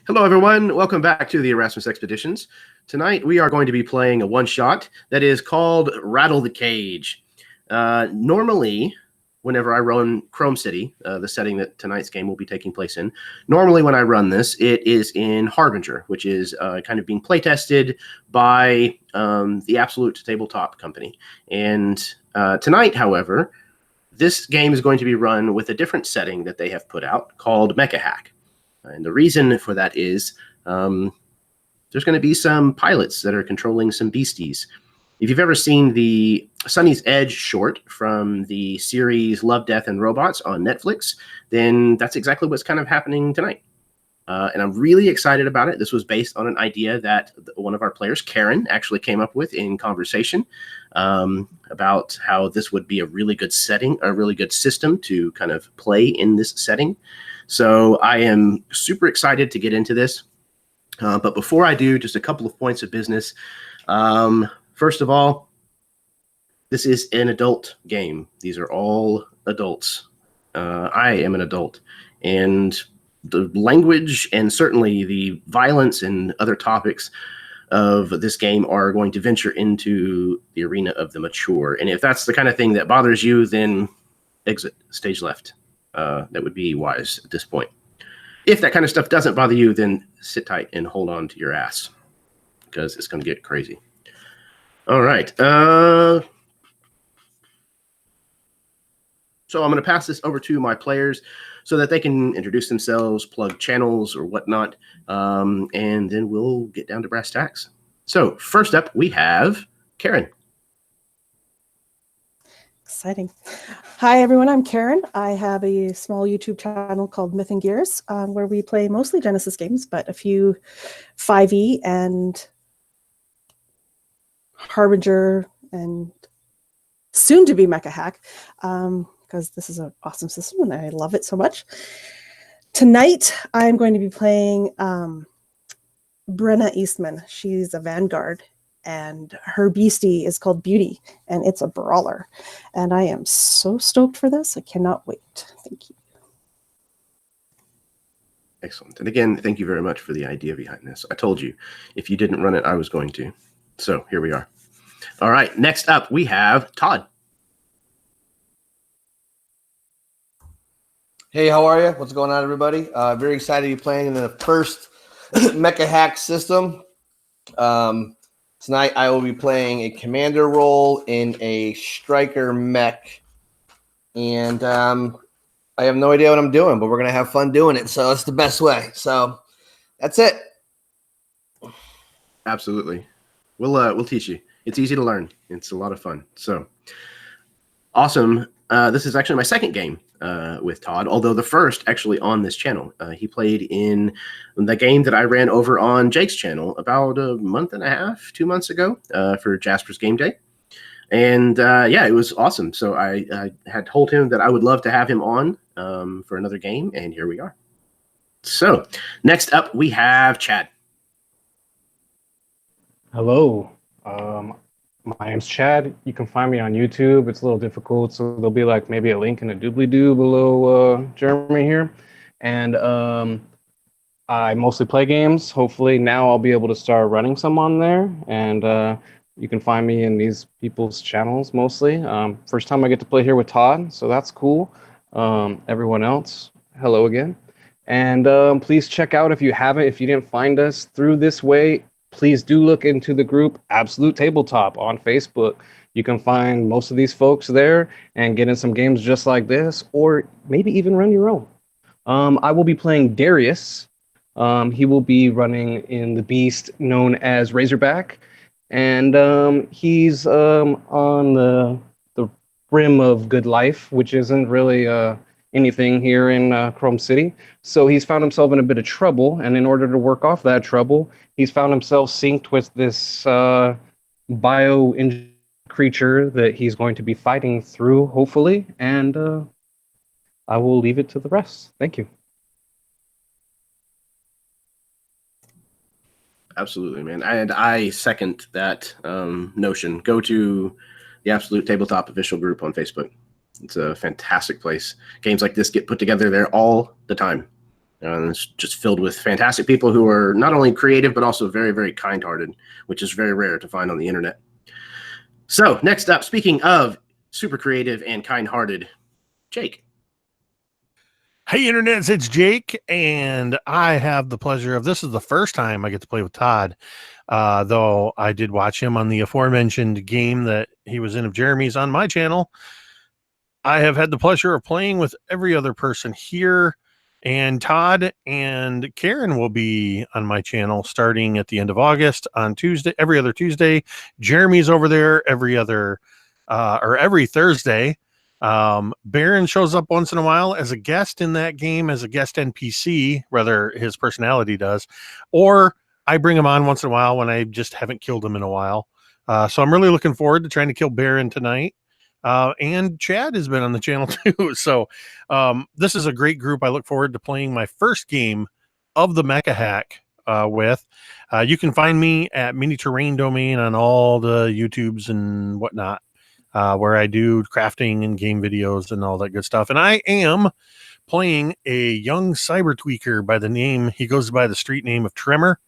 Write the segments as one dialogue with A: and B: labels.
A: Hello, everyone. Welcome back to the Erasmus Expeditions. Tonight, we are going to be playing a one-shot that is called Rattle the Cage. Normally, whenever I run Chrome City, the setting that tonight's game will be taking place in, normally when I run this, it is in Harbinger, which is kind of being playtested by the Absolute Tabletop company. And tonight, however, this game is going to be run with a different setting that they have put out called Mecha Hack. And the reason for that is there's going to be some pilots that are controlling some beasties. If you've ever seen the Sonnie's Edge short from the series Love, Death, and Robots on Netflix, then that's exactly what's kind of happening tonight. And I'm really excited about it. This was based on an idea that one of our players, Karen, actually came up with in conversation about how this would be a really good setting, a really good system to kind of play in this setting. So I am super excited to get into this. But before I do, just a couple of points of business. First of all, this is an adult game. These are all adults. I am an adult. And the language and certainly the violence and other topics of this game are going to venture into the arena of the mature. And if that's the kind of thing that bothers you, then exit, stage left. That would be wise at this point. If that kind of stuff doesn't bother you, then sit tight and hold on to your ass because it's going to get crazy. All right. So I'm going to pass this over to my players so that they can introduce themselves, plug channels or whatnot, and then we'll get down to brass tacks. So first up, we have Karen.
B: Exciting. Hi, everyone. I'm Karen. I have a small YouTube channel called Myth and Gears, where we play mostly Genesis games, but a few 5e and Harbinger and soon to be Mecha Hack, because this is an awesome system and I love it so much. Tonight, I'm going to be playing Brenna Eastman. She's a Vanguard. And her beastie is called Beauty, and it's a brawler. And I am so stoked for this. I cannot wait. Thank you.
A: Excellent. And again, thank you very much for the idea behind this. I told you, if you didn't run it, I was going to. So here we are. All right, next up, we have Todd.
C: Hey, how are you? What's going on, everybody? Very excited to be playing in the first Mecha Hack system. Tonight, I will be playing a commander role in a striker mech. And I have no idea what I'm doing, but we're going to have fun doing it. So it's the best way. So that's it.
A: Absolutely. We'll teach you. It's easy to learn. It's a lot of fun. So awesome. This is actually my second game with Todd, although the first actually on this channel. He played in the game that I ran over on Jake's channel about a month and a half, 2 months ago for Jasper's Game Day. And yeah, it was awesome. So I had told him that I would love to have him on for another game, and here we are. So next up, we have Chad.
D: Hello. My name's Chad. You can find me on YouTube. It's a little difficult, so there'll be like maybe a link and a doobly-doo below Jeremy here. And I mostly play games. Hopefully now I'll be able to start running some on there. And you can find me in these people's channels mostly. First time I get to play here with Todd, so that's cool. Everyone else, hello again. And please check out if you didn't find us through this way, please do look into the group Absolute Tabletop on Facebook. You can find most of these folks there and get in some games just like this, or maybe even run your own. I will be playing Darius. He will be running in the beast known as Razorback, and he's on the rim of good life, which isn't really anything here in Chrome City. So he's found himself in a bit of trouble, and in order to work off that trouble, he's found himself synced with this bio creature that he's going to be fighting through, hopefully, and I will leave it to the rest. Thank you.
A: Absolutely, man. And I second that notion. Go to the Absolute Tabletop official group on Facebook. It's a fantastic place. Games like this get put together there all the time. And it's just filled with fantastic people who are not only creative, but also very, very kind-hearted, which is very rare to find on the internet. So next up, speaking of super creative and kind-hearted, Jake.
E: Hey, internets, it's Jake, and I have the pleasure of, this is the first time I get to play with Todd, though I did watch him on the aforementioned game that he was in of Jeremy's on my channel. I have had the pleasure of playing with every other person here, and Todd and Karen will be on my channel starting at the end of August on Tuesday, every other Tuesday. Jeremy's over there every Thursday. Baron shows up once in a while as a guest in that game, as a guest NPC, whether his personality does, or I bring him on once in a while when I just haven't killed him in a while. So I'm really looking forward to trying to kill Baron tonight. And Chad has been on the channel too. So this is a great group. I look forward to playing my first game of the Mecha Hack with. You can find me at Mini Terrain Domain on all the YouTubes and whatnot, where I do crafting and game videos and all that good stuff. And I am playing a young cyber tweaker by the name, he goes by the street name of Tremor.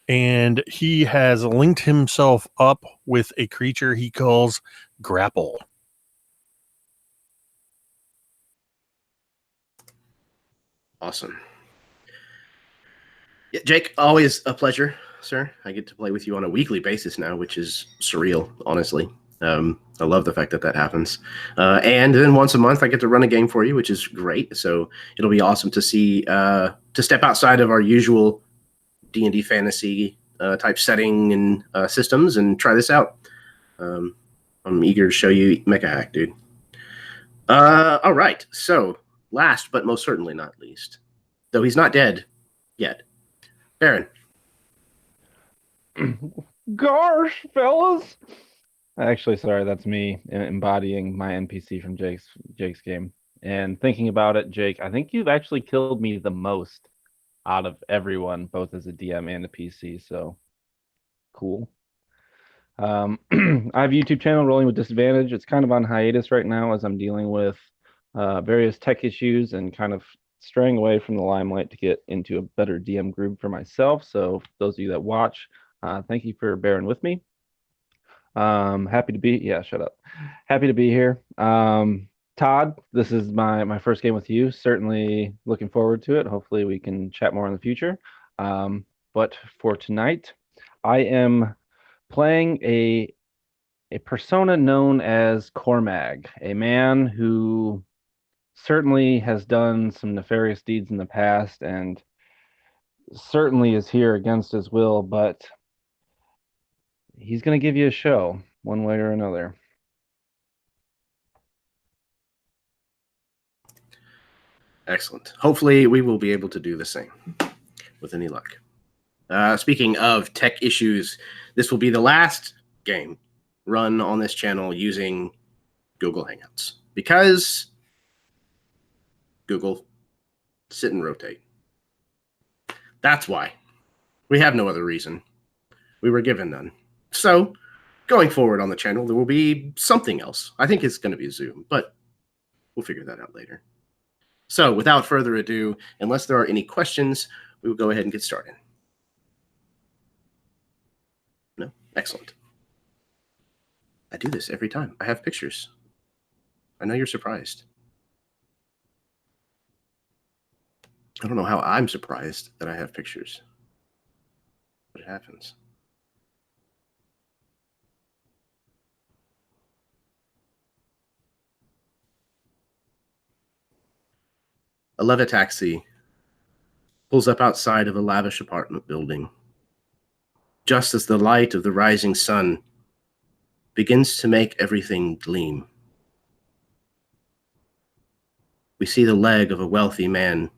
E: And he has linked himself up with a creature he calls Grapple.
A: Awesome. Yeah, Jake, always a pleasure, sir. I get to play with you on a weekly basis now, which is surreal, honestly. I love the fact that that happens. And then once a month, I get to run a game for you, which is great. So it'll be awesome to see, to step outside of our usual D&D fantasy type setting and systems and try this out. I'm eager to show you Mecha Hack, dude. All right. So last but most certainly not least, though he's not dead yet, Baron.
D: Gosh, fellas. Actually, sorry, that's me embodying my NPC from Jake's game. And thinking about it, Jake, I think you've actually killed me the most out of everyone, both as a DM and a PC. So cool. I have a YouTube channel, Rolling with Disadvantage. It's kind of on hiatus right now as I'm dealing with various tech issues and kind of straying away from the limelight to get into a better DM group for myself. So those of you that watch, thank you for bearing with me. Happy to be here. Todd, this is my first game with you. Certainly looking forward to it. Hopefully we can chat more in the future. But for tonight, I am playing a persona known as Cormag, a man who certainly has done some nefarious deeds in the past and certainly is here against his will, but he's going to give you a show one way or another.
A: Excellent. Hopefully we will be able to do the same with any luck. Speaking of tech issues, this will be the last game run on this channel using Google Hangouts because Google sit and rotate. That's why. We have no other reason. We were given none. So going forward on the channel, there will be something else. I think it's going to be Zoom, but we'll figure that out later. So without further ado, unless there are any questions, we will go ahead and get started. No? Excellent. I do this every time. I have pictures. I know you're surprised. I don't know how I'm surprised that I have pictures, but it happens. A Levitaxi pulls up outside of a lavish apartment building, just as the light of the rising sun begins to make everything gleam. We see the leg of a wealthy man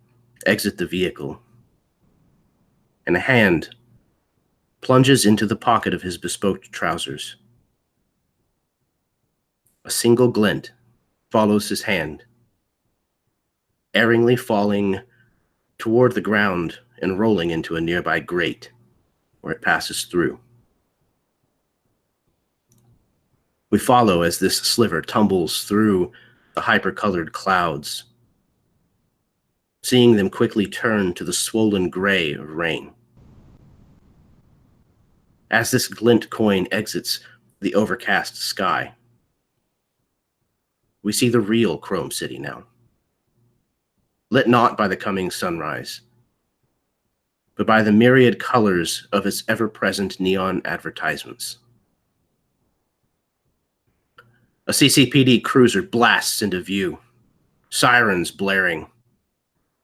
A: exit the vehicle, and a hand plunges into the pocket of his bespoke trousers. A single glint follows his hand, erringly falling toward the ground and rolling into a nearby grate where it passes through. We follow as this sliver tumbles through the hyper-colored clouds seeing them quickly turn to the swollen gray of rain. As this glint coin exits the overcast sky, we see the real Chrome City now, lit not by the coming sunrise, but by the myriad colors of its ever-present neon advertisements. A CCPD cruiser blasts into view, sirens blaring,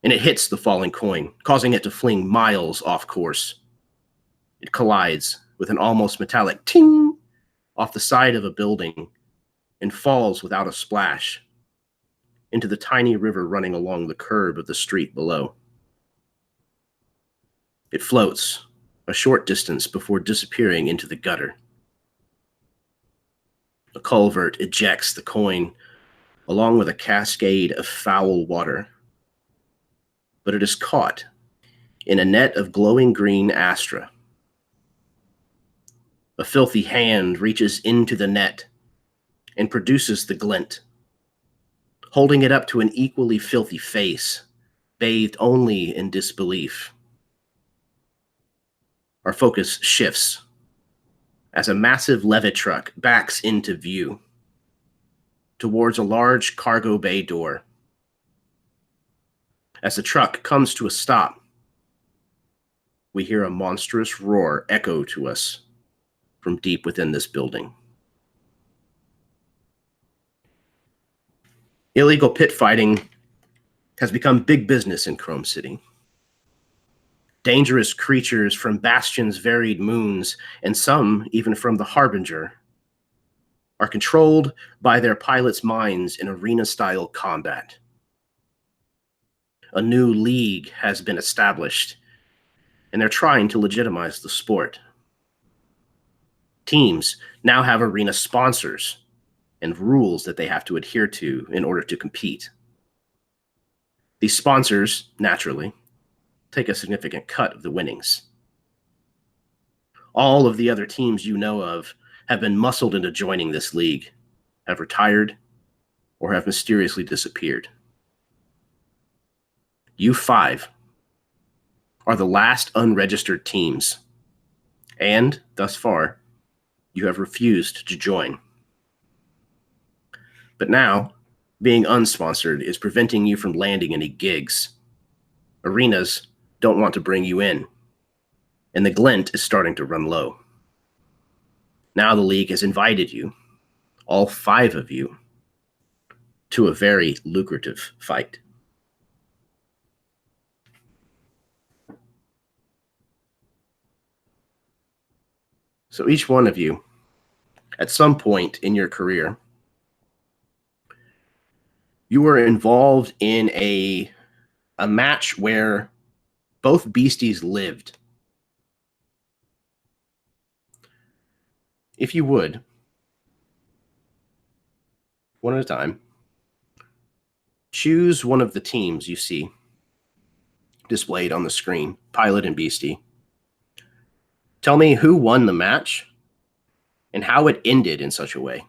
A: and it hits the falling coin, causing it to fling miles off course. It collides with an almost metallic ting off the side of a building and falls without a splash into the tiny river running along the curb of the street below. It floats a short distance before disappearing into the gutter. A culvert ejects the coin along with a cascade of foul water, but it is caught in a net of glowing green astra. A filthy hand reaches into the net and produces the glint, holding it up to an equally filthy face, bathed only in disbelief. Our focus shifts as a massive levee truck backs into view towards a large cargo bay door. As the truck comes to a stop, we hear a monstrous roar echo to us from deep within this building. Illegal pit fighting has become big business in Chrome City. Dangerous creatures from Bastion's varied moons, and some even from the Harbinger, are controlled by their pilots' minds in arena-style combat. A new league has been established, and they're trying to legitimize the sport. Teams now have arena sponsors and rules that they have to adhere to in order to compete. These sponsors, naturally, take a significant cut of the winnings. All of the other teams you know of have been muscled into joining this league, have retired, or have mysteriously disappeared. You 5 are the last unregistered teams, and, thus far, you have refused to join. But now, being unsponsored is preventing you from landing any gigs. Arenas don't want to bring you in, and the glint is starting to run low. Now the league has invited you, all 5 of you, to a very lucrative fight. So each one of you, at some point in your career, you were involved in a match where both beasties lived. If you would, one at a time, choose one of the teams you see displayed on the screen, pilot and beastie. Tell me who won the match and how it ended in such a way.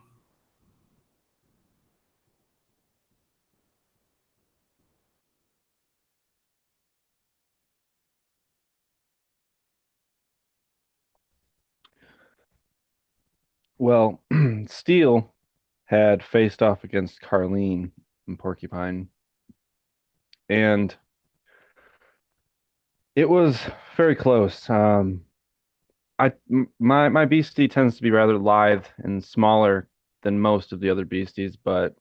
D: Well, Steele had faced off against Carlene and Porcupine, and it was very close. My beastie tends to be rather lithe and smaller than most of the other beasties, but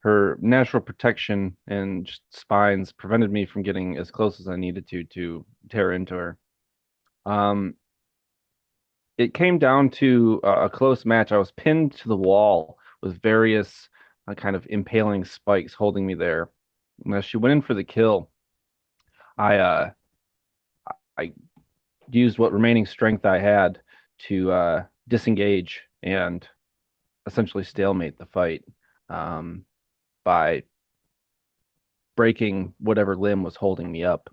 D: her natural protection and just spines prevented me from getting as close as I needed to tear into her. It came down to a close match. I was pinned to the wall with various kind of impaling spikes holding me there. And as she went in for the kill, I used what remaining strength I had to disengage and essentially stalemate the fight by breaking whatever limb was holding me up.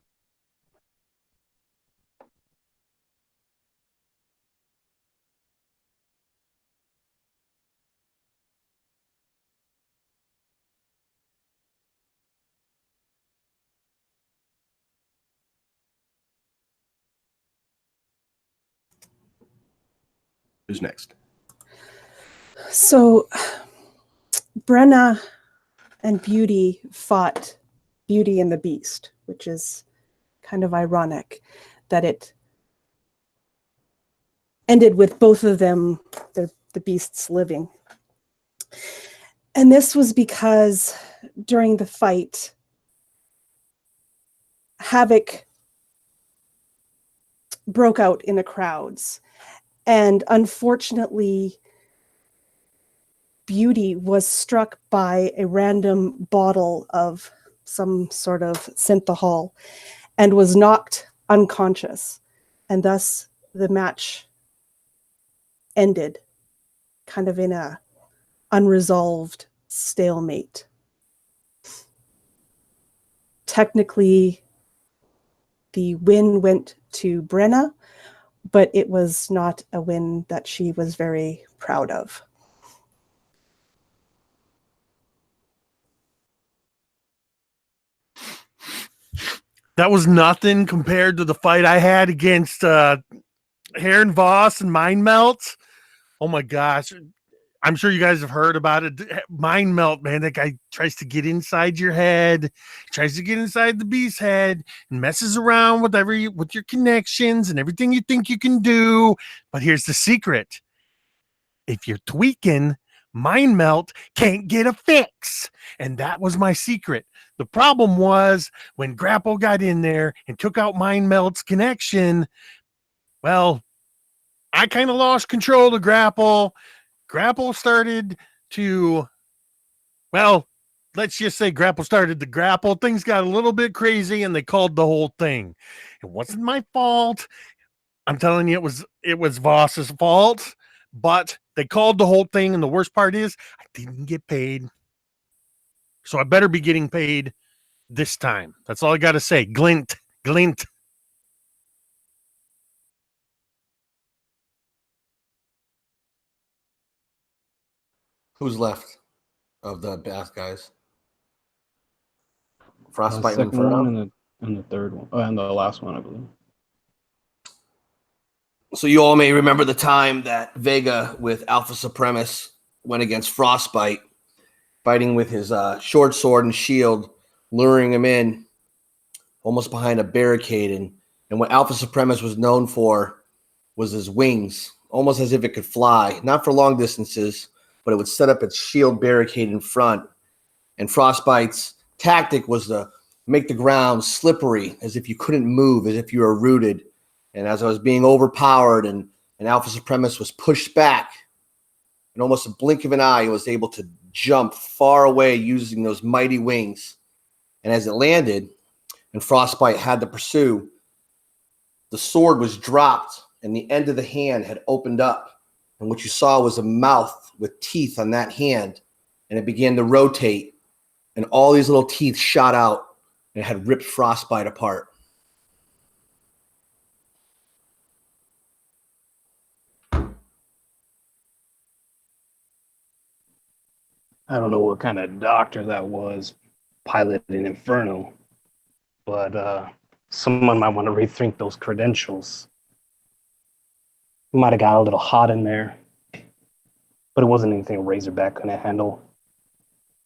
A: Who's next?
B: So Brenna and Beauty fought Beauty and the Beast, which is kind of ironic that it ended with both of them, the beasts living. And this was because during the fight, havoc broke out in the crowds. And unfortunately, Beauty was struck by a random bottle of some sort of synthahol and was knocked unconscious. And thus the match ended kind of in a unresolved stalemate. Technically, the win went to Brenna, but it was not a win that she was very proud of.
E: That was nothing compared to the fight I had against Heron Voss and Mind Melt. Oh my gosh. I'm sure you guys have heard about it. Mind Melt, man. That guy tries to get inside your head, tries to get inside the beast's head, and messes around with your connections and everything you think you can do. But here's the secret. If you're tweaking, Mind Melt can't get a fix. And that was my secret. The problem was when Grapple got in there and took out Mind Melt's connection, well, I kind of lost control of Grapple. Grapple started to, well, let's just say Grapple started to grapple. Things got a little bit crazy and they called the whole thing. It wasn't my fault. I'm telling you, it was Voss's fault, but they called the whole thing. And the worst part is I didn't get paid. So I better be getting paid this time. That's all I got to say. Glint, glint.
C: Who's left of the bad guys? Frostbite
D: The
C: and
D: second
C: Inferno.
D: one and the third one. Oh, and the last one, I believe.
C: So you all may remember the time that Vega with Alpha Supremus went against Frostbite, fighting with his short sword and shield, luring him in almost behind a barricade. And what Alpha Supremus was known for was his wings, almost as if it could fly, not for long distances, but it would set up its shield barricade in front. And Frostbite's tactic was to make the ground slippery, as if you couldn't move, as if you were rooted. And as I was being overpowered and Alpha Supremus was pushed back, in almost a blink of an eye, he was able to jump far away using those mighty wings. And as it landed, and Frostbite had to pursue, the sword was dropped and the end of the hand had opened up. And what you saw was a mouth with teeth on that hand. And it began to rotate. And all these little teeth shot out and it had ripped Frostbite apart.
D: I don't know what kind of doctor that was piloting Inferno, but someone might want to rethink those credentials. Might have got a little hot in there, but it wasn't anything Razorback couldn't handle.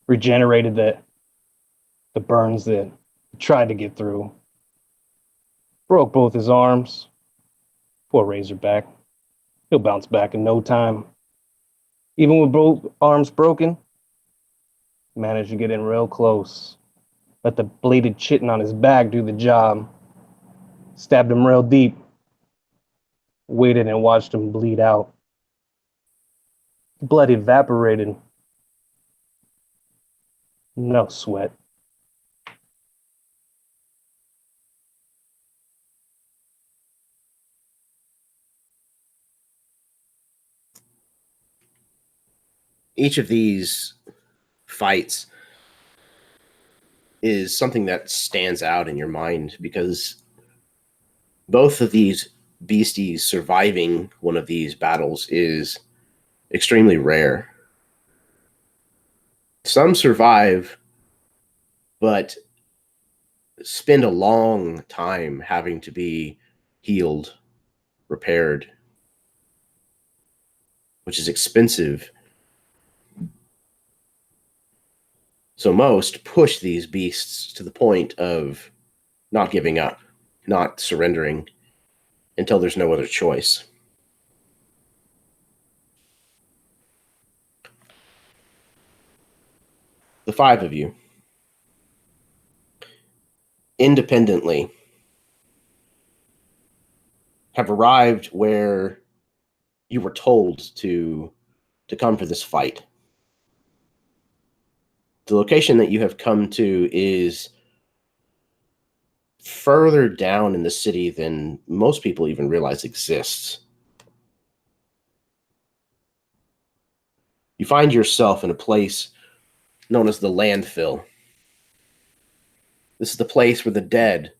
D: Regenerated the burns that he tried to get through. Broke both his arms. Poor Razorback. He'll bounce back in no time. Even with both arms broken, managed to get in real close. Let the bladed chitin on his back do the job. Stabbed him real deep. Waited and watched him bleed out. Blood evaporated. No sweat.
A: Each of these fights is something that stands out in your mind because both of these beasties surviving one of these battles is extremely rare. Some survive, but spend a long time having to be healed, repaired. which is expensive. So most push these beasts to the point of not giving up, not surrendering until there's no other choice. The 5 of you, independently, have arrived where you were told to come for this fight. The location that you have come to is further down in the city than most people even realize exists. You find yourself in a place known as the landfill. This is the place where the dead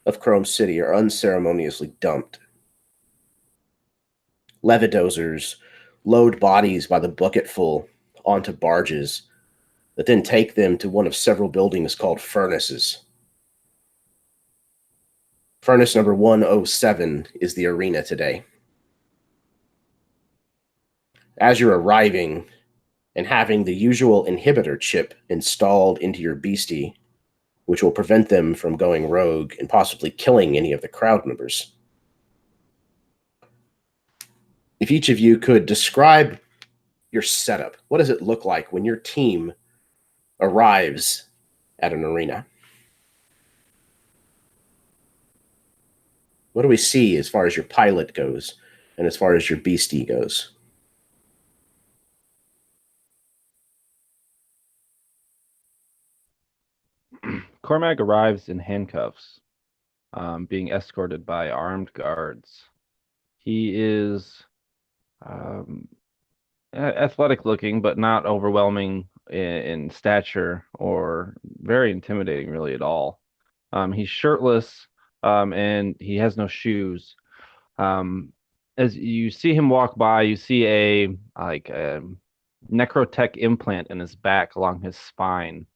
A: of Chrome City are unceremoniously dumped. Levidozers load bodies by the bucketful onto barges that then take them to one of several buildings called furnaces. Furnace number 107 is the arena today. As you're arriving and having the usual inhibitor chip installed into your beastie, which will prevent them from going rogue and possibly killing any of the crowd members. If each of you could describe your setup, what does it look like when your team arrives at an arena? What do we see as far as your pilot goes and as far as your beastie goes?
F: Cormac arrives in handcuffs, being escorted by armed guards. He is athletic looking, but not overwhelming in stature or very intimidating really at all. He's shirtless, and he has no shoes. As you see him walk by, you see a necrotech implant in his back along his spine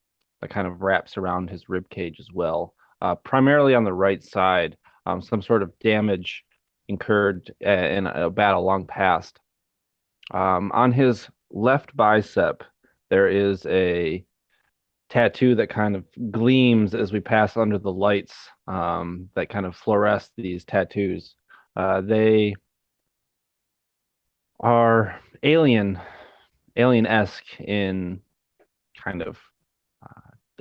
F: that kind of wraps around his rib cage as well. Primarily on the right side, some sort of damage incurred in a battle long past. On his left bicep, there is a tattoo that kind of gleams as we pass under the lights that kind of fluoresce these tattoos. They are alien-esque in kind of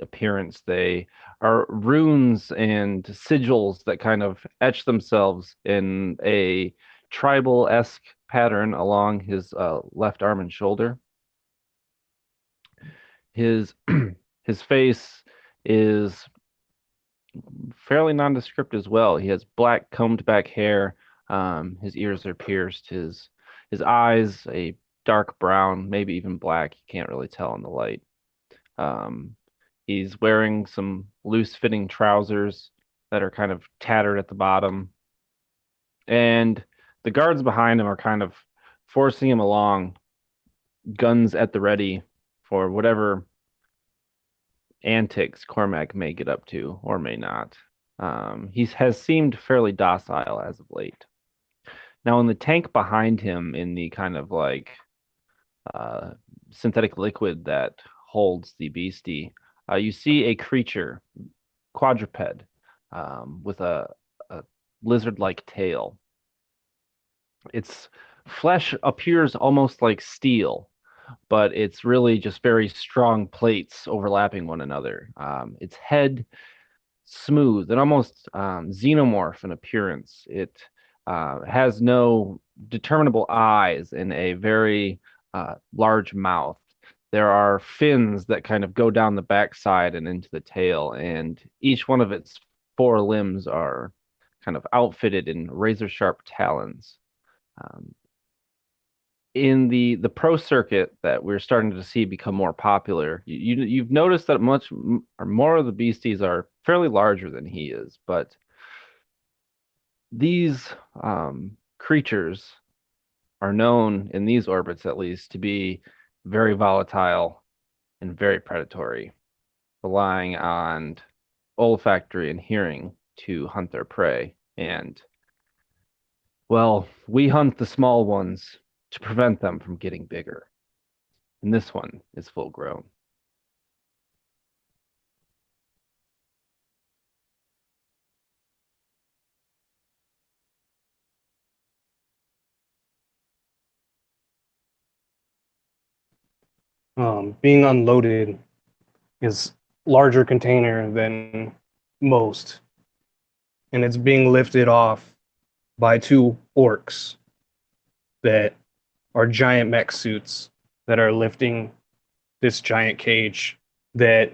F: appearance. They are runes and sigils that kind of etch themselves in a tribal-esque pattern along his left arm and shoulder. His his face is fairly nondescript as well. He has black combed back hair. His ears are pierced. His eyes a dark brown, maybe even black. You can't really tell in the light. He's wearing some loose-fitting trousers that are kind of tattered at the bottom. And the guards behind him are kind of forcing him along, guns at the ready for whatever antics Cormac may get up to or may not. He has seemed fairly docile as of late. Now, in the tank behind him, in the kind of like synthetic liquid that holds the beastie, you see a creature, quadruped, with a lizard-like tail. Its flesh appears almost like steel, but it's really just very strong plates overlapping one another. Its head smooth and almost xenomorph in appearance. It has no determinable eyes and a very large mouth. There are fins that kind of go down the backside and into the tail, and each one of its 4 limbs are kind of outfitted in razor-sharp talons. In the pro circuit that we're starting to see become more popular, you've noticed that much or more of the beasties are fairly larger than he is, but these creatures are known, in these orbits at least, to be very volatile and very predatory, relying on olfactory and hearing to hunt their prey. And, well, we hunt the small ones to prevent them from getting bigger. And this one is full grown.
D: Being unloaded is larger container than most, and it's being lifted off by two orcs that are giant mech suits that are lifting this giant cage that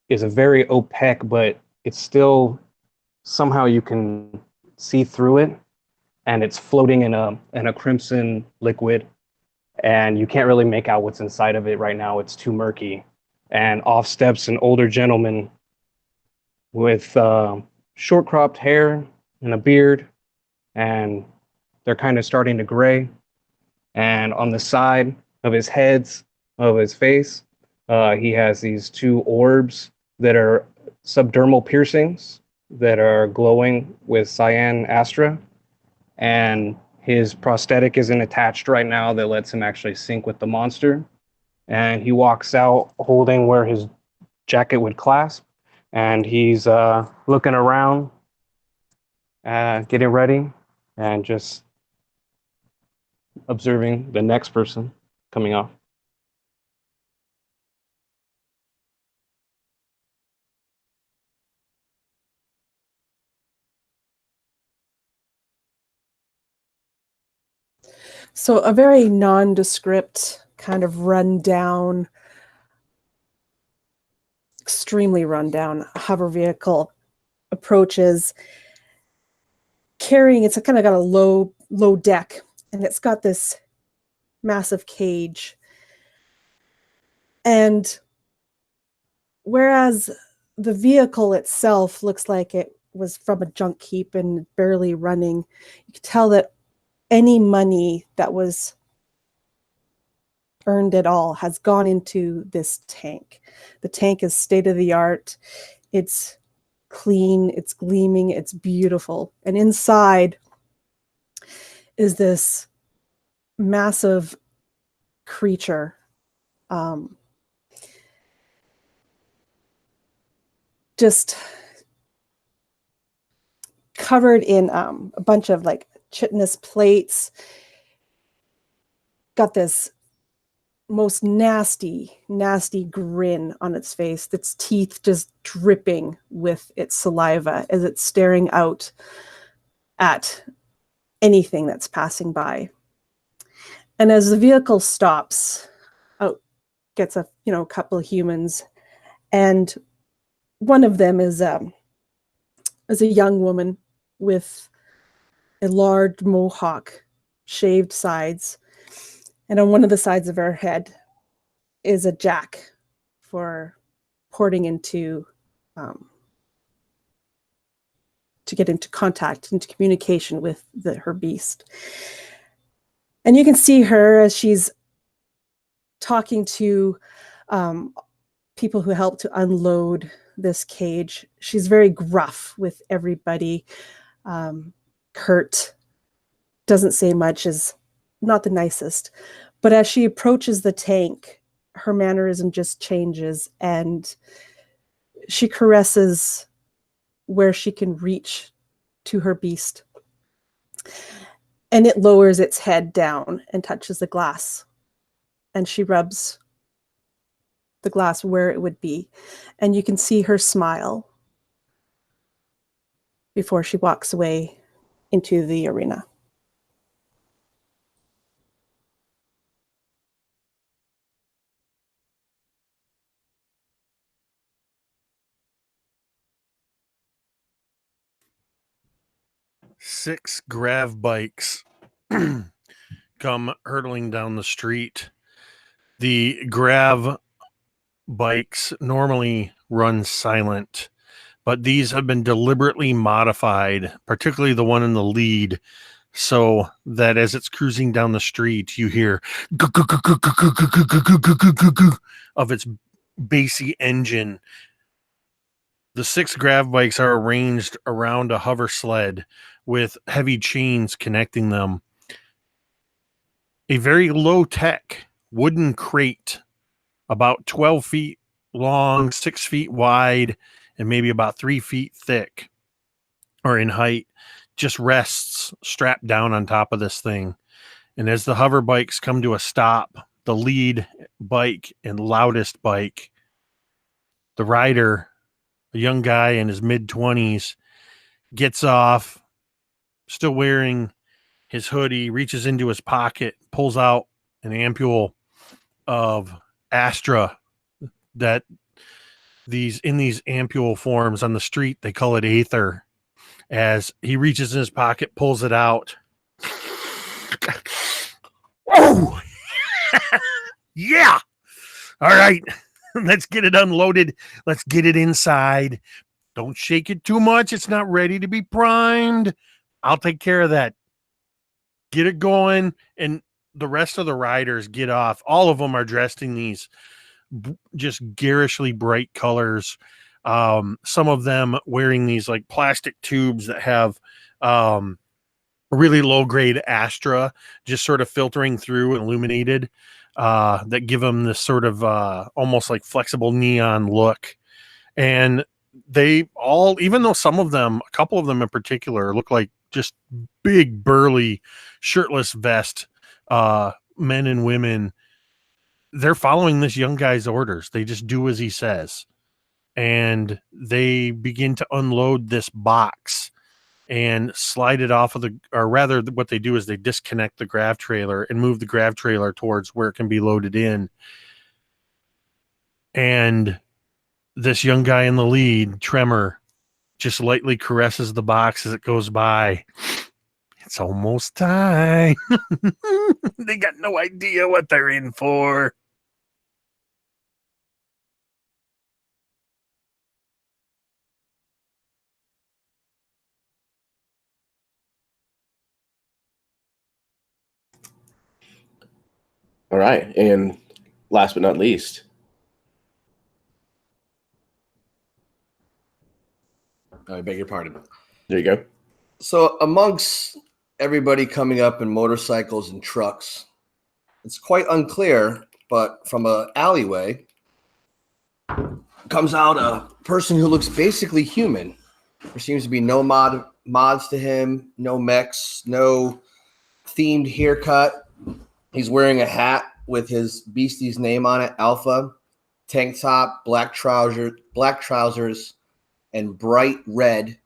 D: is a very opaque, but it's still somehow you can see through it, and it's floating in a crimson liquid, and you can't really make out what's inside of it right now. It's too murky. And off steps an older gentleman with short cropped hair and a beard, and they're kind of starting to gray. And on the side of his face, he has these two orbs that are subdermal piercings that are glowing with cyan astra. And his prosthetic isn't attached right now that lets him actually sync with the monster. And he walks out holding where his jacket would clasp. And he's looking around, getting ready, and just observing the next person coming off.
B: So a very nondescript, kind of rundown, extremely rundown hover vehicle approaches, carrying, it's kind of got a low deck, and it's got this massive cage. And whereas the vehicle itself looks like it was from a junk heap and barely running, you can tell that any money that was earned at all has gone into this tank. The tank is state-of-the-art. It's clean, it's gleaming, it's beautiful. And inside is this massive creature. Just covered in a bunch of like chitinous plates. Got this most nasty grin on its face, its teeth just dripping with its saliva as it's staring out at anything that's passing by. And as the vehicle stops, out gets a couple of humans, and one of them is a young woman with a large mohawk, shaved sides. And on one of the sides of her head is a jack for porting into, to get into contact, into communication with her beast. And you can see her as she's talking to people who help to unload this cage. She's very gruff with everybody. Curt, doesn't say much, is not the nicest. But as she approaches the tank, her mannerism just changes, and she caresses where she can reach to her beast. And it lowers its head down and touches the glass. And she rubs the glass where it would be. And you can see her smile before she walks away into the arena.
E: Six grav bikes come hurtling down the street. The grav bikes normally run silent, but these have been deliberately modified, particularly the one in the lead, so that as it's cruising down the street, you hear of its bassy engine. The six grav bikes are arranged around a hover sled with heavy chains connecting them. a very low-tech wooden crate about 12 feet long, 6 feet wide, and maybe about 3 feet thick or in height, just rests strapped down on top of this thing. And as the hover bikes come to a stop, the lead bike and loudest bike, the rider, a young guy in his mid-20s, gets off, still wearing his hoodie, reaches into his pocket, pulls out an ampule of Astra that these ampule forms on the street, they call it Aether. As he reaches in his pocket, pulls it out. Oh, yeah. All right. Let's get it unloaded. Let's get it inside. Don't shake it too much. It's not ready to be primed. I'll take care of that. Get it going. And the rest of the riders get off. All of them are dressed in these just garishly bright colors. Some of them wearing these like plastic tubes that have really low grade Astra just sort of filtering through and illuminated, that give them this sort of almost like flexible neon look. And they all, even though some of them, a couple of them in particular, look like just big burly shirtless vest men and women, they're following this young guy's orders. They just do as he says. And they begin to unload this box and slide it off of or rather what they do is they disconnect the grav trailer and move the grav trailer towards where it can be loaded in. And this young guy in the lead, Tremor, just lightly caresses the box as it goes by. It's almost time. They got no idea what they're in for.
A: All right. And last but not least,
C: I beg your pardon.
A: there you go.
C: So amongst everybody coming up in motorcycles and trucks, it's quite unclear, but from an alleyway comes out a person who looks basically human. There seems to be no mods to him, no mechs, no themed haircut. He's wearing a hat with his beastie's name on it, Alpha, tank top, black trousers, and bright red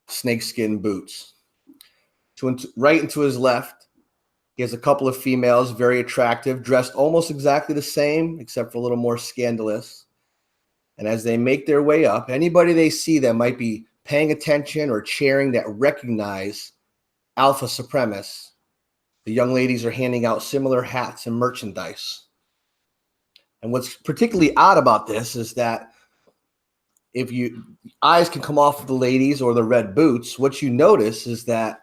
C: snakeskin boots. Right and to his left, he has a couple of females, very attractive, dressed almost exactly the same, except for a little more scandalous. And as they make their way up, anybody they see that might be paying attention or cheering that recognize Alpha Supremus, the young ladies are handing out similar hats and merchandise. And what's particularly odd about this is that if eyes can come off of the ladies or the red boots, what you notice is that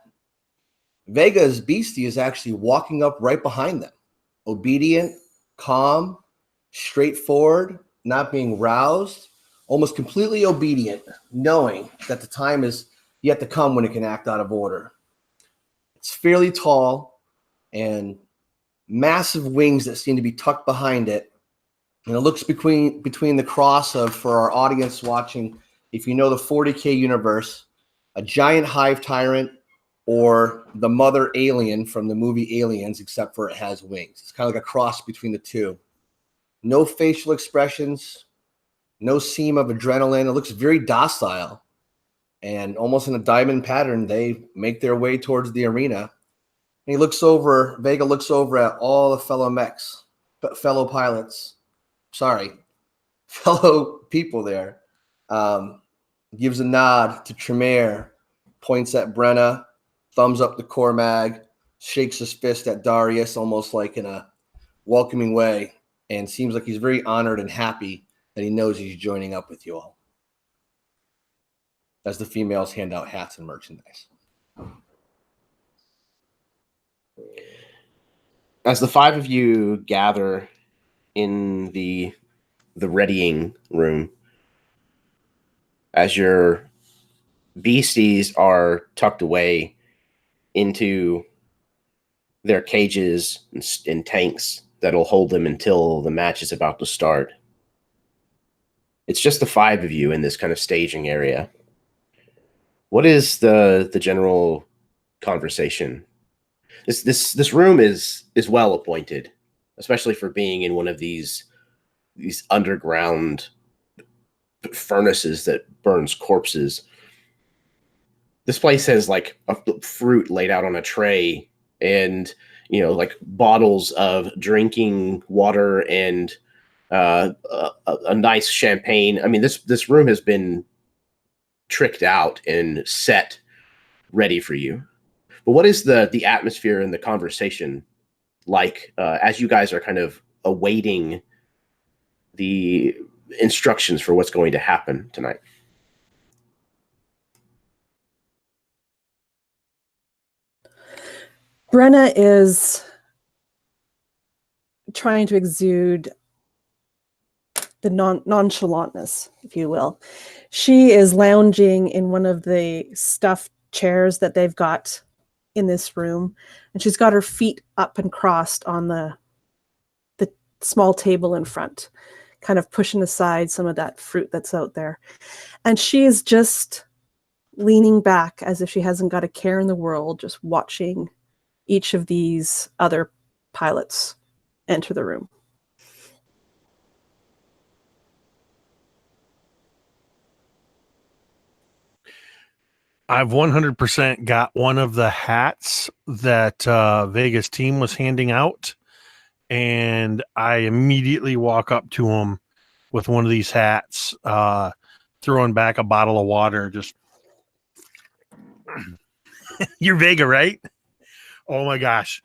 C: Vega's beastie is actually walking up right behind them, obedient, calm, straightforward, not being roused, almost completely obedient, knowing that the time is yet to come when it can act out of order. It's fairly tall and massive wings that seem to be tucked behind it. And it looks between the cross of, for our audience watching, if you know the 40K universe, a giant hive tyrant or the mother alien from the movie Aliens, except for it has wings. It's kind of like a cross between the two. No facial expressions, no seam of adrenaline. It looks very docile. And almost in a diamond pattern, they make their way towards the arena. And Vega looks over at all the fellow pilots, fellow people there. Gives a nod to Tremere, points at Brenna, thumbs up to Cormag, shakes his fist at Darius almost like in a welcoming way, and seems like he's very honored and happy that he knows he's joining up with you all. As the females hand out hats and merchandise.
A: As the five of you gather in the readying room, as your beasties are tucked away into their cages and tanks that'll hold them until the match is about to start. It's just the 5 of you in this kind of staging area. What is the general conversation? This room is well appointed, especially for being in one of these underground furnaces that burns corpses. This place has like a fruit laid out on a tray, and like bottles of drinking water and a nice champagne. I mean, this room has been tricked out and set ready for you. But what is the atmosphere and the conversation like as you guys are kind of awaiting the instructions for what's going to happen tonight?
B: Brenna is trying to exude the nonchalantness, if you will. She is lounging in one of the stuffed chairs that they've got in this room, and she's got her feet up and crossed on the small table in front, kind of pushing aside some of that fruit that's out there. And she is just leaning back as if she hasn't got a care in the world, just watching each of these other pilots enter the room.
E: I've 100% got one of the hats that Vegas team was handing out, and I immediately walk up to him with one of these hats, throwing back a bottle of water. Just, you're Vega, right? Oh my gosh.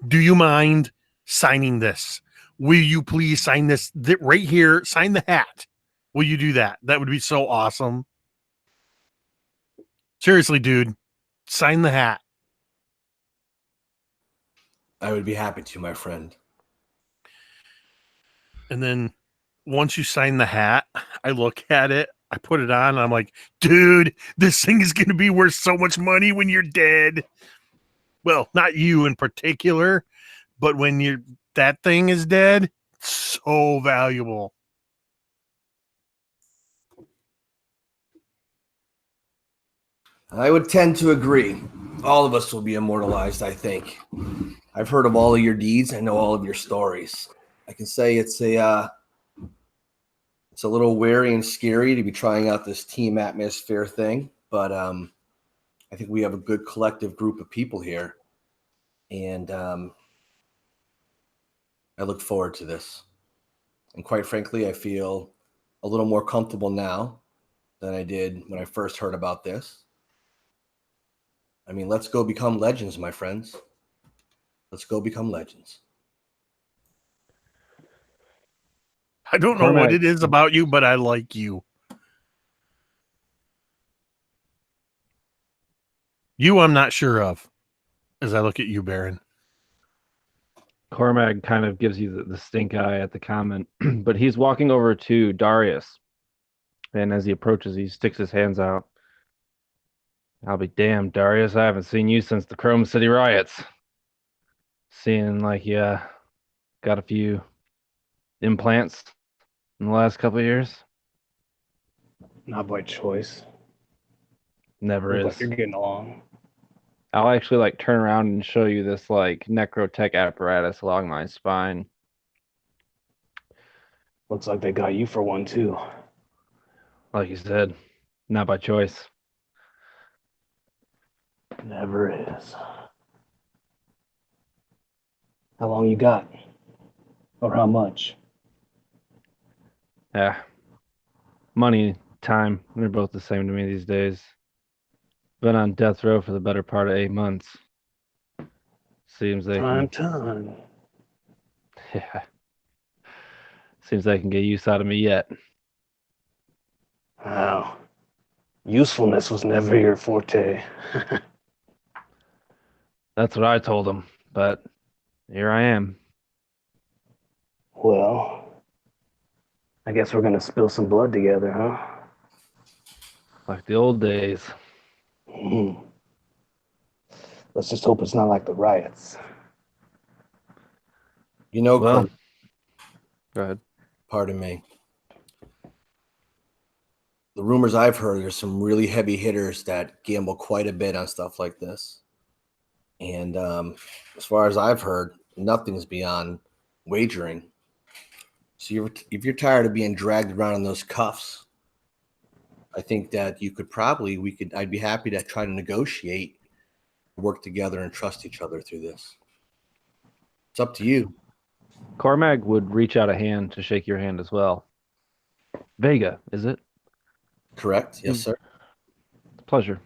E: Do you mind signing this? Will you please sign this right here? Sign the hat. Will you do that? That would be so awesome. Seriously, dude, sign the hat.
C: I would be happy to, my friend.
E: And then once you sign the hat, I look at it, I put it on, and I'm like, dude, this thing is going to be worth so much money when you're dead. Well, not you in particular, but when that thing is dead, so valuable.
C: I would tend to agree. All of us will be immortalized, I think. I've heard of all of your deeds. I know all of your stories. I can say it's a little wary and scary to be trying out this team atmosphere thing, but I think we have a good collective group of people here, and I look forward to this. And quite frankly, I feel a little more comfortable now than I did when I first heard about this. I mean, let's go become legends, my friends. Let's go become legends.
E: I don't know what it is about you, but I like you. You, I'm not sure of, as I look at you, Baron.
F: Cormac kind of gives you the stink eye at the comment, but he's walking over to Darius. And as he approaches, he sticks his hands out. I'll be damned, Darius. I haven't seen you since the Chrome City riots. Seeing like you got a few implants in the last couple of years.
D: Not by choice.
F: Never
D: Looks
F: is.
D: like you're getting along.
F: I'll actually like turn around and show you this like necrotech apparatus along my spine.
D: Looks like they got you for one too.
F: Like you said, not by choice.
D: Never is. How long you got? Or how much?
F: Yeah. Money, time, they're both the same to me these days. Been on death row for the better part of 8 months. Seems they
D: Time.
F: Yeah. Seems they can get use out of me yet.
D: Wow. Usefulness was never your forte.
F: That's what I told them, but here I am.
D: Well, I guess we're gonna spill some blood together, huh?
F: Like the old days.
D: Let's just hope it's not like the riots.
C: You know,
F: Well,
C: Kurt,
F: go ahead.
C: pardon me. The rumors I've heard, there's some really heavy hitters that gamble quite a bit on stuff like this. And as far as I've heard, nothing's beyond wagering. So if you're tired of being dragged around in those cuffs, I think that you could probably, I'd be happy to try to negotiate, work together, and trust each other through this. It's up to you.
F: Cormac would reach out a hand to shake your hand as well. Vega, is it?
C: Correct? Yes, sir.
F: It's a pleasure.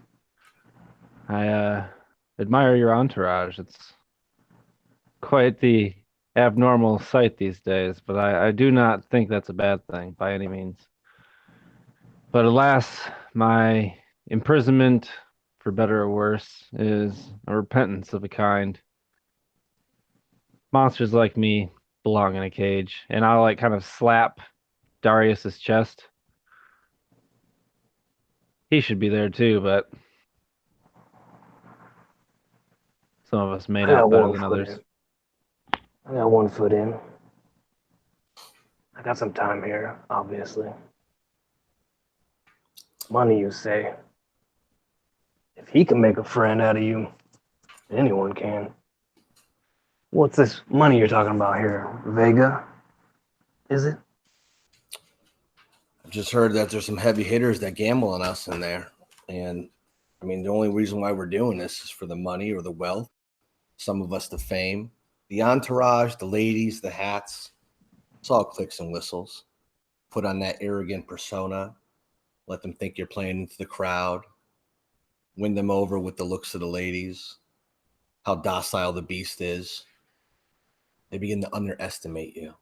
F: I admire your entourage. It's quite the abnormal sight these days, but I do not think that's a bad thing by any means. But alas, my imprisonment, for better or worse, is a repentance of a kind. Monsters like me belong in a cage, and I'll like kind of slap Darius's chest. He should be there too, but some of us made out better than others.
G: I got 1 foot in. I got some time here, obviously. Money, you say. If he can make a friend out of you, anyone can. What's this money you're talking about here? Vega? Is it?
C: I've just heard that there's some heavy hitters that gamble on us in there. And I mean, the only reason why we're doing this is for the money or the wealth. Some of us the fame, the entourage, the ladies, the hats. It's all clicks and whistles. Put on that arrogant persona. Let them think you're playing into the crowd. Win them over with the looks of the ladies. How docile the beast is. They begin to underestimate you.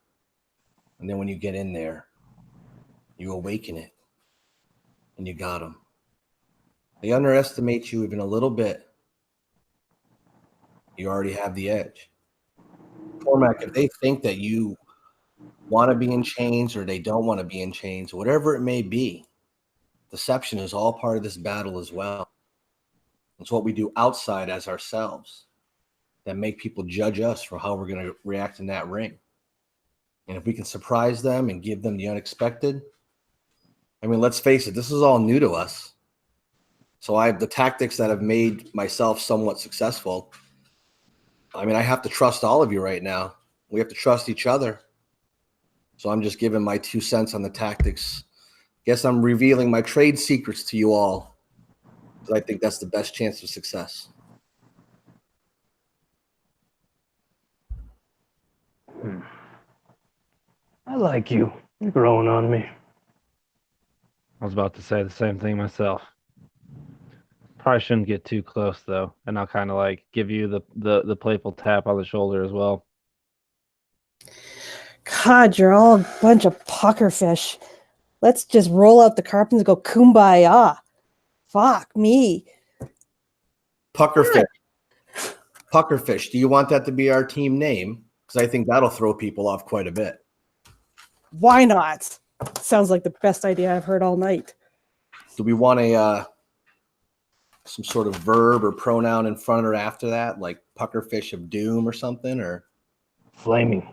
C: And then when you get in there, you awaken it. And you got them. They underestimate you even a little bit. You already have the edge. Cormac, if they think that you want to be in chains or they don't want to be in chains, whatever it may be, deception is all part of this battle as well. It's what we do outside as ourselves that make people judge us for how we're going to react in that ring. And if we can surprise them and give them the unexpected, I mean, let's face it, this is all new to us. So I have the tactics that have made myself somewhat successful. I mean, I have to trust all of you right now. We have to trust each other. So I'm just giving my 2 cents on the tactics. Guess I'm revealing my trade secrets to you all. Because I think that's the best chance of success.
G: I like you. You're growing on me.
F: I was about to say the same thing myself. Probably shouldn't get too close though, and I'll kind of like give you the playful tap on the shoulder as well.
B: God, you're all a bunch of puckerfish. Let's just roll out the carpets and go kumbaya. Fuck me.
C: Puckerfish. Puckerfish. Do you want that to be our team name? Because I think that'll throw people off quite a bit.
B: Why not? Sounds like the best idea I've heard all night.
C: Do we want a some sort of verb or pronoun in front or after that, like puckerfish of doom or something? Or
G: Flaming.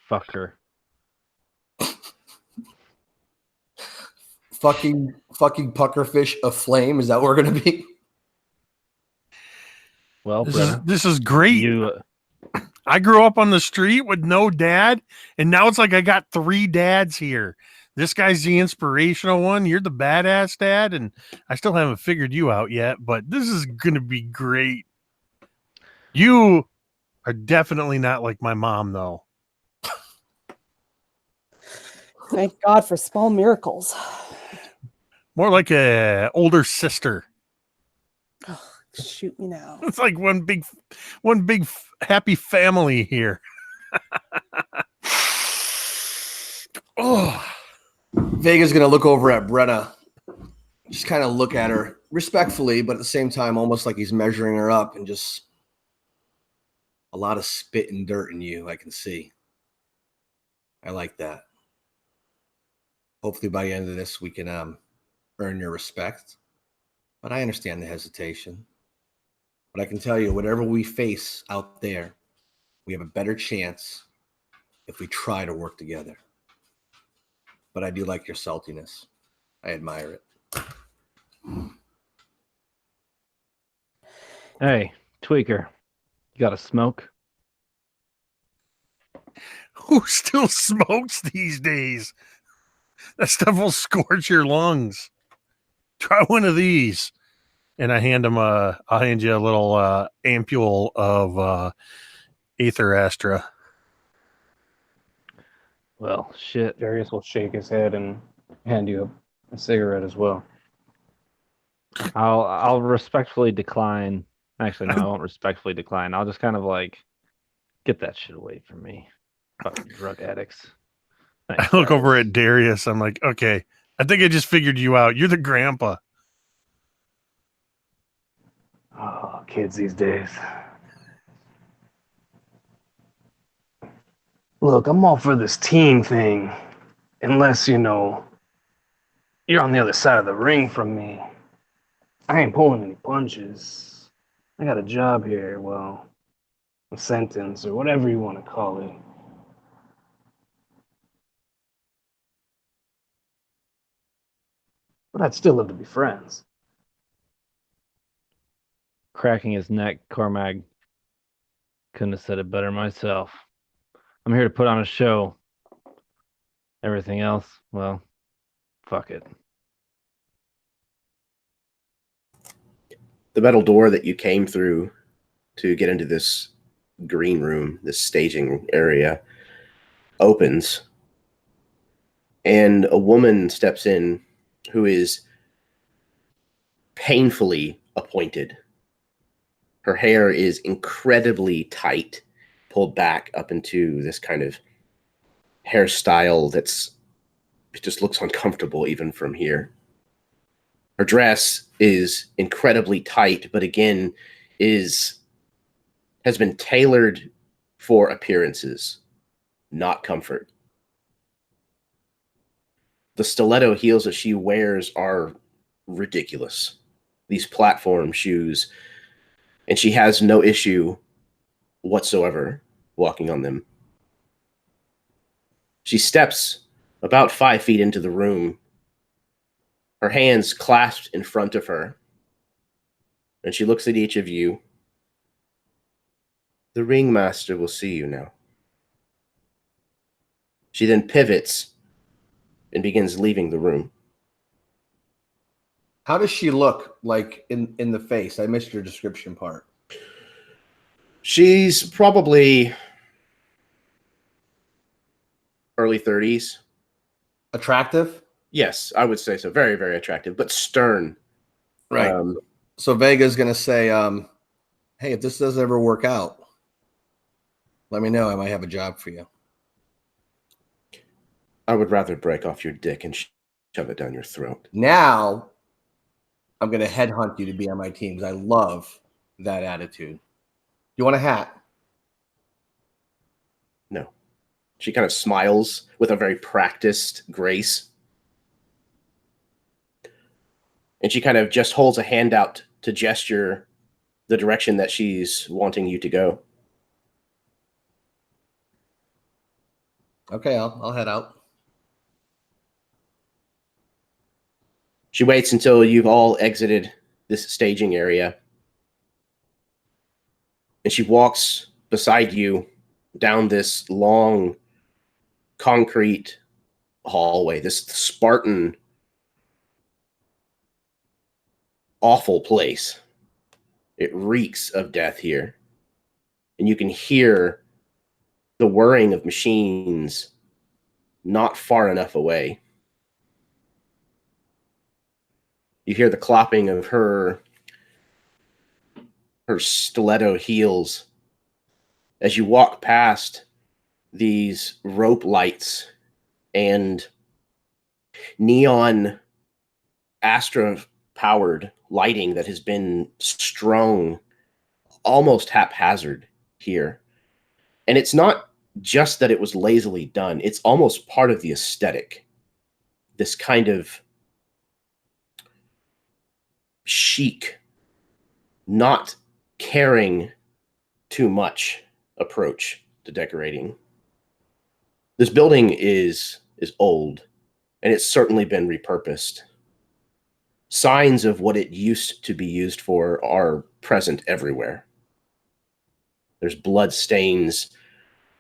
F: Fucker.
C: fucking puckerfish of flame? Is that what we're gonna be?
F: Well,
E: This is great.
F: you
E: I grew up on the street with no dad, and now it's like I got 3 dads here. This guy's the inspirational one. You're the badass dad, and I still haven't figured you out yet, but this is going to be great. You are definitely not like my mom, though.
B: Thank God for small miracles.
E: More like a older sister.
B: Oh, shoot me now.
E: It's like one big happy family here. Oh,
C: Vega's gonna look over at Brenna, just kind of look at her respectfully, but at the same time, almost like he's measuring her up, and just a lot of spit and dirt in you. I can see. I like that. Hopefully, by the end of this, we can earn your respect. But I understand the hesitation. But I can tell you, whatever we face out there, we have a better chance if we try to work together. But I do like your saltiness. I admire it.
F: Hey, Tweaker, you got a smoke?
E: Who still smokes these days? That stuff will scorch your lungs. Try one of these. And I'll hand you a little ampule of Aether Astra.
F: Well, shit.
D: Darius will shake his head and hand you a cigarette as well.
F: I'll respectfully decline. Actually, no, I won't respectfully decline. I'll just kind of like get that shit away from me. Fucking drug addicts. Thanks,
E: I look over
F: guys.
E: at Darius. I'm like, okay, I think I just figured you out. You're the grandpa.
G: Oh, kids these days. Look, I'm all for this team thing. Unless, you're on the other side of the ring from me. I ain't pulling any punches. I got a job here, well, a sentence, or whatever you want to call it. But I'd still love to be friends.
F: Cracking his neck, Cormag. Couldn't have said it better myself. I'm here to put on a show. Everything else, well, fuck it.
A: The metal door that you came through to get into this green room, this staging area, opens, and a woman steps in who is painfully appointed. Her hair is incredibly tight, pulled back up into this kind of hairstyle it just looks uncomfortable even from here. Her dress is incredibly tight, but again, has been tailored for appearances, not comfort. The stiletto heels that she wears are ridiculous. These platform shoes, and she has no issue whatsoever walking on them. She steps about 5 feet into the room, her hands clasped in front of her, and she looks at each of you. The ringmaster will see you now. She then pivots and begins leaving the room.
C: How does she look like in the face? I missed your description part.
A: She's probably early 30s.
C: Attractive?
A: Yes, I would say so. Very, very attractive, but stern.
C: Right. So Vega's going to say, hey, if this doesn't ever work out, let me know. I might have a job for you.
A: I would rather break off your dick and shove it down your throat.
C: Now, I'm going to headhunt you to be on my team because I love that attitude. You want a hat?
A: No. She kind of smiles with a very practiced grace. And she kind of just holds a hand out to gesture the direction that she's wanting you to go.
C: Okay, I'll head out.
A: She waits until you've all exited this staging area. And she walks beside you down this long concrete hallway, this Spartan, awful place. It reeks of death here. And you can hear the whirring of machines not far enough away. You hear the clopping of her stiletto heels as you walk past these rope lights and neon Astra-powered lighting that has been strung almost haphazard here. And it's not just that it was lazily done. It's almost part of the aesthetic. This kind of chic, not caring too much approach to decorating. This building is old, and it's certainly been repurposed. Signs of what it used to be used for are present everywhere. There's blood stains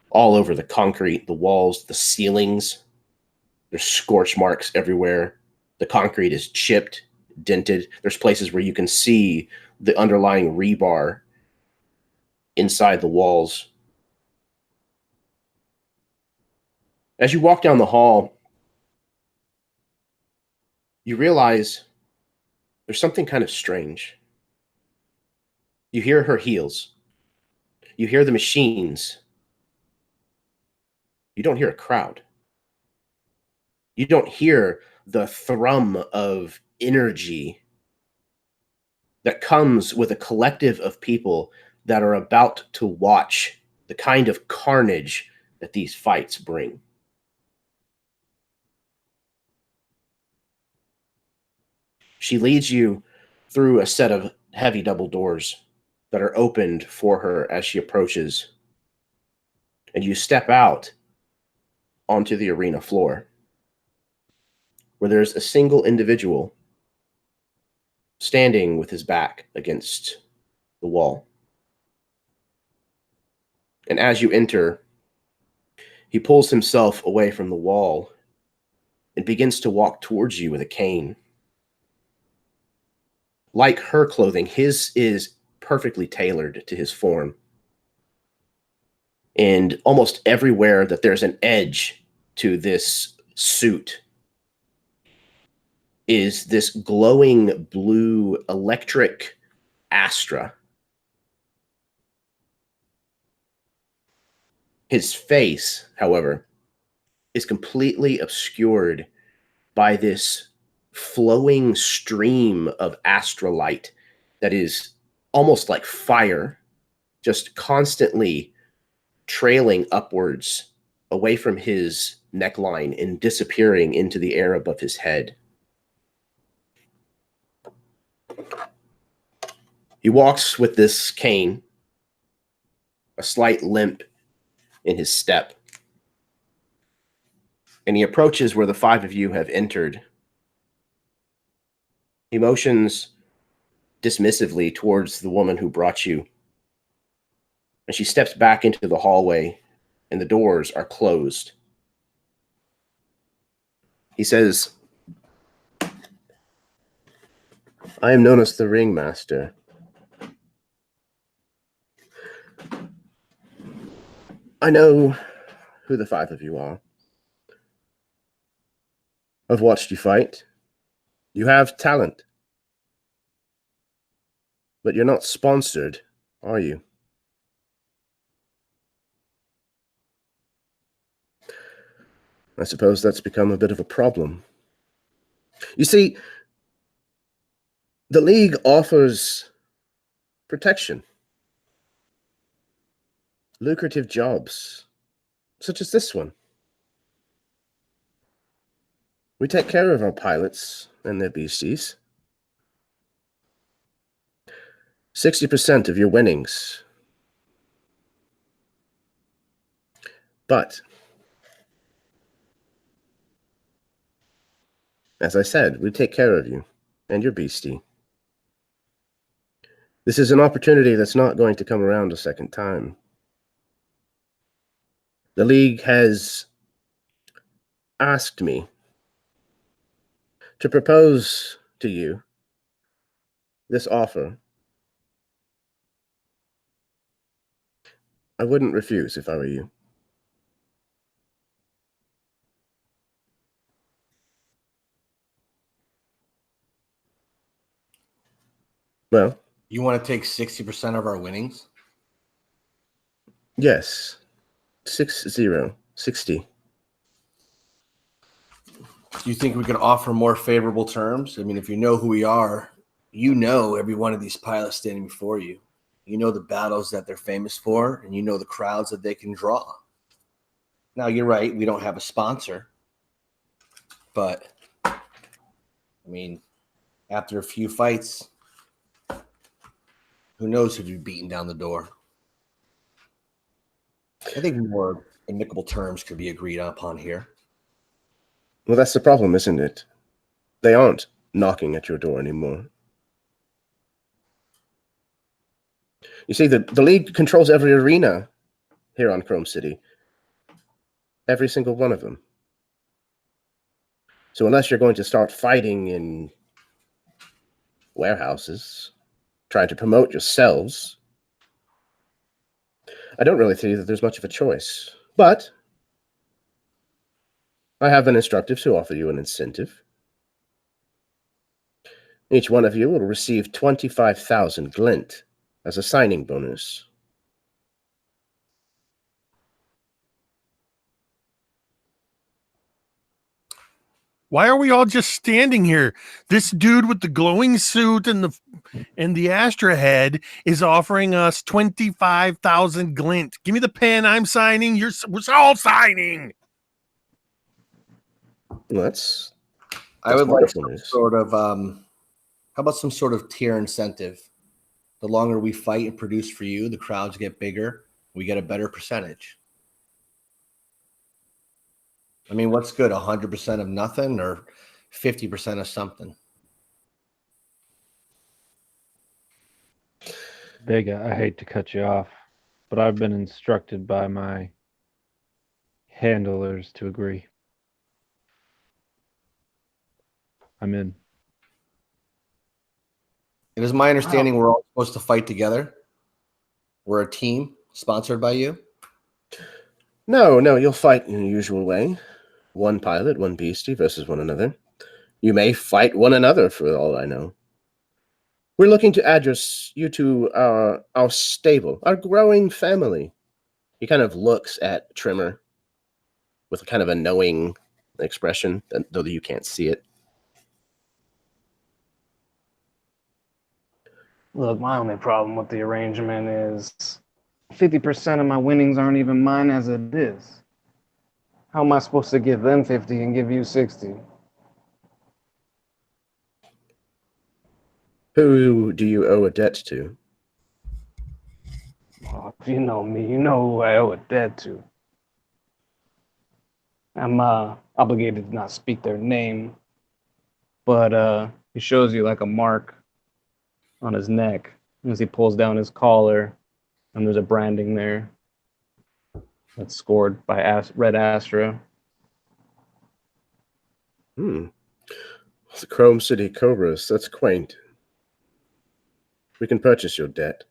A: all over the concrete, the walls, the ceilings. There's scorch marks everywhere. The concrete is chipped, dented. There's places where you can see the underlying rebar inside the walls. As you walk down the hall, you realize there's something kind of strange. You hear her heels. You hear the machines. You don't hear a crowd. You don't hear the thrum of energy that comes with a collective of people that are about to watch the kind of carnage that these fights bring. She leads you through a set of heavy double doors that are opened for her as she approaches. And you step out onto the arena floor, where there's a single individual standing with his back against the wall. And as you enter, he pulls himself away from the wall and begins to walk towards you with a cane. Like her clothing, his is perfectly tailored to his form. And almost everywhere that there's an edge to this suit is this glowing blue electric astra. His face, however, is completely obscured by this flowing stream of astralight that is almost like fire, just constantly trailing upwards away from his neckline and disappearing into the air above his head. He walks with this cane, a slight limp in his step, and he approaches where the five of you have entered. He motions dismissively towards the woman who brought you, and she steps back into the hallway, and the doors are closed. He says, "I am known as the Ringmaster. I know who the five of you are. I've watched you fight. You have talent. But you're not sponsored, are you? I suppose that's become a bit of a problem. You see, the League offers protection, lucrative jobs, such as this one. We take care of our pilots and their beasties. 60% of your winnings. But, as I said, we take care of you and your beastie. This is an opportunity that's not going to come around a second time. The League has asked me to propose to you this offer. I wouldn't refuse if I were you. Well,
C: You want to take 60% of our winnings?
A: yes. 60.
C: Do you think we could offer more favorable terms? I mean, if you know who we are, you know every one of these pilots standing before you. You know the battles that they're famous for, and you know the crowds that they can draw. Now, you're right, we don't have a sponsor. But, I mean, after a few fights, who knows who'd be beating down the door? I think more amicable terms could be agreed upon here.
A: Well, that's the problem, isn't it? They aren't knocking at your door anymore. You see, the League controls every arena here on Chrome City. Every single one of them. So unless you're going to start fighting in warehouses, trying to promote yourselves, I don't really see that there's much of a choice. But I have an instructive to offer you an incentive. Each one of you will receive 25,000 glint as a signing bonus.
E: Why are we all just standing here? This dude with the glowing suit and the Astra head is offering us 25,000 glint. Give me the pen. I'm signing. We're all signing.
A: Well,
C: I would like
A: wonderful
C: some
A: news.
C: sort of how about some sort of tier incentive? The longer we fight and produce for you, the crowds get bigger. We get a better percentage. I mean, what's good? 100% of nothing or 50% of something?
F: Vega, I hate to cut you off, but I've been instructed by my handlers to agree. I'm in.
C: It is my understanding we're all supposed to fight together. We're a team sponsored by you.
A: No, you'll fight in the usual way. One pilot, one beastie versus one another. You may fight one another for all I know. We're looking to add you to our stable, our growing family. He kind of looks at Trimmer with kind of a knowing expression, though you can't see it.
G: Look, my only problem with the arrangement is 50% of my winnings aren't even mine as it is. How am I supposed to give them 50 and give you 60?
A: Who do you owe a debt to?
G: Oh, if you know me, you know who I owe a debt to. I'm obligated to not speak their name, but he shows you like a mark on his neck as he pulls down his collar, and there's a branding there that's scored by Red Astra.
A: The Chrome City Cobras, that's quaint. We can purchase your debt.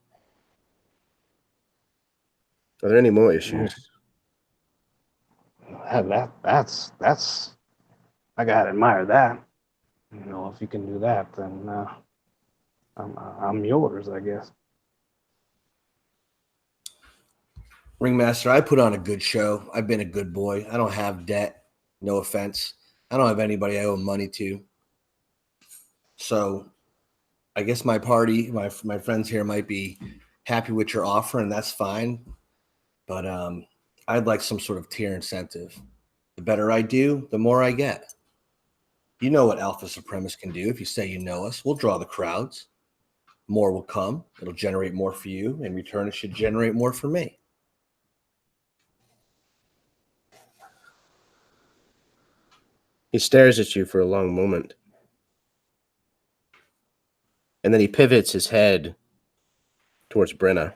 A: Are there any more issues?
G: That's I gotta admire that. You know, if you can do that, then I'm yours, I guess.
C: Ringmaster, I put on a good show. I've been a good boy. I don't have debt. No offense. I don't have anybody I owe money to. So I guess my party, my friends here might be happy with your offer, and that's fine. But I'd like some sort of tier incentive. The better I do, the more I get. You know what Alpha Supremacist can do. If you say you know us, we'll draw the crowds. More will come. It'll generate more for you. In return, it should generate more for me.
A: He stares at you for a long moment. And then he pivots his head towards Brenna.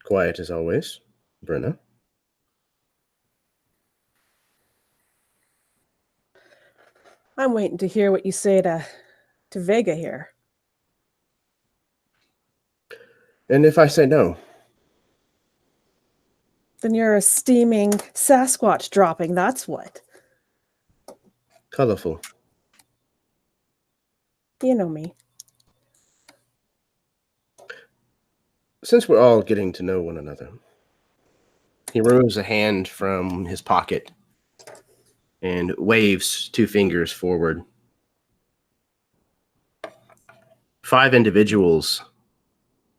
A: Quiet as always, Brenna.
B: I'm waiting to hear what you say to Vega here.
A: And if I say no?
B: Then you're a steaming Sasquatch dropping, that's what.
A: Colorful.
B: You know me.
A: Since we're all getting to know one another, he removes a hand from his pocket and waves 2 fingers forward. 5 individuals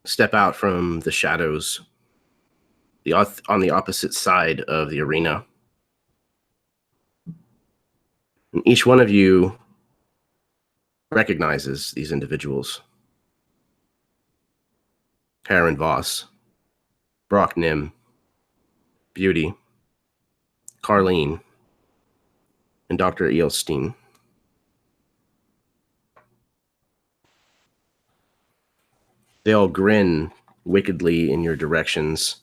A: step out from the shadows on the opposite side of the arena. And each one of you recognizes these individuals. Karen Voss, Brock Nim, Beauty, Carlene, and Dr. Eelstein. They all grin wickedly in your directions.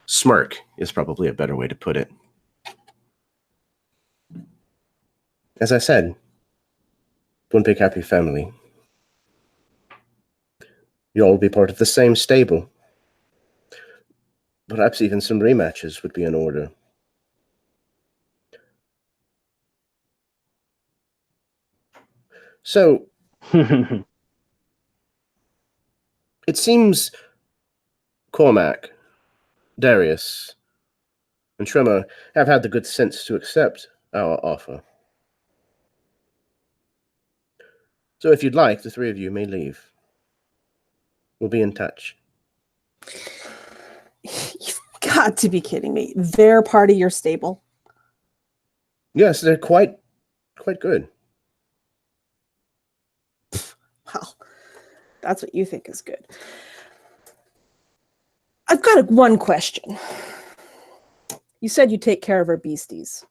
A: Smirk is probably a better way to put it. As I said, one big happy family. You all will be part of the same stable. Perhaps even some rematches would be in order. So, it seems Cormac, Darius, and Tremor have had the good sense to accept our offer. So if you'd like, the three of you may leave. We'll be in touch.
B: You've got to be kidding me. They're part of your stable.
A: Yes, they're quite good.
B: Well, that's what you think is good. I've got one question. You said you take care of our beasties.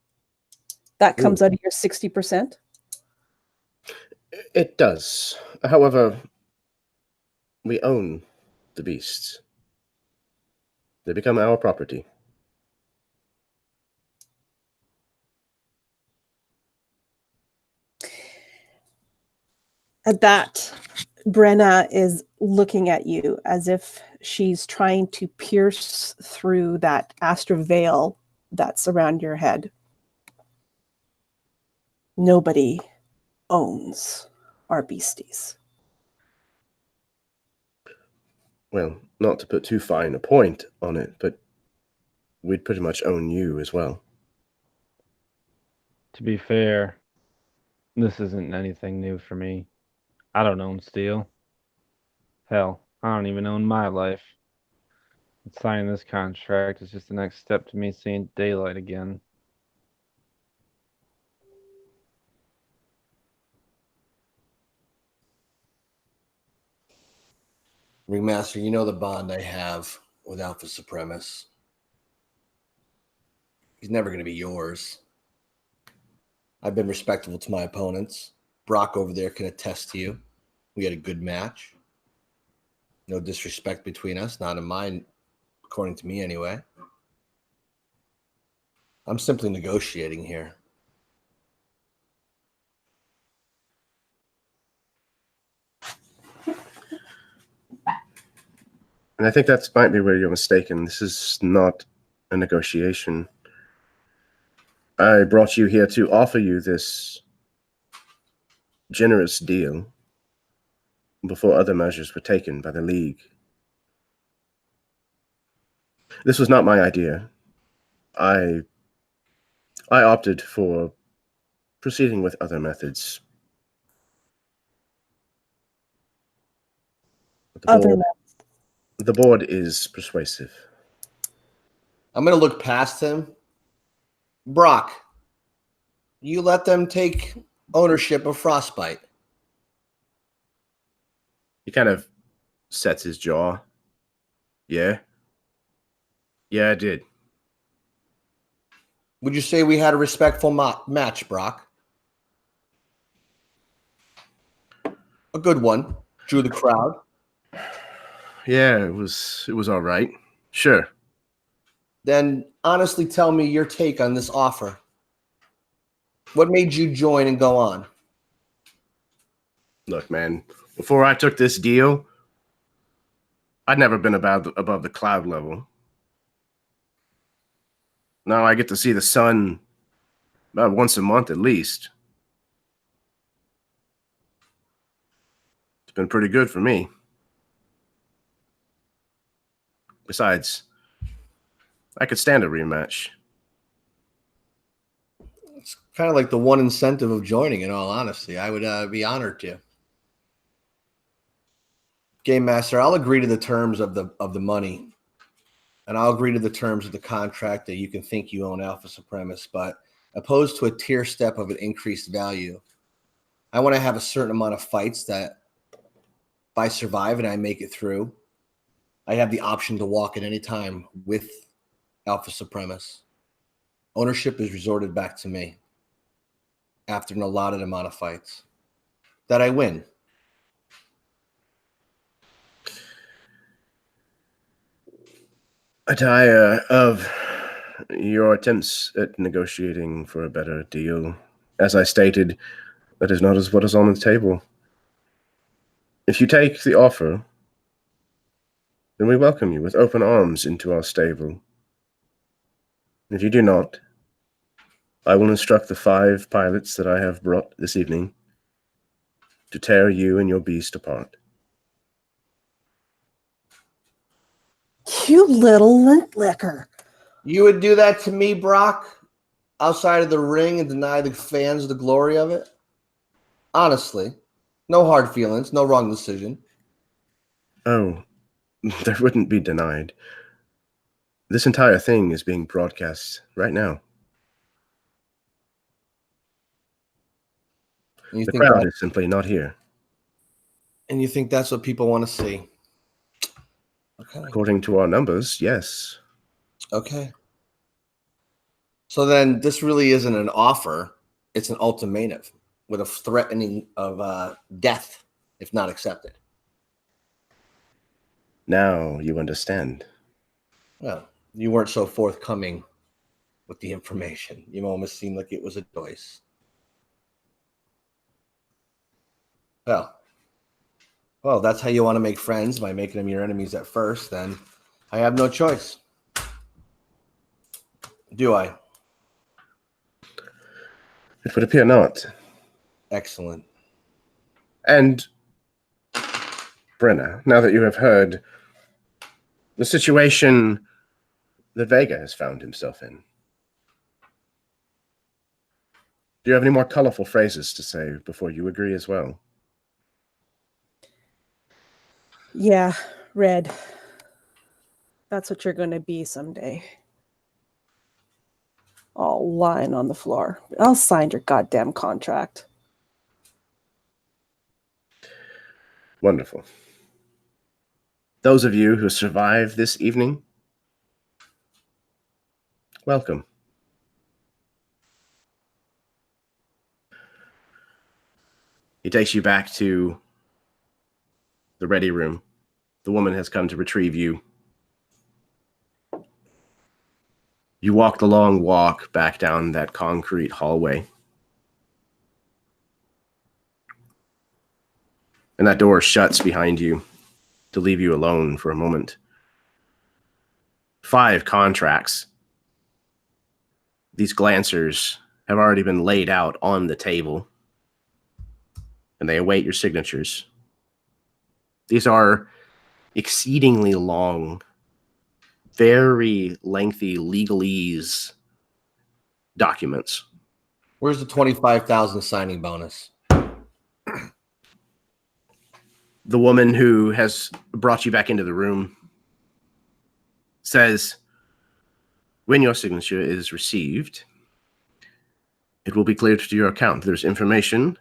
B: That comes out of your 60%?
A: It does. However, we own the beasts. They become our property.
B: At that, Brenna is looking at you as if she's trying to pierce through that astral veil that's around your head. Nobody owns our beasties.
A: Well, not to put too fine a point on it, but we'd pretty much own you as well.
F: To be fair, this isn't anything new for me. I don't own steel. Hell, I don't even own my life. And signing this contract is just the next step to me seeing daylight again.
C: Ringmaster, you know the bond I have with Alpha Supremus. He's never going to be yours. I've been respectful to my opponents. Brock over there can attest to you. We had a good match. No disrespect between us, not in mine, according to me anyway. I'm simply negotiating here.
A: And I think that might be where you're mistaken. This is not a negotiation. I brought you here to offer you this generous deal before other measures were taken by the League. This was not my idea. I opted for proceeding with other methods. But the board is persuasive.
C: I'm going to look past him. Brock, you let them take ownership of Frostbite.
A: He kind of sets his jaw. Yeah? Yeah, I did.
C: Would you say we had a respectful match, Brock? A good one. Drew the crowd.
A: Yeah, it was all right. Sure.
C: Then honestly tell me your take on this offer. What made you join and go on?
A: Look, man, before I took this deal, I'd never been above the cloud level. Now I get to see the sun about once a month at least. It's been pretty good for me. Besides, I could stand a rematch.
C: It's kind of like the one incentive of joining, in all honesty. I would be honored to. Game Master, I'll agree to the terms of the money. And I'll agree to the terms of the contract that you can think you own Alpha Supremus, but opposed to a tier step of an increased value, I want to have a certain amount of fights that if I survive and I make it through, I have the option to walk at any time with Alpha Supremus. Ownership is resorted back to me after an allotted amount of fights that I win.
A: I tire of your attempts at negotiating for a better deal. As I stated, that is not what is on the table. If you take the offer, then we welcome you with open arms into our stable. If you do not, I will instruct the 5 pilots that I have brought this evening to tear you and your beast apart.
B: You little lint licker.
C: You would do that to me, Brock, outside of the ring and deny the fans the glory of it? Honestly, no hard feelings, no wrong decision.
A: Oh, there wouldn't be denied. This entire thing is being broadcast right now.
C: And you
A: The
C: think
A: crowd
C: that,
A: is simply not here.
C: and you think that's what people want to see? Okay.
A: According to our numbers, yes.
C: Okay. So then this really isn't an offer. It's an ultimatum with a threatening of death if not accepted.
A: Now you understand.
C: Well, you weren't so forthcoming with the information. You almost seemed like it was a choice. Well, that's how you want to make friends, by making them your enemies at first, then I have no choice. Do I?
A: It would appear not.
C: Excellent.
A: And, Brenna, now that you have heard the situation that Vega has found himself in, do you have any more colorful phrases to say before you agree as well?
B: Yeah, Red. That's what you're going to be someday. All lying on the floor. I'll sign your goddamn contract.
A: Wonderful. Those of you who survived this evening, welcome. He takes you back to the ready room. The woman has come to retrieve you. You walk the long walk back down that concrete hallway. And that door shuts behind you to leave you alone for a moment. 5 contracts. These glancers have already been laid out on the table, and they await your signatures. These are exceedingly long, very lengthy legalese documents.
C: Where's the 25,000 signing bonus?
A: The woman who has brought you back into the room says, when your signature is received, it will be cleared to your account. There's information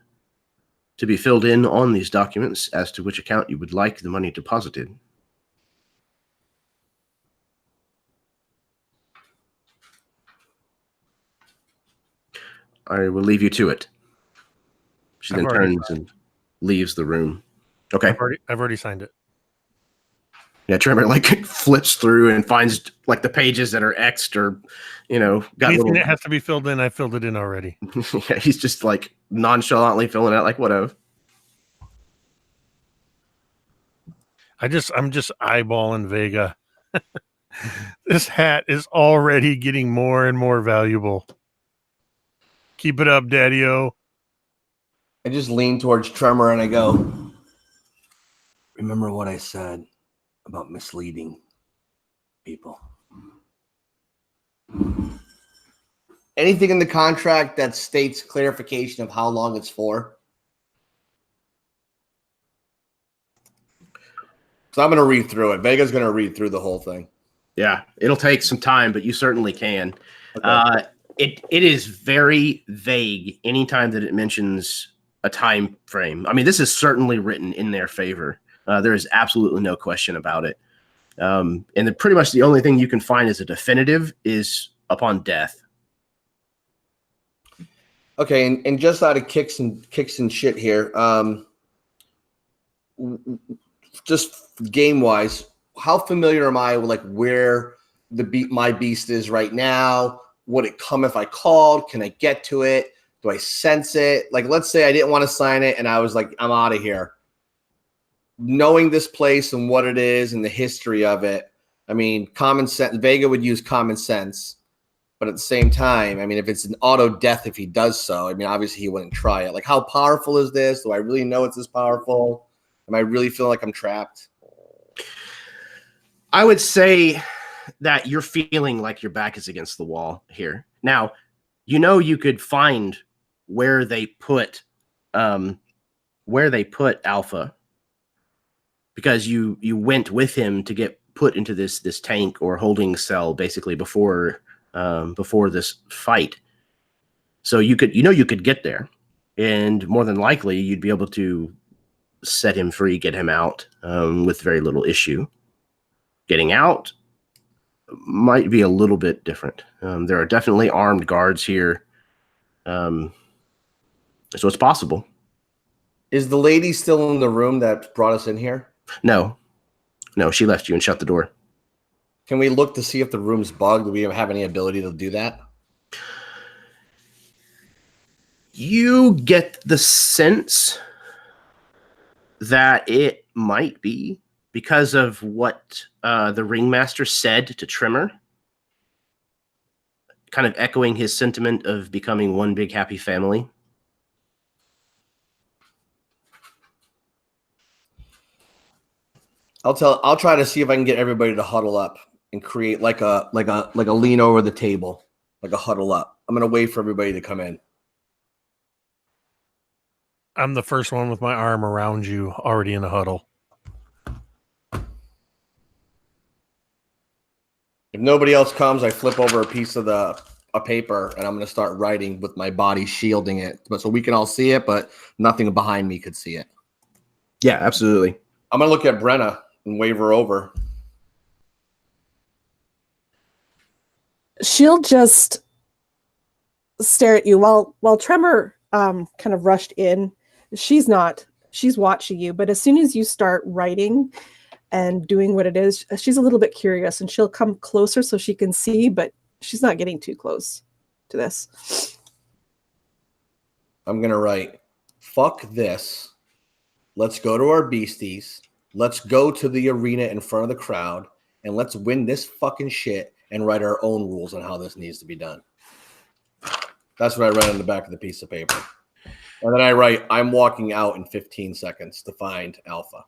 A: to be filled in on these documents as to which account you would like the money deposited. I will leave you to it. She then turns and leaves the room. Okay.
E: I've already signed it.
A: Yeah, Trevor flips through and finds the pages that are X'd or, got
E: Anything
A: little...
E: that has to be filled in, I filled it in already.
A: Yeah, he's just nonchalantly filling out whatever.
E: I'm just eyeballing Vega. This hat is already getting more and more valuable. Keep it up, Daddy-O.
C: I just lean towards Tremor and I go, remember what I said about misleading people. Anything in the contract that states clarification of how long it's for? So I'm going to read through it. Vega's going to read through the whole thing.
A: Yeah, it'll take some time, but you certainly can.
C: Okay.
A: It is very vague anytime that it mentions a time frame. I mean, this is certainly written in their favor. There is absolutely no question about it. And then pretty much the only thing you can find as a definitive is upon death.
C: Okay, and just out of kicks and shit here, just game wise, how familiar am I with like where my beast is right now? Would it come if I called? Can I get to it? Do I sense it? Like, let's say I didn't want to sign it and I was like, I'm out of here. Knowing this place and what it is and the history of it, I mean, common sense. Vega would use common sense, but at the same time, I mean, if it's an auto death, if he does so, I mean, obviously he wouldn't try it. Like, how powerful is this? Do I really know it's this powerful? Am I really feeling like I'm trapped?
A: I would say that you're feeling like your back is against the wall here. Now, you could find where they put Alpha, because you went with him to get put into this tank or holding cell basically before this fight. So you could get there, and more than likely you'd be able to set him free, get him out with very little issue. Getting out might be a little bit different. There are definitely armed guards here, so it's possible.
C: Is the lady still in the room that brought us in here?
A: No, she left you and shut the door.
C: Can we look to see if the room's bugged? Do we have any ability to do that?
A: You get the sense that it might be because of what the ringmaster said to Trimmer, kind of echoing his sentiment of becoming one big happy family.
C: I'll try to see if I can get everybody to huddle up and create like a lean over the table, like a huddle up. I'm gonna wait for everybody to come in.
E: I'm the first one with my arm around you, already in a huddle.
C: If nobody else comes, I flip over a piece of a paper and I'm gonna start writing with my body shielding it, but so we can all see it, but nothing behind me could see it.
A: Yeah, absolutely.
C: I'm gonna look at Brenna and wave her over.
B: She'll just stare at you while Tremor kind of rushed in. She's watching you, but as soon as you start writing and doing what it is, she's a little bit curious and she'll come closer so she can see, but she's not getting too close to this.
C: I'm gonna write, fuck this. Let's go to our beasties. Let's go to the arena in front of the crowd and let's win this fucking shit and write our own rules on how this needs to be done. That's what I write on the back of the piece of paper. And then I write, I'm walking out in 15 seconds to find Alpha.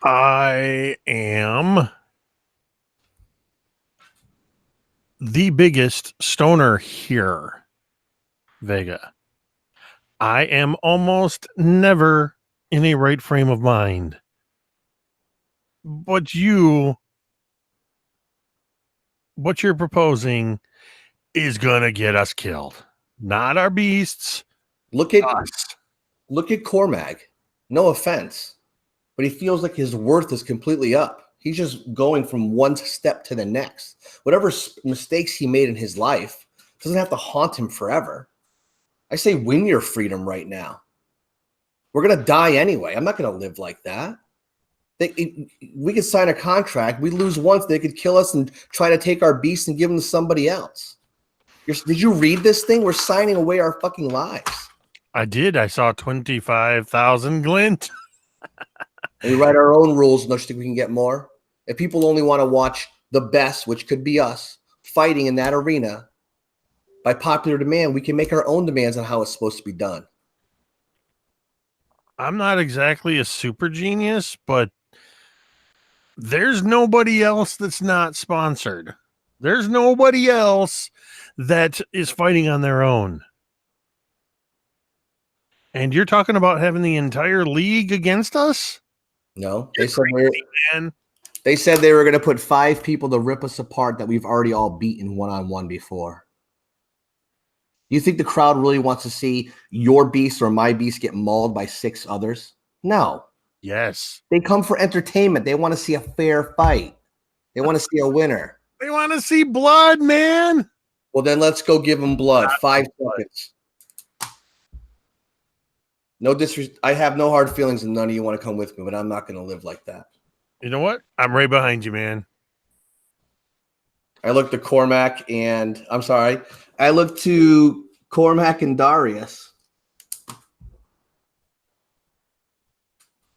E: I am the biggest stoner here, Vega. I am almost never in a right frame of mind. But what you're proposing is going to get us killed. Not our beasts.
C: Look at
E: us.
C: Look at Cormac. No offense, but he feels like his worth is completely up. He's just going from one step to the next. Whatever mistakes he made in his life doesn't have to haunt him forever. I say win your freedom right now. We're going to die anyway. I'm not going to live like that. We could sign a contract. We lose once. They could kill us and try to take our beast and give them to somebody else. Did you read this thing? We're signing away our fucking lives.
E: I did. I saw 25,000 glint.
C: And we write our own rules. Don't you think we can get more? If people only want to watch the best, which could be us, fighting in that arena, by popular demand, we can make our own demands on how it's supposed to be done.
E: I'm not exactly a super genius, but there's nobody else that's not sponsored. There's nobody else that is fighting on their own. And you're talking about having the entire league against us?
C: No,
E: You're crazy, man.
C: They said they were going to put 5 people to rip us apart that we've already all beaten one-on-one before. Do you think the crowd really wants to see your beast or my beast get mauled by 6 others? No.
E: Yes.
C: They come for entertainment. They want to see a fair fight. They want to see a winner.
E: They want to see blood, man.
C: Well, then let's go give them blood. 5 seconds. No disrespect. I have no hard feelings, and none of you want to come with me, but I'm not going to live like that.
E: You know what? I'm right behind you, man.
C: I look to Cormac and I'm sorry. I look to Cormac and Darius.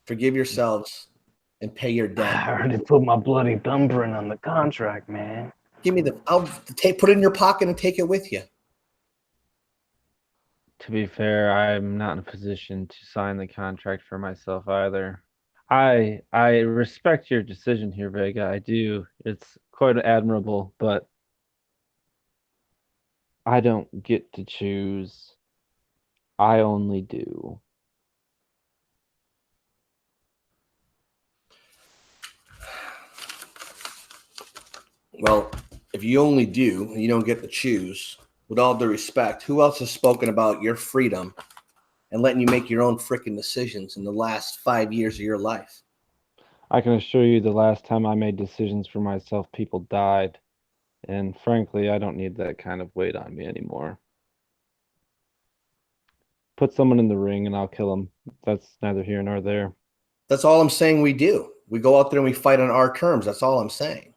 C: Forgive yourselves and pay your
G: I
C: debt.
G: already put my bloody thumbprint on the contract, man.
C: Give me I'll put it in your pocket and take it with you.
F: To be fair, I'm not in a position to sign the contract for myself either. I respect your decision here, Vega. I do. It's quite admirable, but I don't get to choose. I only do.
C: Well, if you only do, you don't get to choose. With all due respect, who else has spoken about your freedom and letting you make your own freaking decisions in the last 5 years of your life?
F: I can assure you the last time I made decisions for myself, people died. And frankly, I don't need that kind of weight on me anymore. Put someone in the ring and I'll kill them. That's neither here nor there.
C: That's all I'm saying we do. We go out there and we fight on our terms. That's all I'm saying.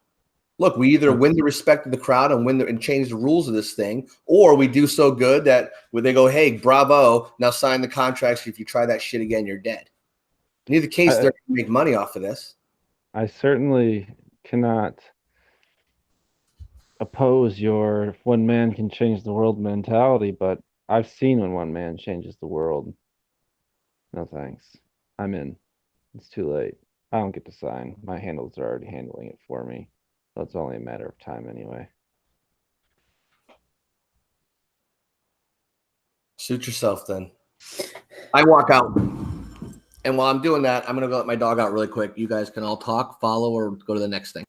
C: Look, we either win the respect of the crowd and change the rules of this thing, or we do so good that where they go, hey, bravo, now sign the contracts. If you try that shit again, you're dead. In either case, they're going to make money off of this.
F: I certainly cannot oppose your one man can change the world mentality, but I've seen when one man changes the world. No thanks. I'm in. It's too late. I don't get to sign. My handlers are already handling it for me. So it's only a matter of time anyway.
C: Suit yourself then. I walk out. And while I'm doing that, I'm going to go let my dog out really quick. You guys can all talk, follow, or go to the next thing.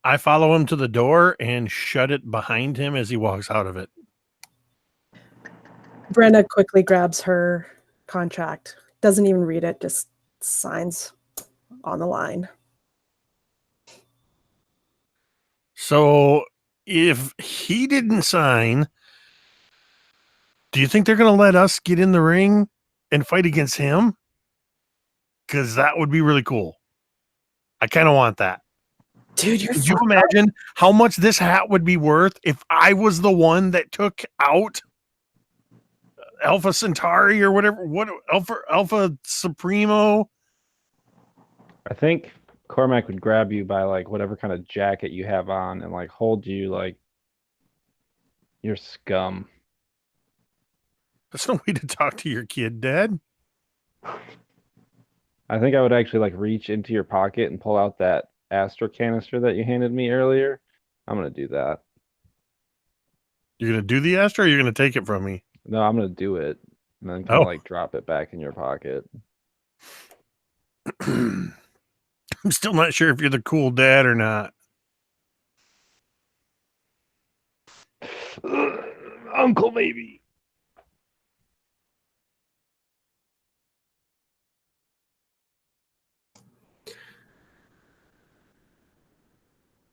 E: I follow him to the door and shut it behind him as he walks out of it.
B: Brenna quickly grabs her contract, doesn't even read it, just signs on the line.
E: So if he didn't sign, do you think they're going to let us get in the ring and fight against him? Because that would be really cool. I kind of want that.
B: Dude, you're
E: Could you imagine how much this hat would be worth if I was the one that took out Alpha Centauri or whatever? What Alpha Supremo?
F: I think Cormac would grab you by like whatever kind of jacket you have on and like hold you like you're scum.
E: That's no way to talk to your kid, Dad.
F: I think I would actually like reach into your pocket and pull out that Astra canister that you handed me earlier. I'm gonna do that.
E: You're going to do the Astra or you're going to take it from me?
F: No, I'm gonna do it and then kind of like drop it back in your pocket.
E: I'm still not sure if you're the cool dad or not.
F: Uncle, maybe.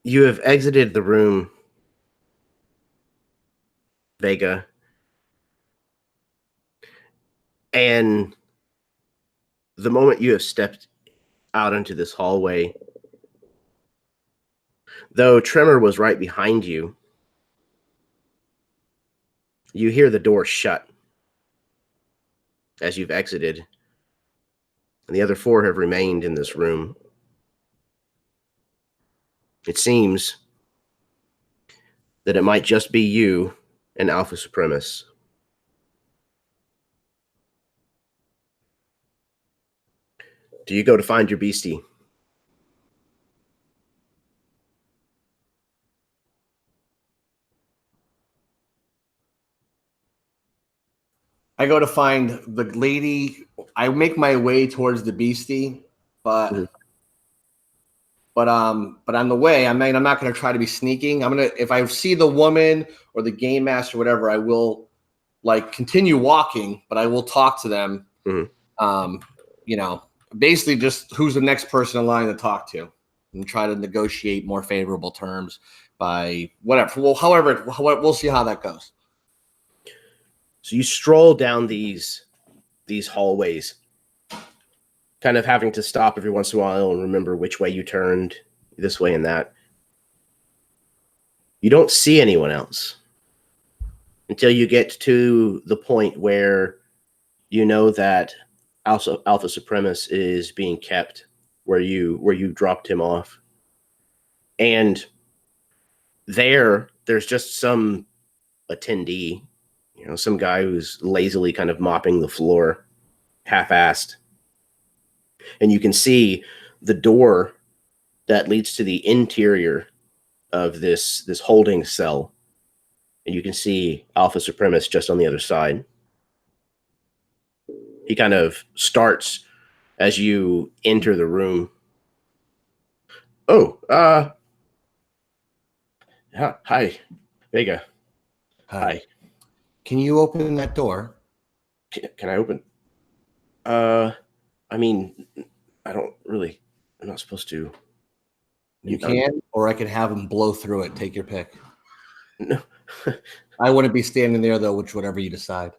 A: You have exited the room, Vega. And the moment you have stepped out into this hallway, though Tremor was right behind you, you hear the door shut as you've exited, and the other 4 have remained in this room. It seems that it might just be you and Alpha Supremus. Do you go to find your beastie?
C: I go to find the lady. I make my way towards the beastie, but on the way, I'm not going to try to be sneaking. If I see the woman or the game master, or whatever, I will like continue walking, but I will talk to them.
A: Mm-hmm.
C: Basically just who's the next person in line to talk to. and try to negotiate more favorable terms by whatever. Well, however, we'll see how that goes.
A: So you stroll down these hallways, kind of having to stop every once in a while and remember which way you turned, this way and that. You don't see anyone else until you get to the point where you know that Alpha Supremus is being kept where you dropped him off. And there's just some attendee, some guy who's lazily kind of mopping the floor, half-assed. And you can see the door that leads to the interior of this holding cell. And you can see Alpha Supremus just on the other side. He kind of starts as you enter the room. Oh, hi, Vega. Hi.
C: Can you open that door?
A: Can I open? I mean, I'm not supposed to.
C: You can, or I can have him blow through it. Take your pick.
A: No.
C: I wouldn't be standing there, though, whatever you decide.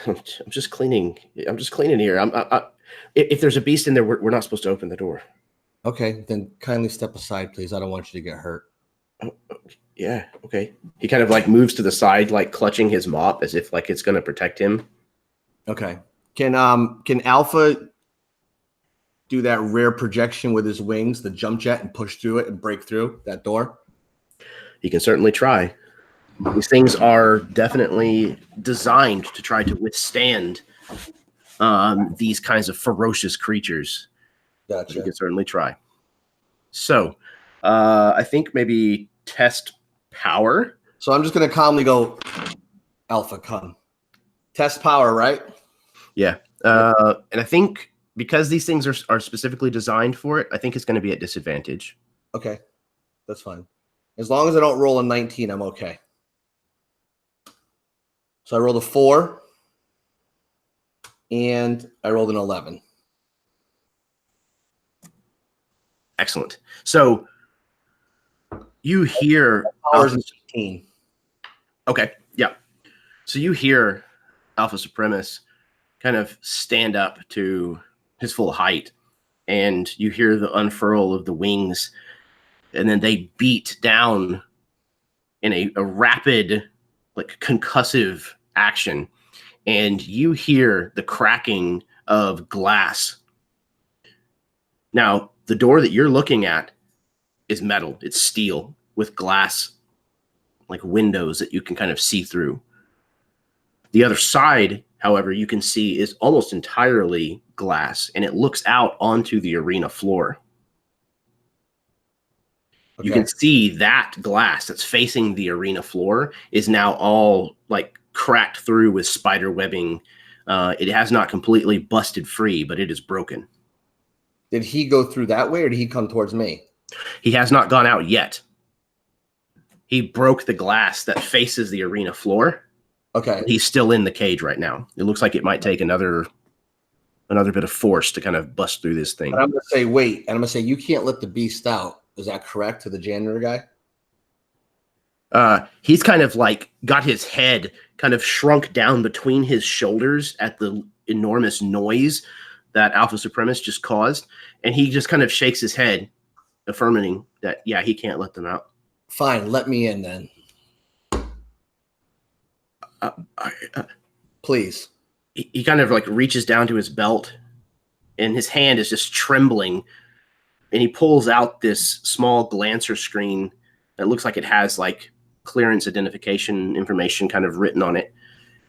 A: I'm just cleaning. I'm just cleaning here. If there's a beast in there, we're not supposed to open the door.
C: Okay, then kindly step aside, please. I don't want you to get hurt.
A: Yeah, okay. He kind of like moves to the side, like clutching his mop as if like it's going to protect him.
C: Okay. Can Alpha do that rare projection with his wings, the jump jet, and push through it and break through that door?
A: He can certainly try. These things are definitely designed to try to withstand these kinds of ferocious creatures.
C: Gotcha.
A: He can certainly try. So, I think maybe test power.
C: So I'm just going to calmly go, Alpha, come. Test power, right?
A: Yeah. And I think because these things are specifically designed for it, I think it's going to be at disadvantage.
C: Okay. That's fine. As long as I don't roll a 19, I'm okay. So I rolled a 4, and I rolled an 11.
A: Excellent. So you hear
C: Power's 15.
A: Okay, yeah. So you hear Alpha Supremus kind of stand up to his full height, and you hear the unfurl of the wings, and then they beat down in a rapid, like concussive action, and you hear the cracking of glass. Now, the door that you're looking at is metal. It's steel with glass, like windows that you can kind of see through. The other side, however, you can see is almost entirely glass, and it looks out onto the arena floor. Okay. You can see that glass that's facing the arena floor is now all like cracked through with spider webbing. It has not completely busted free, but it is broken.
C: Did he go through that way, or did he come towards me?
A: He has not gone out yet. He broke the glass that faces the arena floor.
C: Okay.
A: He's still in the cage right now. It looks like it might take another bit of force to kind of bust through this thing.
C: And I'm going to say, wait. And I'm going to say, you can't let the beast out. Is that correct to the janitor guy?
A: He's kind of like got his head kind of shrunk down between his shoulders at the enormous noise that Alpha Supremus just caused. And he just kind of shakes his head, affirming that, yeah, he can't let them out.
C: Fine. Let me in then. Please.
A: He kind of like reaches down to his belt, and his hand is just trembling, and he pulls out this small glancer screen that looks like it has like clearance identification information kind of written on it.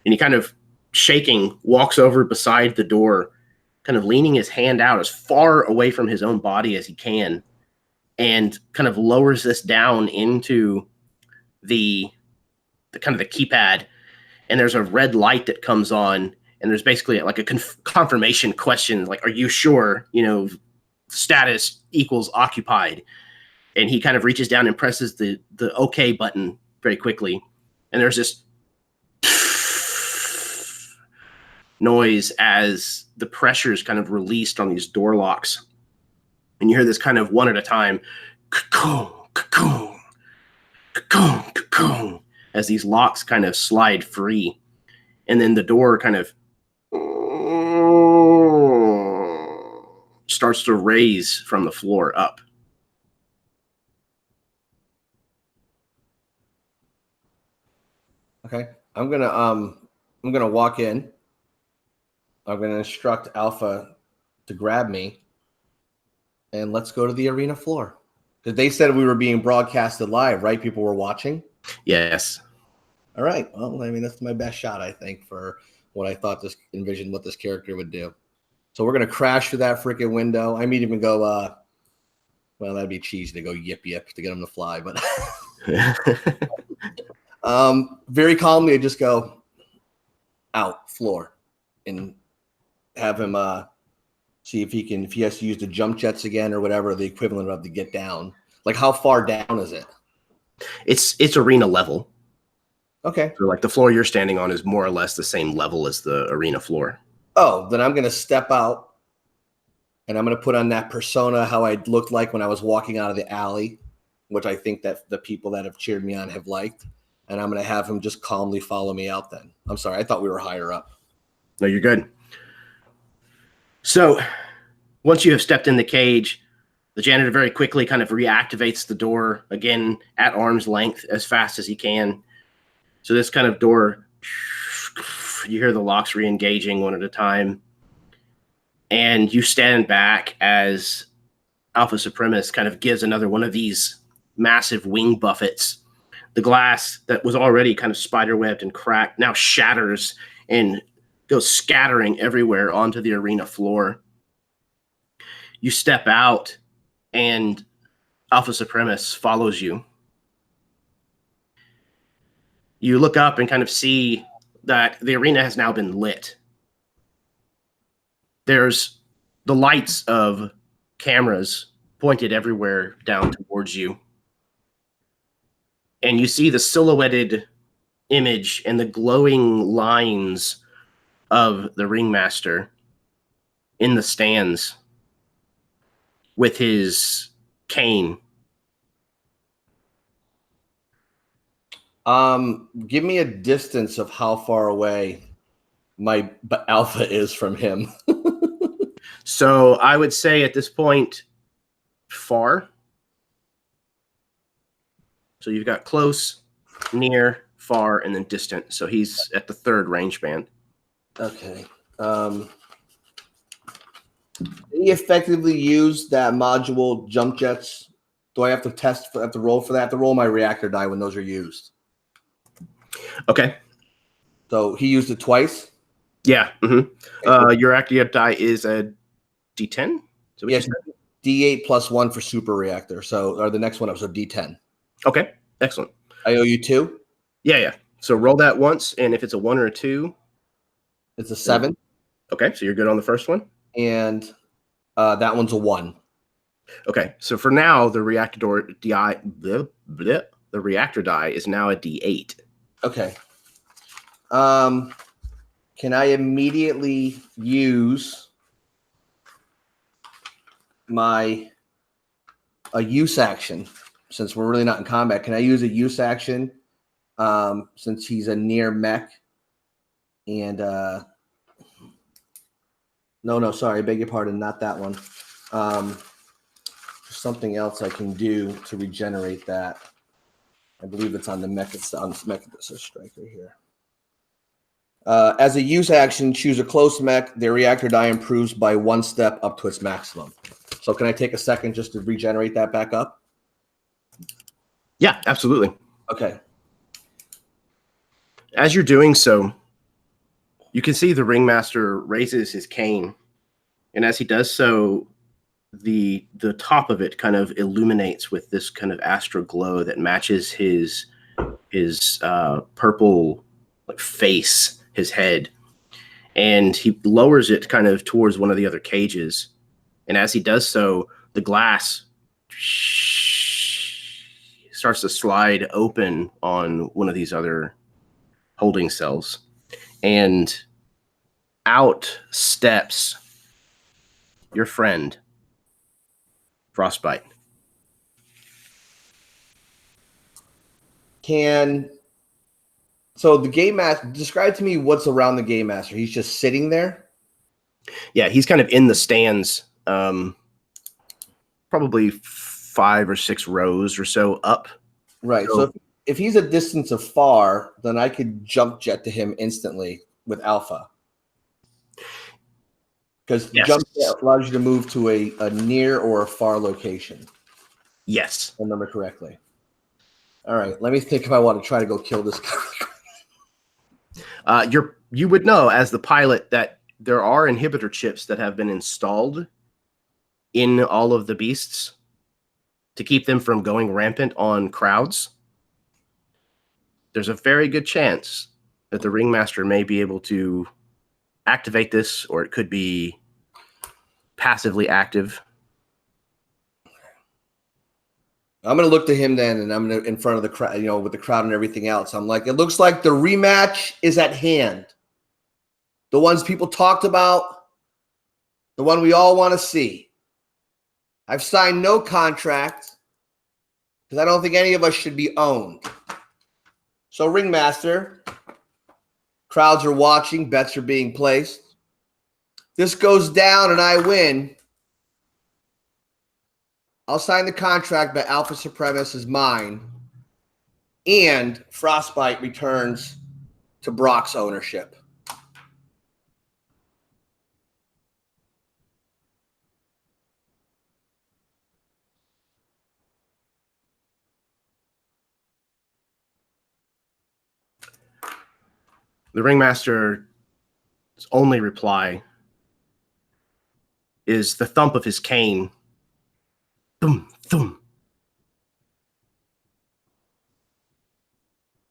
A: And he kind of shaking walks over beside the door, kind of leaning his hand out as far away from his own body as he can, and kind of lowers this down into the kind of the keypad. And there's a red light that comes on, and there's basically like a confirmation question, like, are you sure, status equals occupied? And he kind of reaches down and presses the OK button very quickly. And there's this noise as the pressure is kind of released on these door locks. And you hear this kind of one at a time, cocoon, cocoon, cocoon, cocoon, as these locks kind of slide free. And then the door kind of starts to raise from the floor up.
C: Okay. I'm gonna walk in. I'm gonna instruct Alpha to grab me, and let's go to the arena floor. Because they said we were being broadcasted live, right? People were watching.
A: Yes.
C: All right. Well, I mean, that's my best shot, I think, for what I thought envisioned what this character would do. So we're gonna crash through that freaking window. I mean, even go. Well, that'd be cheesy to go yip to get him to fly, but very calmly, I just go out floor and have him see if he has to use the jump jets again or whatever the equivalent of to get down. Like, how far down is it?
A: It's arena level.
C: Okay.
A: So like the floor you're standing on is more or less the same level as the arena floor.
C: Oh, then I'm gonna step out and I'm gonna put on that persona how I looked like when I was walking out of the alley, which I think that the people that have cheered me on have liked. And I'm gonna have him just calmly follow me out then. I'm sorry, I thought we were higher up.
A: No, you're good. So once you have stepped in the cage, the janitor very quickly kind of reactivates the door again at arm's length as fast as he can. So this kind of door, you hear the locks re-engaging one at a time. And you stand back as Alpha Supremus kind of gives another one of these massive wing buffets. The glass that was already kind of spiderwebbed and cracked now shatters and goes scattering everywhere onto the arena floor. You step out and Alpha Supremus follows you. You look up and kind of see that the arena has now been lit. There's the lights of cameras pointed everywhere down towards you. And you see the silhouetted image and the glowing lines of the ringmaster in the stands with his cane.
C: Give me a distance of how far away my Alpha is from him.
A: So I would say at this point, far. So you've got close, near, far, and then distant. So he's at the third range band.
C: Okay. Did he effectively use that module jump jets? Do I have to have to roll for that? I have to roll my reactor die when those are used.
A: Okay.
C: So he used it twice?
A: Yeah. Mm-hmm. Your active die is a D10? So
C: yes, D8 plus 1 for super reactor. So, or the next one up, so D10.
A: Okay. Excellent.
C: I owe you 2?
A: Yeah. So roll that once, and if it's a 1 or a 2,
C: it's a 7.
A: Okay, so you're good on the first one?
C: And that one's a 1.
A: Okay, so for now, the reactor die, the reactor die is now a D8.
C: Okay. Can I immediately use my use action since we're really not in combat? Can I use a use action since he's a near mech? And no, sorry, I beg your pardon, not that one. Something else I can do to regenerate that. I believe it's on the mech. It's on the mech. This is striker here. As a use action, choose a close mech. Their reactor die improves by 1 step up to its maximum. So can I take a second just to regenerate that back up?
A: Yeah, absolutely.
C: Okay.
A: As you're doing so, you can see the ringmaster raises his cane. And as he does so, the top of it kind of illuminates with this kind of astral glow that matches his purple like face, his head. And he lowers it kind of towards one of the other cages. And as he does so, the glass starts to slide open on one of these other holding cells. And out steps your friend, Frostbite.
C: So the game master, describe to me what's around the game master. He's just sitting there?
A: Yeah, he's kind of in the stands, probably 5 or 6 rows or so up.
C: Right. So if he's a distance of far, then I could jump jet to him instantly with Alpha. Because jump jet allows you to move to a near or a far location.
A: Yes.
C: If I remember correctly. All right. Let me think if I want to try to go kill this guy.
A: You would know as the pilot that there are inhibitor chips that have been installed in all of the beasts to keep them from going rampant on crowds. There's a very good chance that the ringmaster may be able to activate this, or it could be passively active.
C: I'm going to look to him then, and I'm going to, in front of the crowd, with the crowd and everything else. I'm like, it looks like the rematch is at hand. The ones people talked about, the one we all want to see. I've signed no contract because I don't think any of us should be owned. So, ringmaster, crowds are watching, bets are being placed. This goes down and I win. I'll sign the contract, but Alpha Supremus is mine. And Frostbite returns to Brock's ownership.
A: The ringmaster's only reply is the thump of his cane. Thum, thum.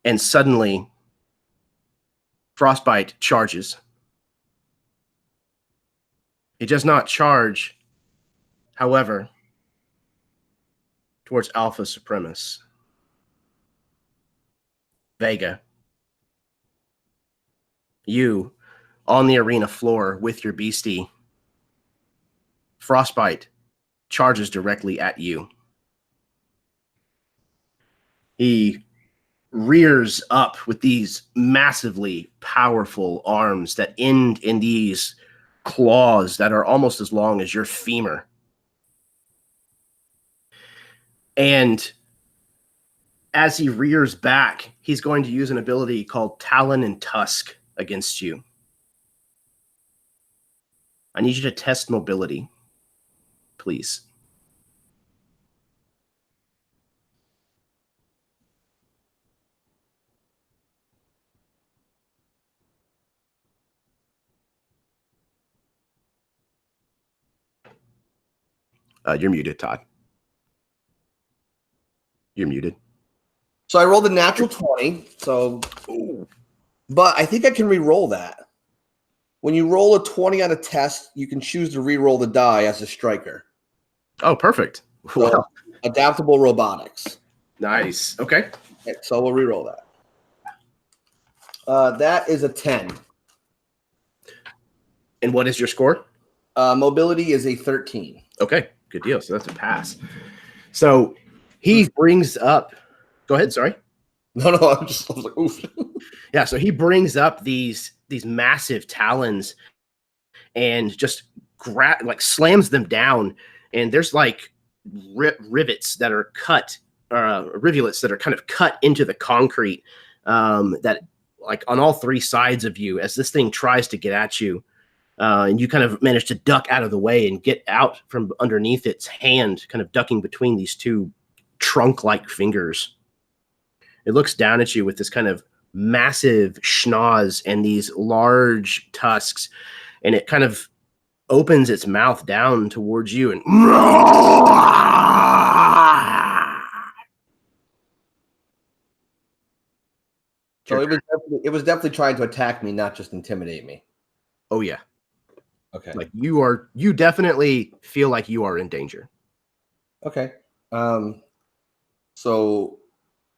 A: And suddenly, Frostbite charges. He does not charge, however, towards Alpha Supremus. Vega, you on the arena floor with your beastie, Frostbite charges directly at you. He rears up with these massively powerful arms that end in these claws that are almost as long as your femur. And as he rears back, he's going to use an ability called Talon and Tusk against you. I need you to test mobility, please. You're muted, Todd. You're muted.
C: So I rolled a natural 20. But I think I can re-roll that. When you roll a 20 on a test, you can choose to re-roll the die as a striker.
A: Oh, perfect.
C: So,
A: Wow.
C: Adaptable robotics.
A: Nice. Okay.
C: So we'll re-roll that. That is a 10.
A: And what is your score?
C: Mobility is a 13.
A: Okay, good deal. So that's a pass. So he brings up. Go ahead. Sorry.
C: No, I was like, oof.
A: Yeah. So he brings up these massive talons and just slams them down. And there's like rivets that are cut, rivulets that are kind of cut into the concrete that like on all 3 sides of you as this thing tries to get at you. And you kind of manage to duck out of the way and get out from underneath its hand, kind of ducking between these 2 trunk-like fingers. It looks down at you with this kind of massive schnoz and these large tusks, and it kind of opens its mouth down towards you and
C: So it was definitely trying to attack me, not just intimidate me.
A: Oh yeah.
C: Okay.
A: Like you definitely feel like you are in danger.
C: Okay. So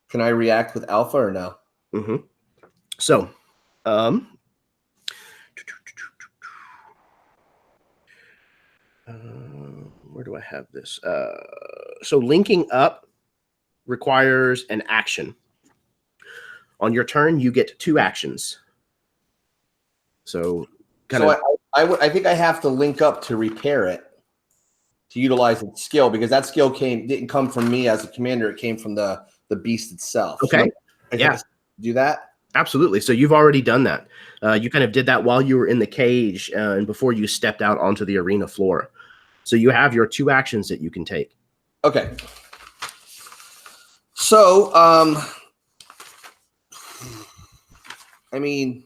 C: can I react with Alpha or no?
A: Mm-hmm. So, Where do I have this? So linking up requires an action. On your turn, you get 2 actions. So
C: I think I have to link up to repair it, to utilize its skill, because that skill didn't come from me as a commander. It came from the beast itself.
A: Okay.
C: So
A: Yeah.
C: Do that?
A: Absolutely. So you've already done that. You kind of did that while you were in the cage and before you stepped out onto the arena floor. So you have your 2 actions that you can take.
C: Okay. So, I mean,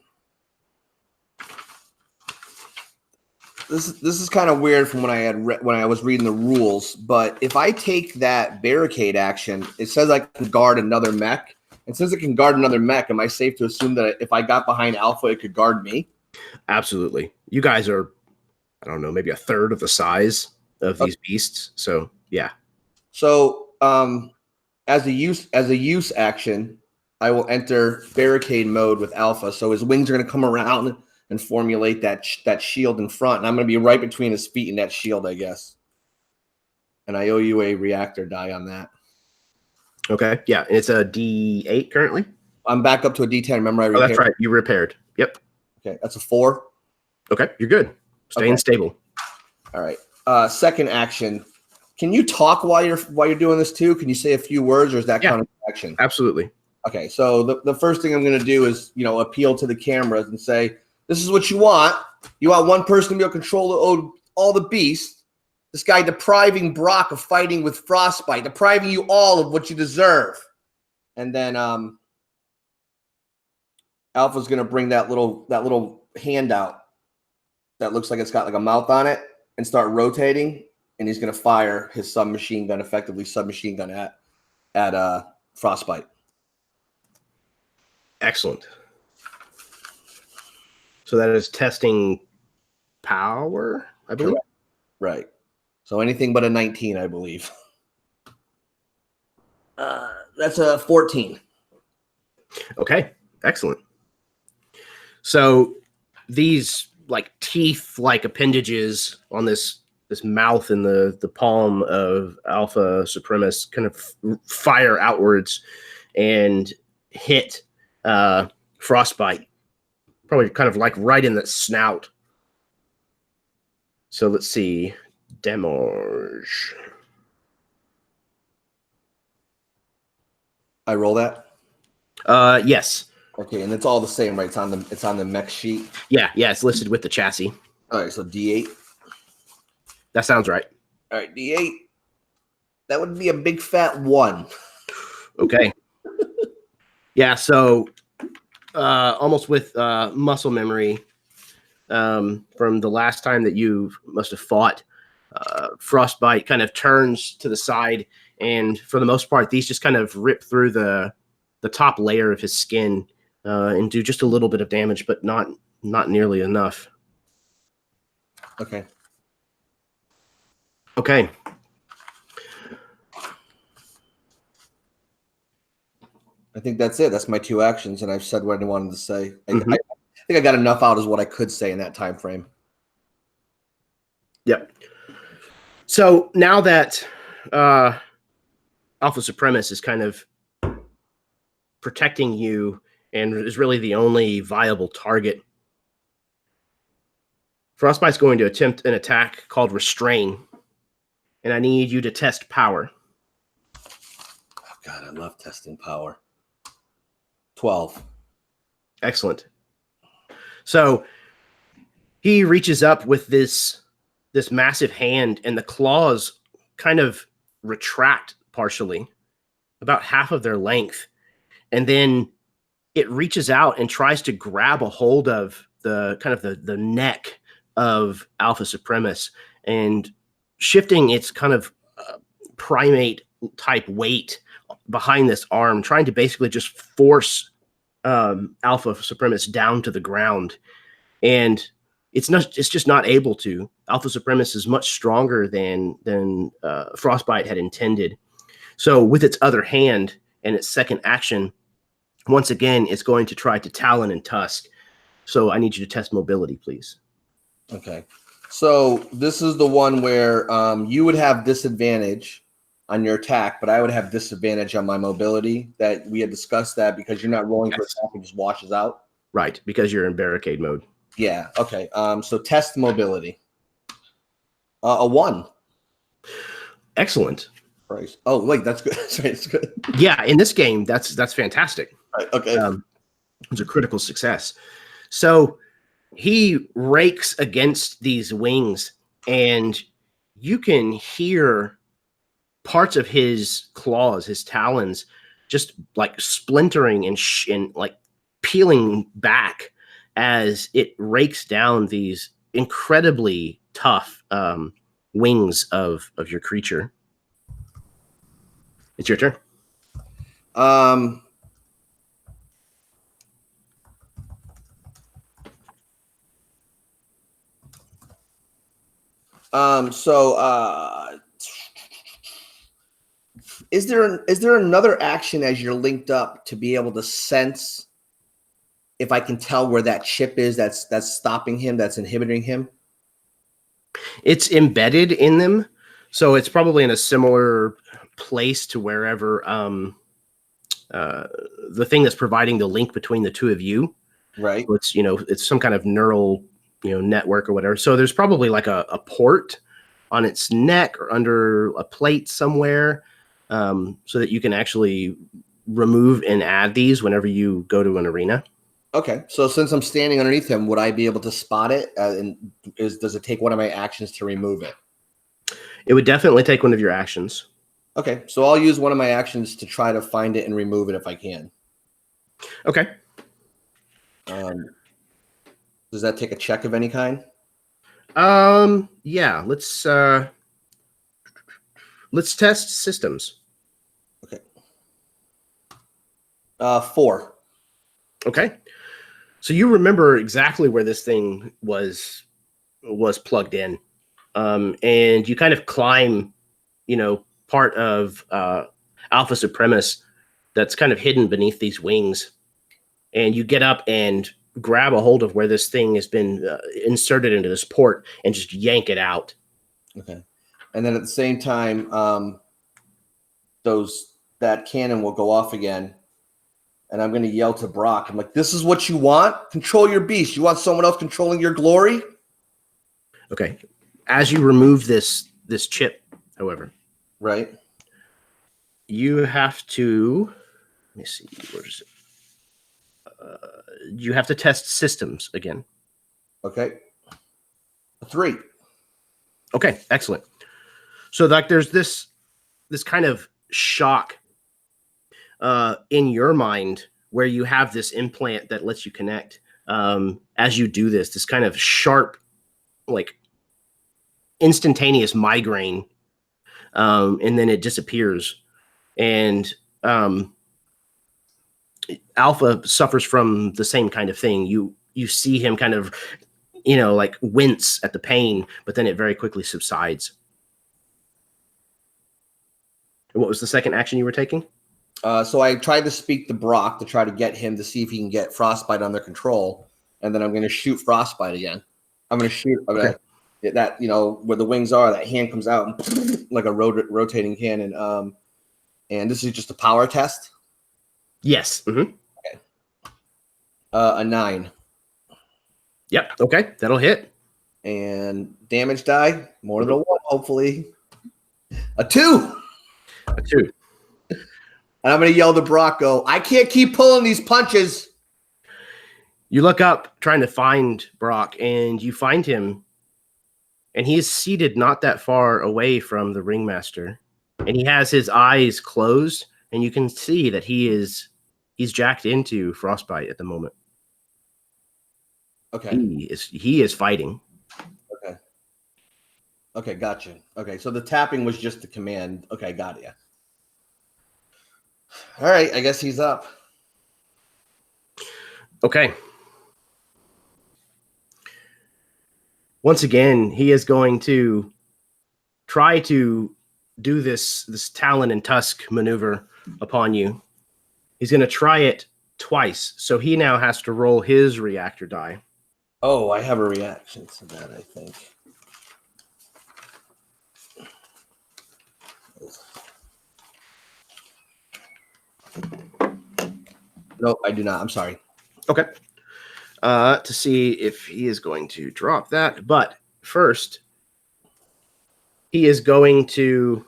C: this is kind of weird from when I was reading the rules. But if I take that barricade action, it says I can guard another mech. And since it can guard another mech, am I safe to assume that if I got behind Alpha, it could guard me?
A: Absolutely. You guys are, I don't know, maybe a third of the size of these beasts. So yeah.
C: So as a use action, I will enter barricade mode with Alpha. So his wings are going to come around and formulate that shield in front. And I'm going to be right between his feet and that shield, I guess. And I owe you a reactor die on that.
A: Okay. Yeah. And it's a D8 currently.
C: I'm back up to a D10. Remember, I repaired.
A: Oh, that's right. You repaired. Yep.
C: Okay. That's a 4.
A: Okay. You're good. Staying stable.
C: All right. Second action. Can you talk while you're doing this too? Can you say a few words, or is that kind of action?
A: Absolutely.
C: Okay. So the first thing I'm going to do is, appeal to the cameras and say, this is what you want. You want one person to be able to control all the beasts. This guy depriving Brock of fighting with Frostbite, depriving you all of what you deserve. And then Alpha's going to bring that little handout that looks like it's got like a mouth on it and start rotating. And he's going to fire his submachine gun at Frostbite.
A: Excellent. So that is testing power, I believe.
C: Correct. Right. So anything but a 19, I believe. That's a 14.
A: Okay. Excellent. So these like teeth-like appendages on this mouth in the palm of Alpha Supremus kind of fire outwards and hit Frostbite, probably kind of like right in the snout. So let's see. Damage.
C: I roll that?
A: Yes.
C: Okay, and it's all the same, right? It's on the mech sheet.
A: Yeah, it's listed with the chassis.
C: All right, so D8.
A: That sounds right.
C: All right, D8. That would be a big fat 1.
A: Okay. Yeah, so almost with muscle memory from the last time that you must have fought, Frostbite kind of turns to the side, and for the most part, these just kind of rip through the top layer of his skin and do just a little bit of damage, but not nearly enough.
C: Okay.
A: Okay.
C: I think that's it. That's my 2 actions, and I've said what I wanted to say. I think I got enough out as what I could say in that time frame.
A: Yep. So now that Alpha Supremus is kind of protecting you and is really the only viable target, Frostbite's going to attempt an attack called Restrain, and I need you to test power.
C: Oh, God, I love testing power. 12.
A: Excellent. So he reaches up with this massive hand, and the claws kind of retract partially, about half of their length. And then it reaches out and tries to grab a hold of the neck of Alpha Supremus and shifting its kind of primate type weight behind this arm, trying to basically just force Alpha Supremus down to the ground. And it's just not able to. Alpha Supremus is much stronger than Frostbite had intended. So with its other hand and its second action, once again, it's going to try to Talon and Tusk. So I need you to test mobility, please.
C: Okay. So this is the one where you would have disadvantage on your attack, but I would have disadvantage on my mobility. That we had discussed that because you're not rolling for attack, it just washes out.
A: Right, because you're in barricade mode.
C: Yeah. Okay. So test mobility. A 1.
A: Excellent.
C: Right. Oh wait, that's good. Sorry, it's good.
A: Yeah, in this game, that's fantastic.
C: Right, okay.
A: It's a critical success. So he rakes against these wings, and you can hear parts of his claws, his talons, just like splintering and like peeling back as it rakes down these incredibly tough wings of your creature. It's your turn.
C: Is there another action as you're linked up to be able to sense if I can tell where that chip is that's stopping him, that's inhibiting him?
A: It's embedded in them, so it's probably in a similar place to wherever the thing that's providing the link between the two of you.
C: Right.
A: So it's some kind of neural network or whatever. So there's probably like a port on its neck or under a plate somewhere, so that you can actually remove and add these whenever you go to an arena.
C: Okay, so since I'm standing underneath him, would I be able to spot it? Does it take one of my actions to remove it?
A: It would definitely take one of your actions.
C: Okay, so I'll use one of my actions to try to find it and remove it if I can.
A: Okay.
C: Does that take a check of any kind?
A: Yeah. Let's test systems.
C: Okay. 4.
A: Okay. So you remember exactly where this thing was plugged in, and you kind of climb, part of Alpha Supremus that's kind of hidden beneath these wings, and you get up and grab a hold of where this thing has been inserted into this port and just yank it out.
C: Okay. And then at the same time, that cannon will go off again. And I'm going to yell to Brock. I'm like, this is what you want? Control your beast. You want someone else controlling your glory?
A: Okay. As you remove this chip, however.
C: Right.
A: You have to, let me see, where is it? You have to test systems again.
C: Okay. 3.
A: Okay, excellent. So like there's this kind of shock in your mind where you have this implant that lets you connect. As you do this kind of sharp, like instantaneous migraine, and then it disappears. And Alpha suffers from the same kind of thing. You see him kind of, like wince at the pain, but then it very quickly subsides. And what was the second action you were taking?
C: So I tried to speak to Brock to try to get him to see if he can get Frostbite under control, and then I'm going to shoot Frostbite again. I'm going to shoot that, where the wings are. That hand comes out and like a rotating cannon. And this is just a power test.
A: Yes. Mm-hmm.
C: Okay. A 9.
A: Yep. Okay, that'll hit.
C: And damage die more than a 1, hopefully. A 2.
A: A 2.
C: And I'm going to yell to Brock, I can't keep pulling these punches.
A: You look up trying to find Brock, and you find him, and he is seated not that far away from the ringmaster, and he has his eyes closed, and you can see that he's jacked into Frostbite at the moment.
C: Okay.
A: He is fighting.
C: Okay. Okay, gotcha. Okay, so the tapping was just the command. Okay, got it. All right, I guess he's up.
A: Okay. Once again, he is going to try to do this talon and tusk maneuver upon you. He's going to try it twice, so he now has to roll his reactor die.
C: Oh, I have a reaction to that, I think. No, I do not. I'm sorry.
A: Okay. To see if he is going to drop that. But first, he is going to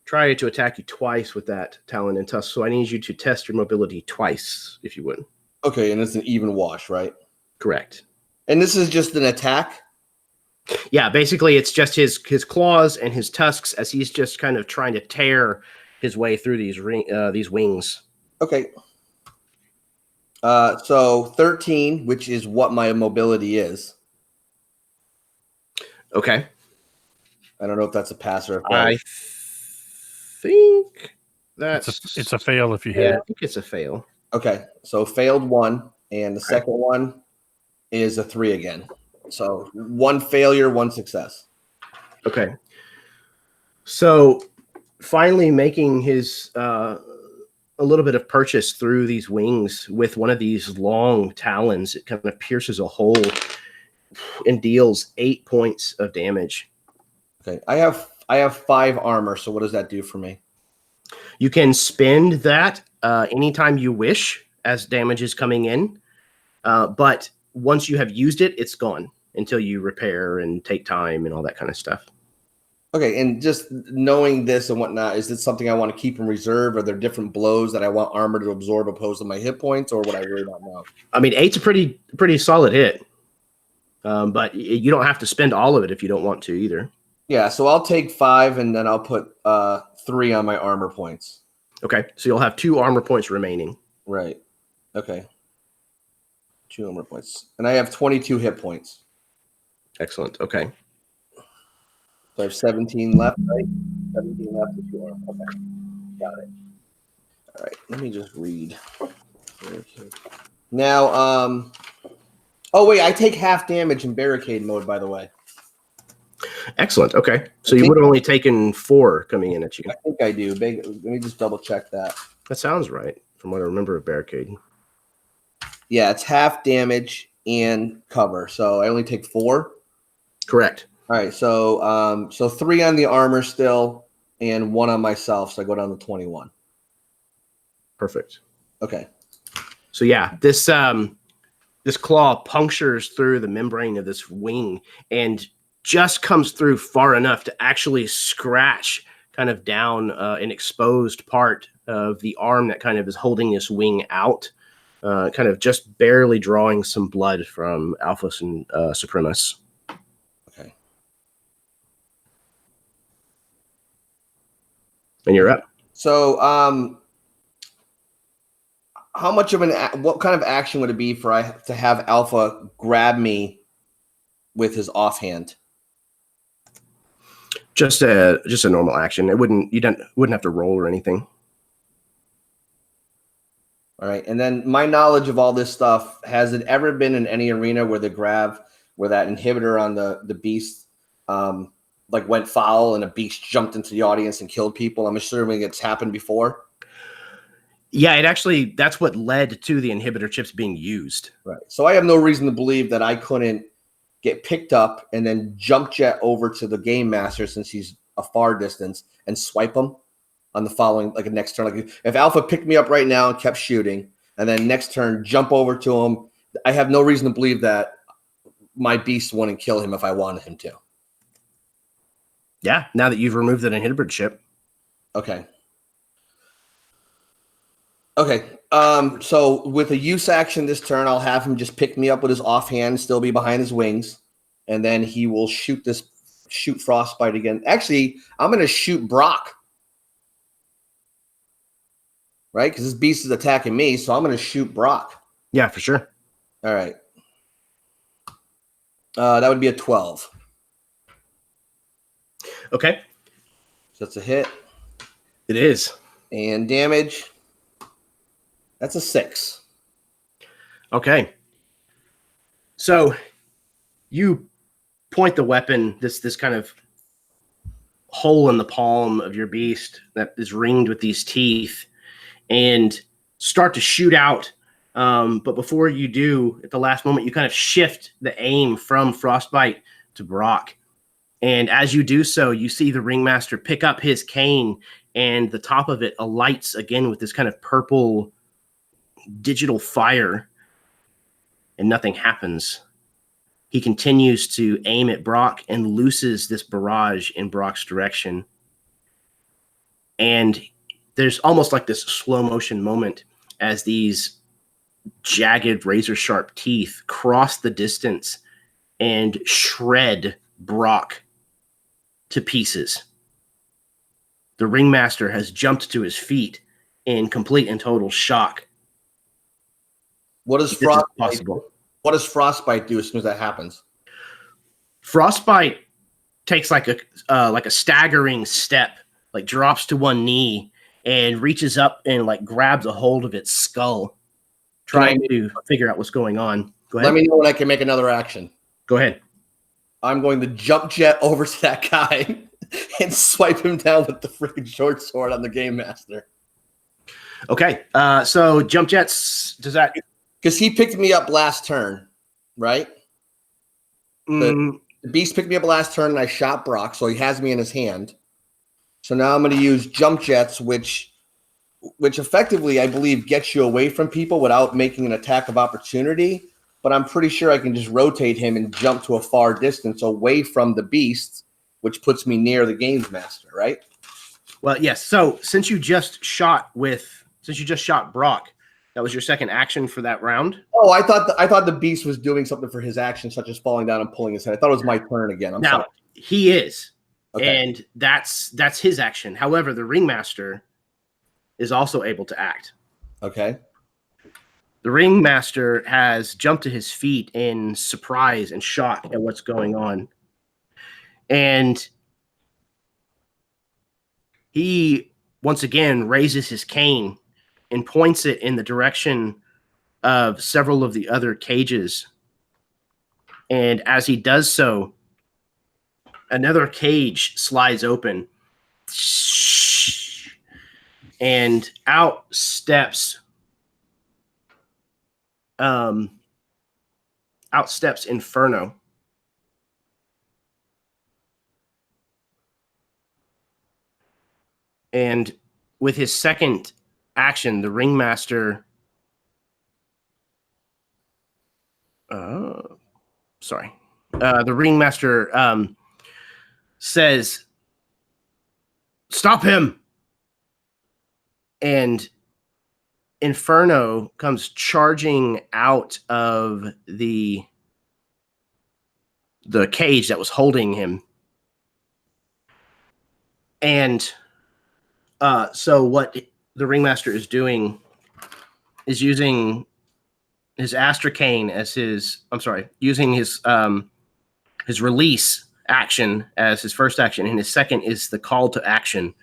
A: try to attack you twice with that talon and tusk. So I need you to test your mobility twice, if you would.
C: Okay, and it's an even wash, right?
A: Correct.
C: And this is just an attack?
A: Yeah, basically it's just his claws and his tusks as he's just kind of trying to tear his way through these wings.
C: Okay. So 13, which is what my mobility is.
A: Okay.
C: I don't know if that's a pass or a fail.
A: I think that's
E: It's a fail if you hit
A: yeah, I
E: it.
A: think it's a fail.
C: Okay, so failed 1, and the second one is a 3 again. So 1 failure, 1 success.
A: Okay. So finally making his a little bit of purchase through these wings with one of these long talons, it kind of pierces a hole and deals 8 points of damage.
C: Okay, I have 5 armor, so what does that do for me?
A: You can spend that anytime you wish as damage is coming in, but once you have used it, it's gone until you repair and take time and all that kind of stuff.
C: Okay, and just knowing this and whatnot, is it something I want to keep in reserve? Are there different blows that I want armor to absorb opposed to my hit points, or would I really not know?
A: I mean, 8's a pretty solid hit, but you don't have to spend all of it if you don't want to either.
C: Yeah, so I'll take 5, and then I'll put 3 on my armor points.
A: Okay, so you'll have 2 armor points remaining.
C: Right. Okay. 2 armor points, and I have 22 hit points.
A: Excellent. Okay.
C: So I have 17 left, right? 17 left and 2 armor. Okay. Got it. All right. Let me just read. Now, oh wait, I take half damage in barricade mode, by the way.
A: Excellent. Okay, so you would have only taken 4 coming in at you.
C: I think I do. Let me just double check that.
A: That sounds right from what I remember of barricade.
C: Yeah, it's half damage and cover, so I only take 4.
A: Correct.
C: All right, so 3 on the armor still, and 1 on myself, so I go down to 21.
A: Perfect.
C: Okay.
A: So yeah, this claw punctures through the membrane of this wing and just comes through far enough to actually scratch kind of down an exposed part of the arm that kind of is holding this wing out, kind of just barely drawing some blood from Alphas and Supremus.
C: Okay.
A: And you're up.
C: So, how much of what kind of action would it be for I to have Alpha grab me with his offhand?
A: Just a normal action. You wouldn't have to roll or anything.
C: All right, and then my knowledge of all this stuff, has it ever been in any arena where that inhibitor on the beast like went foul and a beast jumped into the audience and killed people? I'm assuming it's happened before.
A: Yeah, that's what led to the inhibitor chips being used.
C: Right. So I have no reason to believe that I couldn't get picked up and then jump jet over to the game master, since he's a far distance, and swipe him on the following, like a next turn. Like if Alpha picked me up right now and kept shooting, and then next turn jump over to him, I have no reason to believe that my beast wouldn't kill him if I wanted him to.
A: Yeah, now that you've removed that inhibitor chip.
C: Okay. Okay. So with a use action this turn, I'll have him just pick me up with his offhand, still be behind his wings, and then he will shoot Frostbite again. Actually, I'm going to shoot Brock. Right? Because this beast is attacking me, so I'm going to shoot Brock.
A: Yeah, for sure.
C: All right. That would be a 12.
A: Okay.
C: So that's a hit.
A: It is.
C: And damage. That's a 6.
A: Okay. So you point the weapon, this kind of hole in the palm of your beast that is ringed with these teeth, and start to shoot out. But before you do, at the last moment, you kind of shift the aim from Frostbite to Brock. And as you do so, you see the ringmaster pick up his cane and the top of it alights again with this kind of purple digital fire, and nothing happens. He continues to aim at Brock and looses this barrage in Brock's direction. And there's almost like this slow motion moment as these jagged razor sharp teeth cross the distance and shred Brock to pieces. The ringmaster has jumped to his feet in complete and total shock.
C: What does
A: This is possible.
C: What does frostbite do as soon as that happens?
A: Frostbite takes like a staggering step, like drops to one knee and reaches up and like grabs a hold of its skull, trying to figure out what's going on. Go ahead.
C: Let me know when I can make another action.
A: Go ahead.
C: I'm going to jump jet over to that guy and swipe him down with the freaking short sword on the game master.
A: Okay. So jump jets, does that...
C: Because he picked me up last turn, right? The beast picked me up last turn, and I shot Brock, so he has me in his hand. So now I'm going to use jump jets, which effectively, I believe, gets you away from people without making an attack of opportunity. But I'm pretty sure I can just rotate him and jump to a far distance away from the beast, which puts me near the games master, right?
A: Well, yes. So since you just shot Brock, that was your second action for that round.
C: Oh, I thought the beast was doing something for his action, such as falling down and pulling his head. I thought it was my turn again. I'm sorry.
A: He is,
C: Okay.
A: and that's his action. However, the ringmaster is also able to act.
C: Okay.
A: The ringmaster has jumped to his feet in surprise and shock at what's going on, and he once again raises his cane and points it in the direction of several of the other cages. And as he does so, another cage slides open, and out steps Inferno. And with his second action, the ringmaster the ringmaster says, "Stop him!" And Inferno comes charging out of the cage that was holding him. And so what the ringmaster is doing is using his astrocane as using his release action as his first action, and his second is the call to action,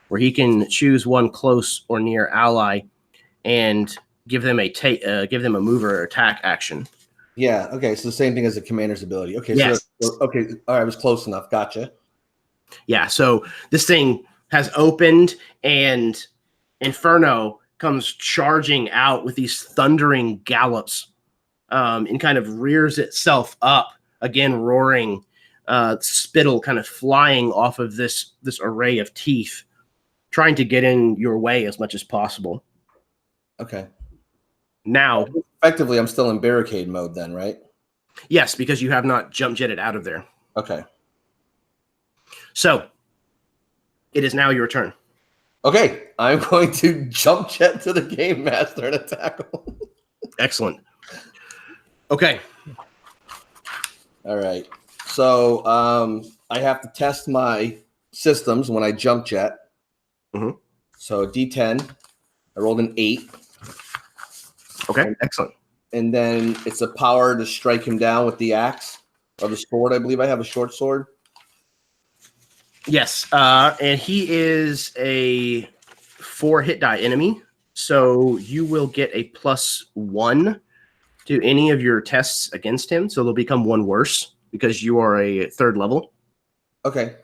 A: where he can choose one close or near ally and give them a move or attack action.
C: Yeah. Okay. So the same thing as the commander's ability. Okay.
A: Yes.
C: So okay. All right. I was close enough. Gotcha.
A: Yeah. So this thing has opened, and Inferno comes charging out with these thundering gallops, and kind of rears itself up again, roaring, spittle kind of flying off of this array of teeth, trying to get in your way as much as possible.
C: Okay.
A: Now,
C: effectively, I'm still in barricade mode then, right?
A: Yes, because you have not jump jetted out of there.
C: Okay.
A: So, it is now your turn.
C: Okay. I'm going to jump jet to the game master and attack him.
A: Excellent. Okay.
C: All right. So, I have to test my systems when I jump jet.
A: Mm-hmm.
C: So, D10. I rolled an 8.
A: Okay, excellent.
C: And then it's a power to strike him down with the axe or the sword. I believe I have a short sword.
A: Yes, and he is a 4 hit die enemy, so you will get a +1 to any of your tests against him, so they'll become 1 worse because you are a 3rd level.
C: Okay.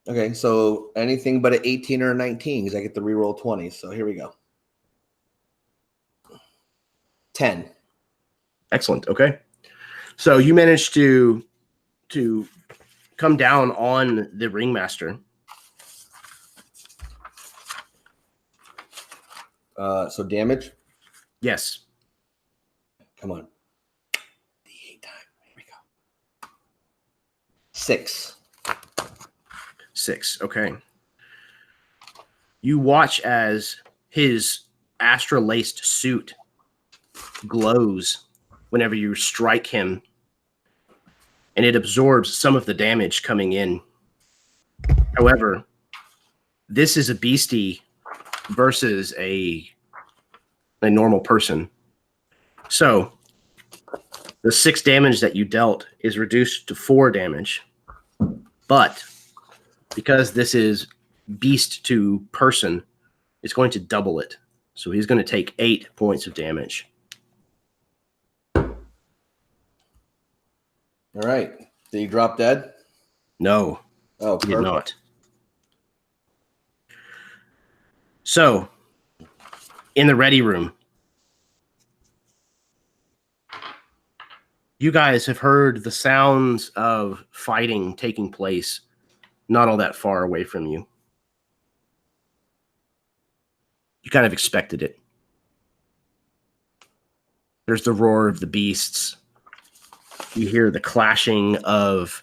C: Okay, so anything but an 18 or a 19 because I get to reroll 20. So here we go. 10.
A: Excellent. Okay. So you managed to come down on the ringmaster.
C: So damage.
A: Yes.
C: Come on. D8 time. Here we go. 6.
A: 6. Okay. You watch as his astra-laced suit glows whenever you strike him, and it absorbs some of the damage coming in. However, this is a beastie versus a normal person. So the 6 damage that you dealt is reduced to 4 damage. But because this is beast to person, it's going to double it. So he's going to take 8 points of damage.
C: All right. Did he drop dead?
A: No,
C: Oh,
A: he did
C: perfect.
A: not. So, in the ready room, you guys have heard the sounds of fighting taking place not all that far away from you. You kind of expected it. There's the roar of the beasts. You hear the clashing of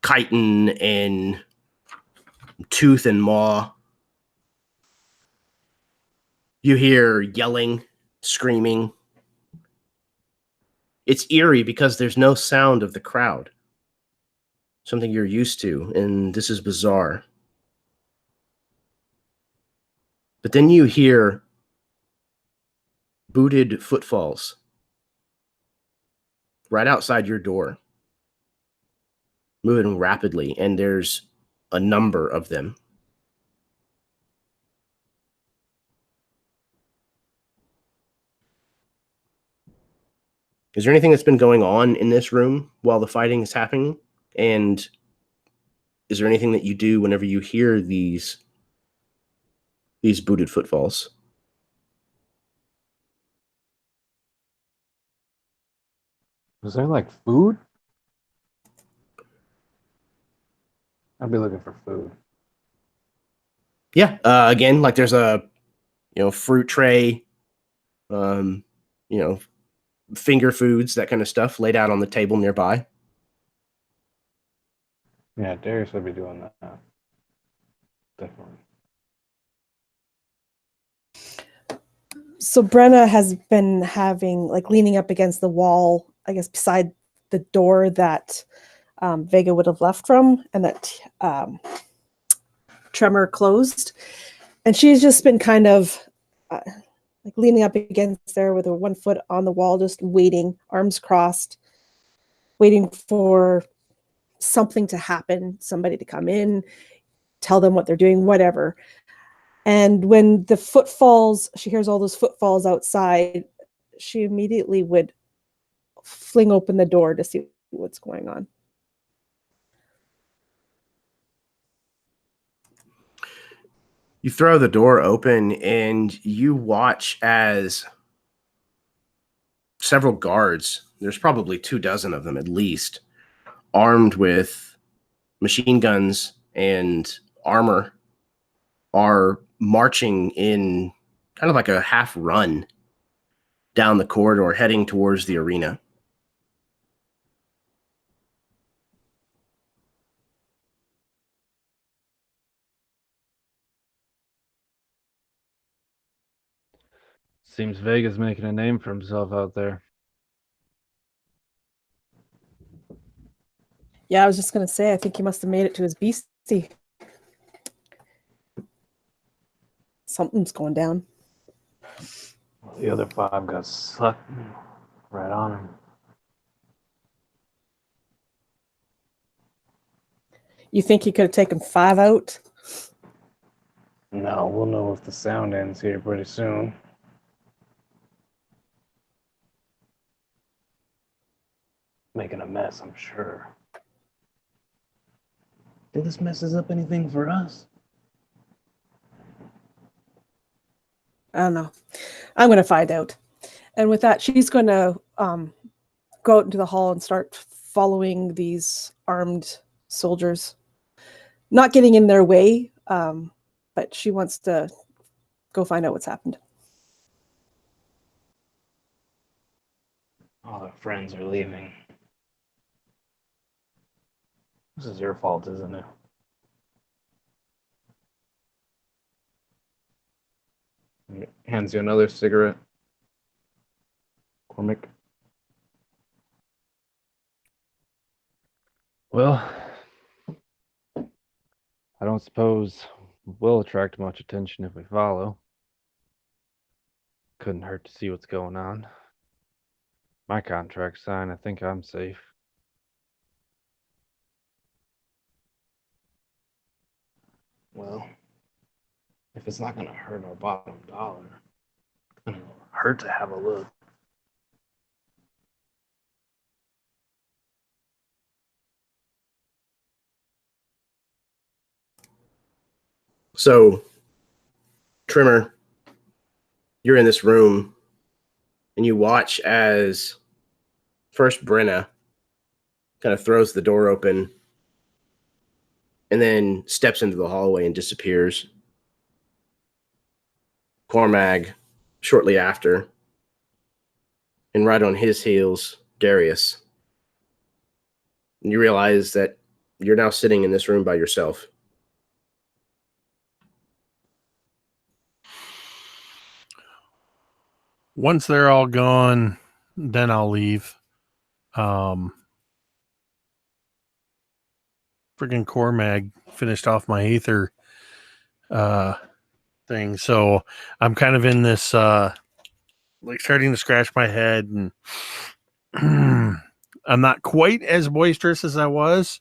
A: chitin and tooth and maw. You hear yelling, screaming. It's eerie because there's no sound of the crowd. Something you're used to, and this is bizarre. But then you hear booted footfalls right outside your door, moving rapidly, and there's a number of them. Is there anything that's been going on in this room while the fighting is happening? And is there anything that you do whenever you hear these booted footfalls?
D: Was there like food? I'd be looking for food.
A: Yeah. Again, like there's a fruit tray, finger foods, that kind of stuff laid out on the table nearby.
D: Yeah, Darius would be doing that. Definitely.
B: So Brenna has been leaning up against the wall, I guess, beside the door that Vega would have left from, and that Tremor closed. And she's just been kind of leaning up against there with her one foot on the wall, just waiting, arms crossed, waiting for something to happen, somebody to come in, tell them what they're doing, whatever. And when she hears all those footfalls outside, she immediately would fling open the door to see what's going on.
A: You throw the door open and you watch as several guards, there's probably 24 of them at least, armed with machine guns and armor, are marching in kind of like a half run down the corridor heading towards the arena.
F: Seems Vega's making a name for himself out there.
B: Yeah, I was just going to say, I think he must have made it to his beastie. Something's going down.
D: The other 5 got sucked right on him.
B: You think he could have taken 5 out?
D: No, we'll know if the sound ends here pretty soon. Making a mess, I'm sure. Think this messes up anything for us?
B: I don't know. I'm going to find out. And with that, she's going to go out into the hall and start following these armed soldiers. Not getting in their way, but she wants to go find out what's happened.
G: All our friends are leaving. This is your fault, isn't it?
D: And hands you another cigarette. Cormac.
F: Well, I don't suppose we'll attract much attention if we follow. Couldn't hurt to see what's going on. My contract's signed. I think I'm safe.
G: Well, if it's not going to hurt our bottom dollar, it's going to hurt to have a look.
A: So, Trimmer, you're in this room and you watch as first Brenna kind of throws the door open and then steps into the hallway and disappears. Cormag shortly after, and right on his heels, Darius. And you realize that you're now sitting in this room by yourself.
E: Once they're all gone, then I'll leave. Friggin' Cormag finished off my Aether thing, so I'm kind of in this like starting to scratch my head, and I'm not quite as boisterous as I was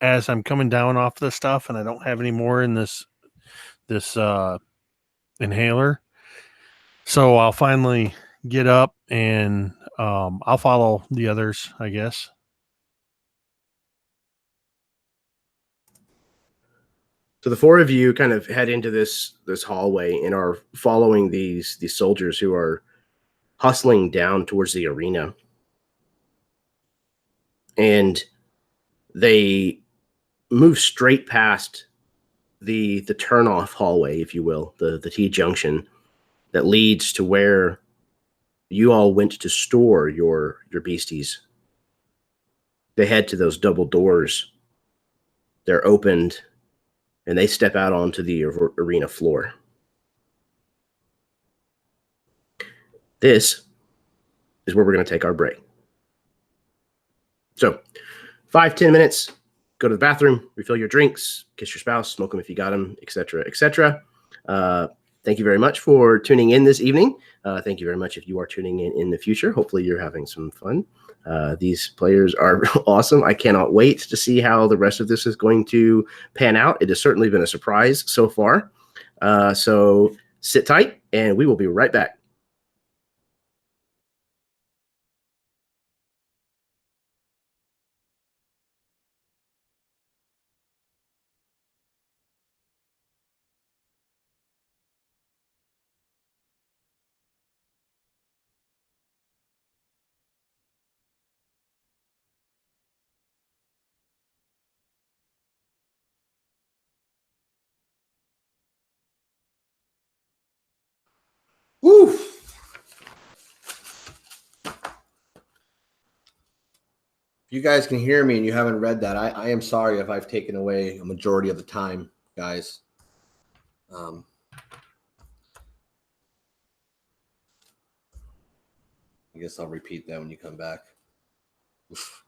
E: as I'm coming down off the stuff, and I don't have any more in this inhaler. So I'll finally get up and I'll follow the others, I guess.
A: So the four of you kind of head into this hallway and are following these soldiers who are hustling down towards the arena. And they move straight past the turn-off hallway, if you will, the T-junction that leads to where you all went to store your beasties. They head to those double doors. They're opened, and they step out onto the arena floor. This is where we're going to take our break. So, 5-10 minutes, go to the bathroom, refill your drinks, kiss your spouse, smoke them if you got them, etc., etc. Thank you very much for tuning in this evening. Thank you very much if you are tuning in the future. Hopefully you're having some fun. These players are awesome. I cannot wait to see how the rest of this is going to pan out. It has certainly been a surprise so far. So sit tight, and we will be right back. Woo! If you guys can hear me and you haven't read that, I am sorry if I've taken away a majority of the time, guys. I guess I'll repeat that when you come back. Oof.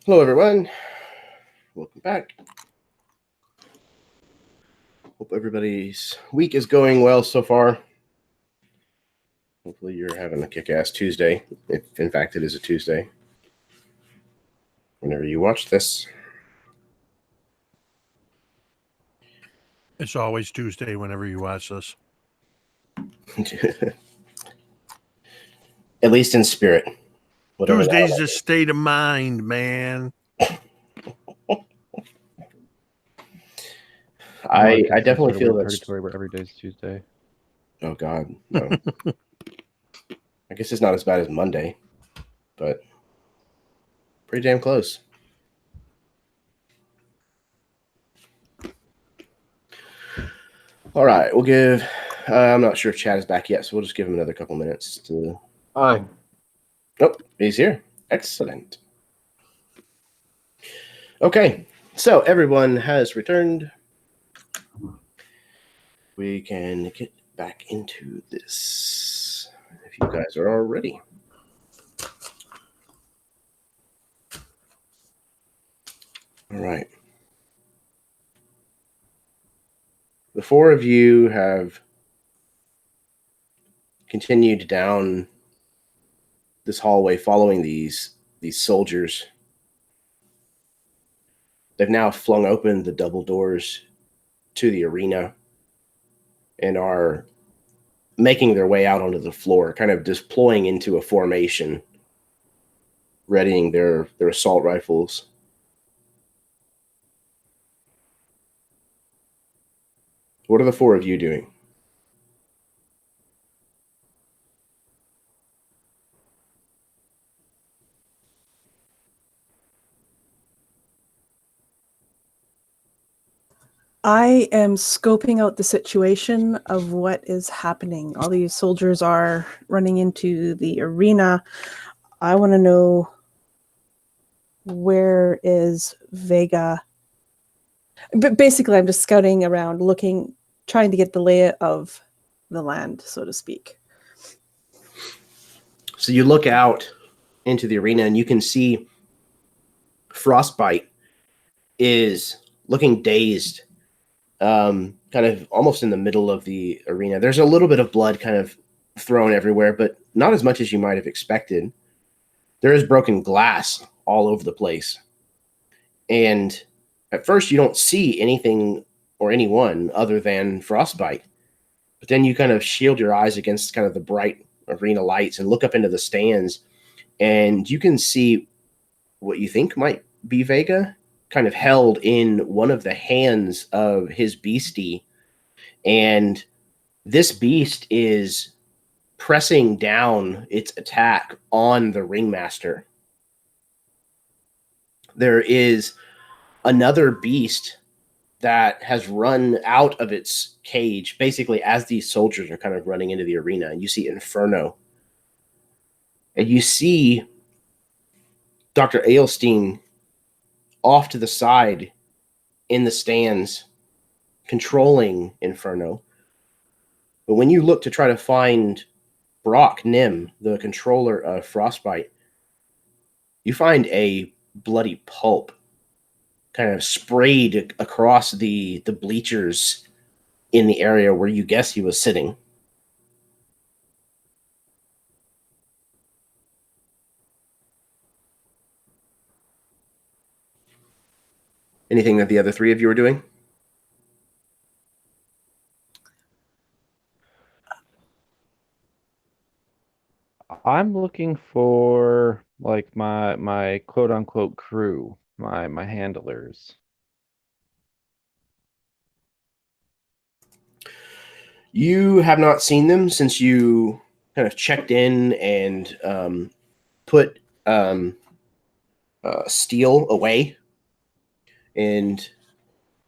A: Hello, everyone. Welcome back. Hope everybody's week is going well so far. Hopefully you're having a kick-ass Tuesday, if in fact it is a Tuesday, whenever you watch this.
E: It's always Tuesday whenever you watch this.
A: At least in spirit. Whatever that
E: Tuesday's
A: is.
E: a state of mind, man.
A: I
F: it's some
A: definitely
F: sort of
A: feel
F: weird
A: that's.
F: purgatory where every day is Tuesday.
A: Oh God, no. I guess it's not as bad as Monday, but pretty damn close. All right, we'll give. I'm not sure if Chad is back yet, so we'll just give him another couple minutes to.
G: Hi.
A: Oh, he's here. Excellent. Okay, so everyone has returned. We can get back into this if you guys are all ready. All right. The four of you have continued down this hallway following these soldiers. They've now flung open the double doors to the arena and are making their way out onto the floor, kind of deploying into a formation, readying their assault rifles. What are the four of you doing?
B: I am scoping out the situation of what is happening. All these soldiers are running into the arena. I want to know, where is Vega? But basically, I'm just scouting around, looking, trying to get the lay of the land, so to speak.
A: So you look out into the arena and you can see Frostbite is looking dazed, kind of almost in the middle of the arena. There's a little bit of blood kind of thrown everywhere, but not as much as you might have expected. There is broken glass all over the place. And at first you don't see anything or anyone other than Frostbite. But then you kind of shield your eyes against kind of the bright arena lights and look up into the stands, and you can see what you think might be Vega kind of held in one of the hands of his beastie. And this beast is pressing down its attack on the ringmaster. There is another beast that has run out of its cage, basically as these soldiers are kind of running into the arena, and you see Inferno. And you see Dr. Aelstein off to the side in the stands, controlling Inferno. But when you look to try to find Brock Nim, the controller of Frostbite, you find a bloody pulp kind of sprayed across the bleachers in the area where you guess he was sitting. Anything that the other three of you are doing?
F: I'm looking for like my quote unquote crew, my handlers.
A: You have not seen them since you kind of checked in and put Steel away, and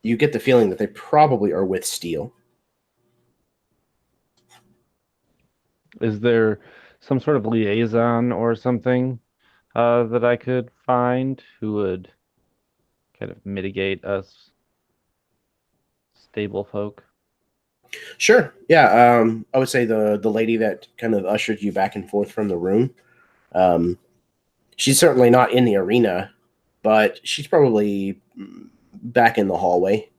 A: you get the feeling that they probably are with Steel.
F: Is there some sort of liaison or something that I could find who would kind of mitigate us stable folk?
A: Sure. Yeah. I would say the lady that kind of ushered you back and forth from the room. She's certainly not in the arena, but she's probably back in the hallway.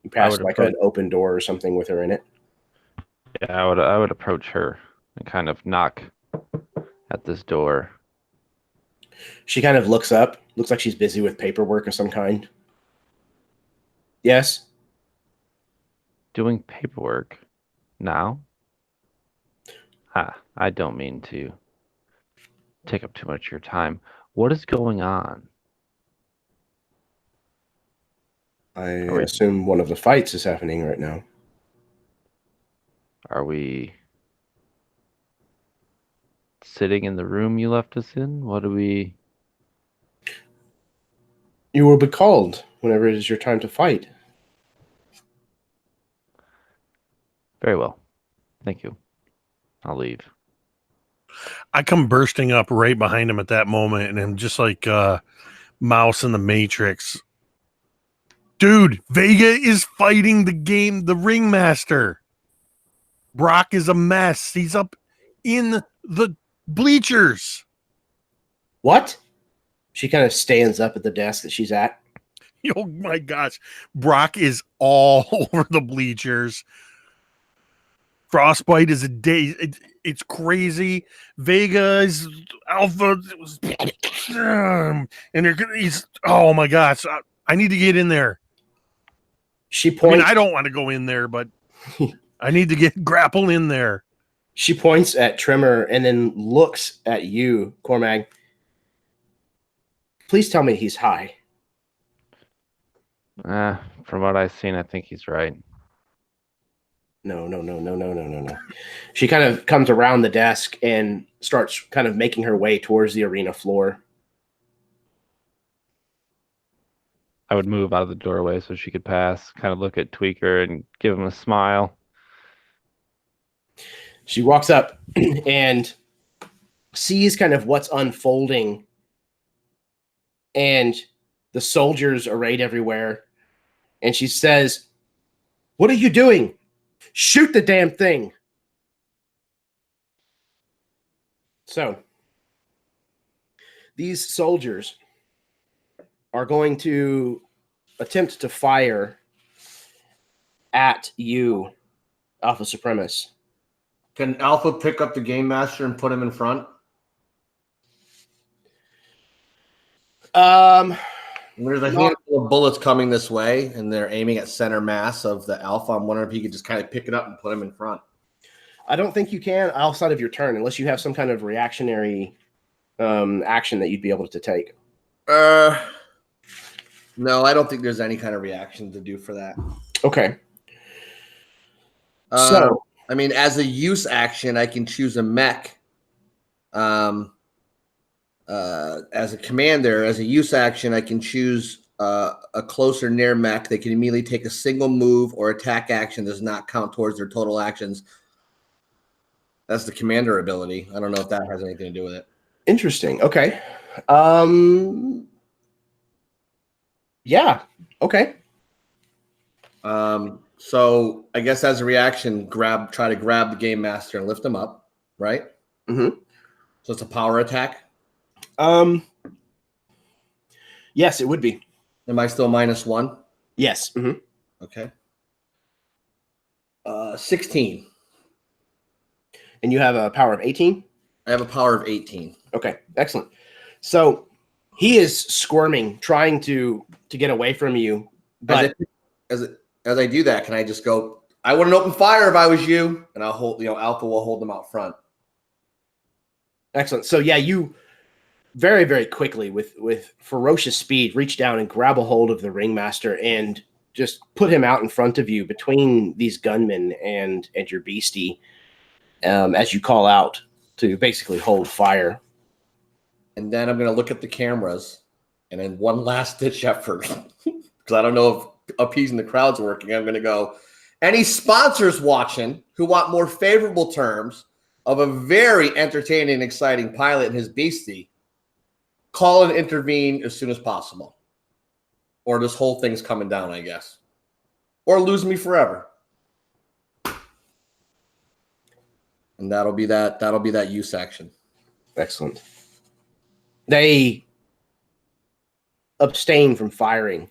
A: You passed like an open door or something with her in it.
F: Yeah, I would approach her and kind of knock at this door.
A: She kind of looks up. Looks like she's busy with paperwork of some kind. Yes?
F: Doing paperwork now? I don't mean to take up too much of your time. What is going on?
A: I assume one of the fights is happening right now.
F: Are we sitting in the room you left us in? What do we...
A: You will be called whenever it is your time to fight.
F: Very well. Thank you. I'll leave.
E: I come bursting up right behind him at that moment, and I'm just like Mouse in the Matrix. Dude, Vega is fighting the ringmaster. Brock is a mess. He's up in the bleachers.
A: What? She kind of stands up at the desk that she's at.
E: Oh my gosh. Brock is all over the bleachers. Frostbite is a day. It's crazy. Vega is alpha. And he's, oh my gosh. I need to get in there.
A: She points.
E: I don't want to go in there, but I need to grapple in there.
A: She points at Trimmer and then looks at you, Cormag. Please tell me he's high.
F: From what I've seen, I think he's right.
A: No. She kind of comes around the desk and starts kind of making her way towards the arena floor.
F: I would move out of the doorway so she could pass, kind of look at Tweaker and give him a smile.
A: She walks up and sees kind of what's unfolding, and the soldiers arrayed everywhere. And she says, "What are you doing? Shoot the damn thing." So these soldiers are going to attempt to fire at you, Alpha Supremus.
C: Can Alpha pick up the Game Master and put him in front? There's a handful of bullets coming this way, and they're aiming at center mass of the Alpha. I'm wondering if you could just kind of pick it up and put him in front.
A: I don't think you can outside of your turn, unless you have some kind of reactionary action that you'd be able to take.
C: No, I don't think there's any kind of reaction to do for that.
A: Okay. So,
C: I mean, as a use action, I can choose a mech. As a commander, as a use action, I can choose a closer near mech. They can immediately take a single move or attack action that does not count towards their total actions. That's the commander ability. I don't know if that has anything to do with it.
A: Interesting. Okay. Yeah. Okay.
C: So I guess as a reaction, try to grab the Game Master and lift him up, right?
A: Mm-hmm.
C: So it's a power attack.
A: Yes, it would be.
C: Am I still -1?
A: Yes. Mm-hmm.
C: Okay. 16.
A: And you have a power of 18?
C: I have a power of 18.
A: Okay, excellent. So he is squirming, trying to get away from you. But
C: as I do that, can I just go, I wouldn't open fire if I was you, and I'll hold, Alpha will hold them out front.
A: Excellent. So yeah, you very, very quickly with ferocious speed reach down and grab a hold of the ringmaster and just put him out in front of you between these gunmen and your beastie, as you call out to basically hold fire.
C: And then I'm going to look at the cameras, and in one last ditch effort, because I don't know if appeasing the crowd's working, I'm going to go, any sponsors watching who want more favorable terms of a very entertaining and exciting pilot and his beastie, call and intervene as soon as possible. Or this whole thing's coming down, I guess. Or lose me forever. And that'll be that use action.
A: Excellent. They abstain from firing,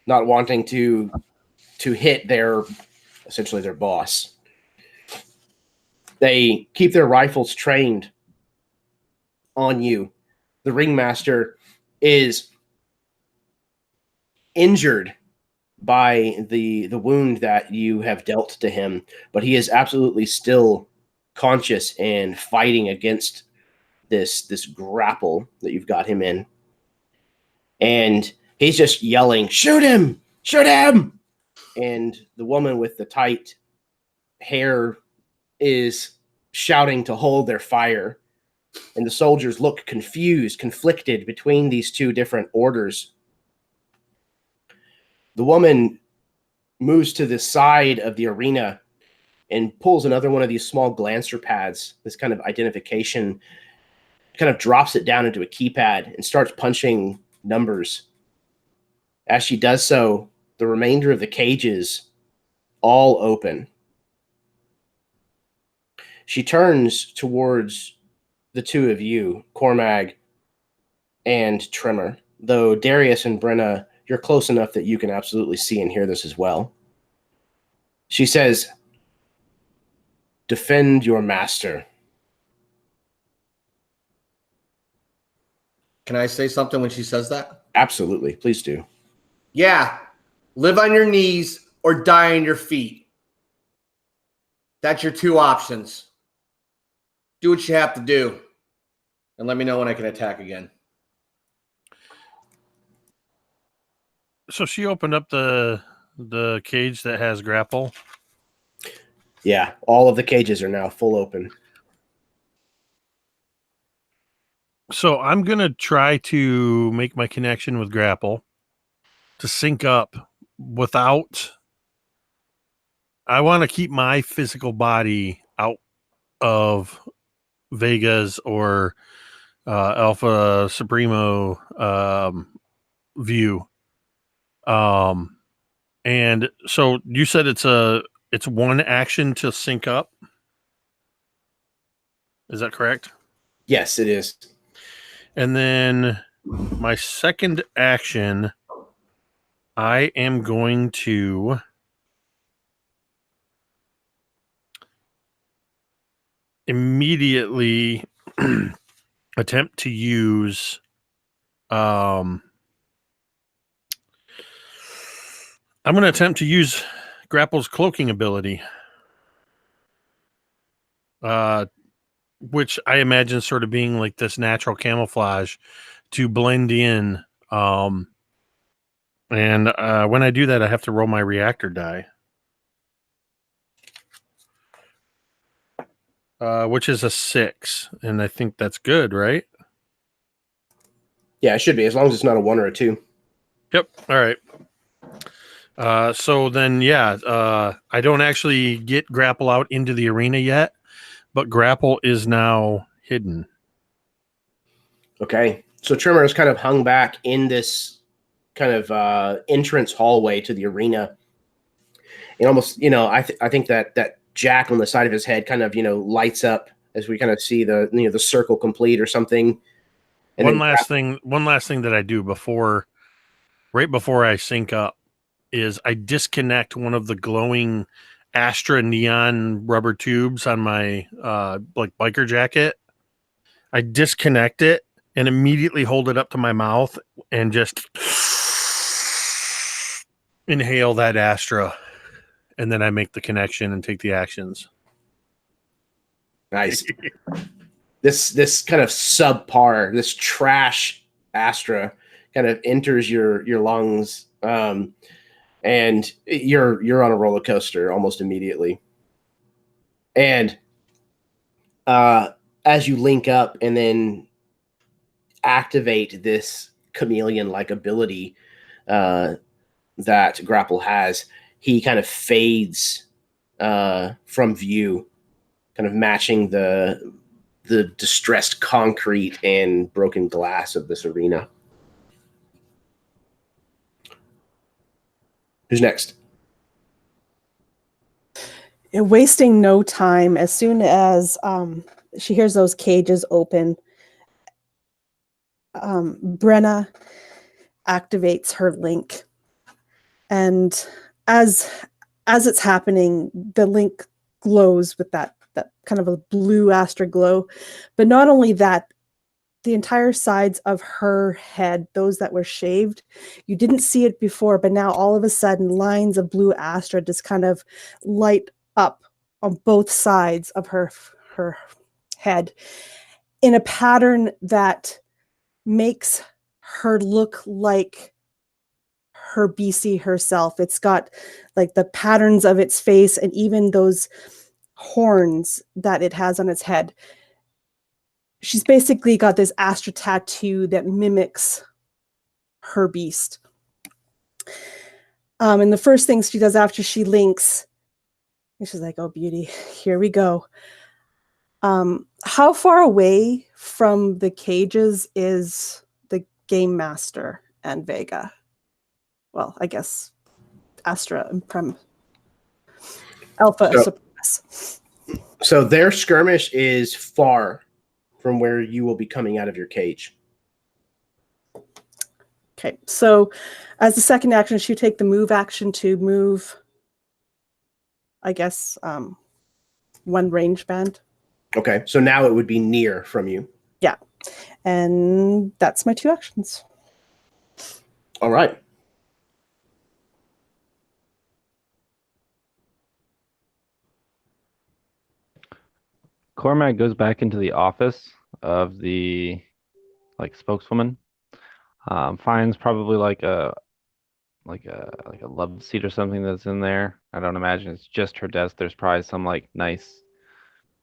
A: not wanting to hit essentially their boss. They keep their rifles trained on you. The ringmaster is injured by the wound that you have dealt to him, but he is absolutely still conscious and fighting against this grapple that you've got him in. And he's just yelling, "Shoot him! Shoot him! And the woman with the tight hair is shouting to hold their fire. And the soldiers look confused, conflicted between these two different orders. The woman moves to the side of the arena and pulls another one of these small glancer pads, this kind of identification, kind of drops it down into a keypad and starts punching numbers. As she does so, the remainder of the cages all open. She turns towards the two of you, Cormag and Tremor, though Darius and Brenna, you're close enough that you can absolutely see and hear this as well. She says, defend your master.
C: Can I say something when she says that?
A: Absolutely. Please do.
C: Yeah. Live on your knees or die on your feet. That's your two options. Do what you have to do. And let me know when I can attack again.
E: So she opened up the cage that has grapple.
A: Yeah, all of the cages are now full open.
E: So I'm going to try to make my connection with grapple to sync up without... I want to keep my physical body out of Vega's or Alpha Supremo view. And so you said it's one action to sync up. Is that correct?
A: Yes, it is.
E: And then my second action, I am going to immediately attempt to use I'm going to attempt to use Grapple's cloaking ability, which I imagine sort of being like this natural camouflage to blend in. And when I do that, I have to roll my reactor die, which is a 6. And I think that's good, right?
A: Yeah, it should be, as long as it's not a 1 or a 2.
E: Yep. All right. So then, yeah, I don't actually get Grapple out into the arena yet, but Grapple is now hidden.
A: Okay. So Tremor is kind of hung back in this kind of entrance hallway to the arena. And almost, I think that jack on the side of his head kind of, lights up as we kind of see the circle complete or something. And
E: One last thing that I do right before I sync up is I disconnect one of the glowing Astra neon rubber tubes on my like biker jacket. I disconnect it and immediately hold it up to my mouth and just inhale that Astra, and then I make the connection and take the actions.
A: Nice. This kind of subpar, this trash Astra kind of enters your lungs, and you're on a roller coaster almost immediately. And as you link up and then activate this chameleon-like ability that Grapple has, he kind of fades from view, kind of matching the distressed concrete and broken glass of this arena. Who's next?
B: Wasting no time, as soon as she hears those cages open, Brenna activates her link, and as it's happening, the link glows with that kind of a blue Astra glow. But not only that, the entire sides of her head, those that were shaved, you didn't see it before, but now all of a sudden lines of blue Astra just kind of light up on both sides of her head in a pattern that makes her look like her beastie herself. It's got like the patterns of its face and even those horns that it has on its head. She's basically got this Astra tattoo that mimics her beast. And the first thing she does after she links, she's like, oh, beauty, here we go. How far away from the cages is the game master and Vega? Well, I guess Astra and Alpha Supremus.
A: So their skirmish is far from where you will be coming out of your cage.
B: Okay, so as the second action, she take the move action to move, I guess, one range band.
A: Okay, so now it would be near from you.
B: Yeah, and that's my 2 actions.
A: All right.
F: Cormac goes back into the office of the spokeswoman. Finds probably like a love seat or something that's in there. I don't imagine it's just her desk. There's probably some like nice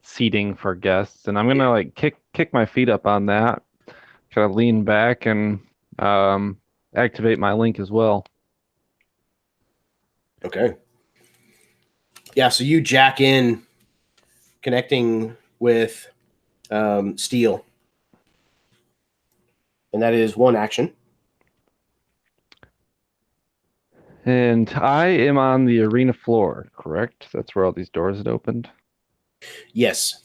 F: seating for guests, and I'm gonna like kick my feet up on that, kind of lean back and activate my link as well.
A: Okay. Yeah, so you jack in, connecting with steel. And that is 1 action.
F: And I am on the arena floor, correct? That's where all these doors had opened?
A: Yes.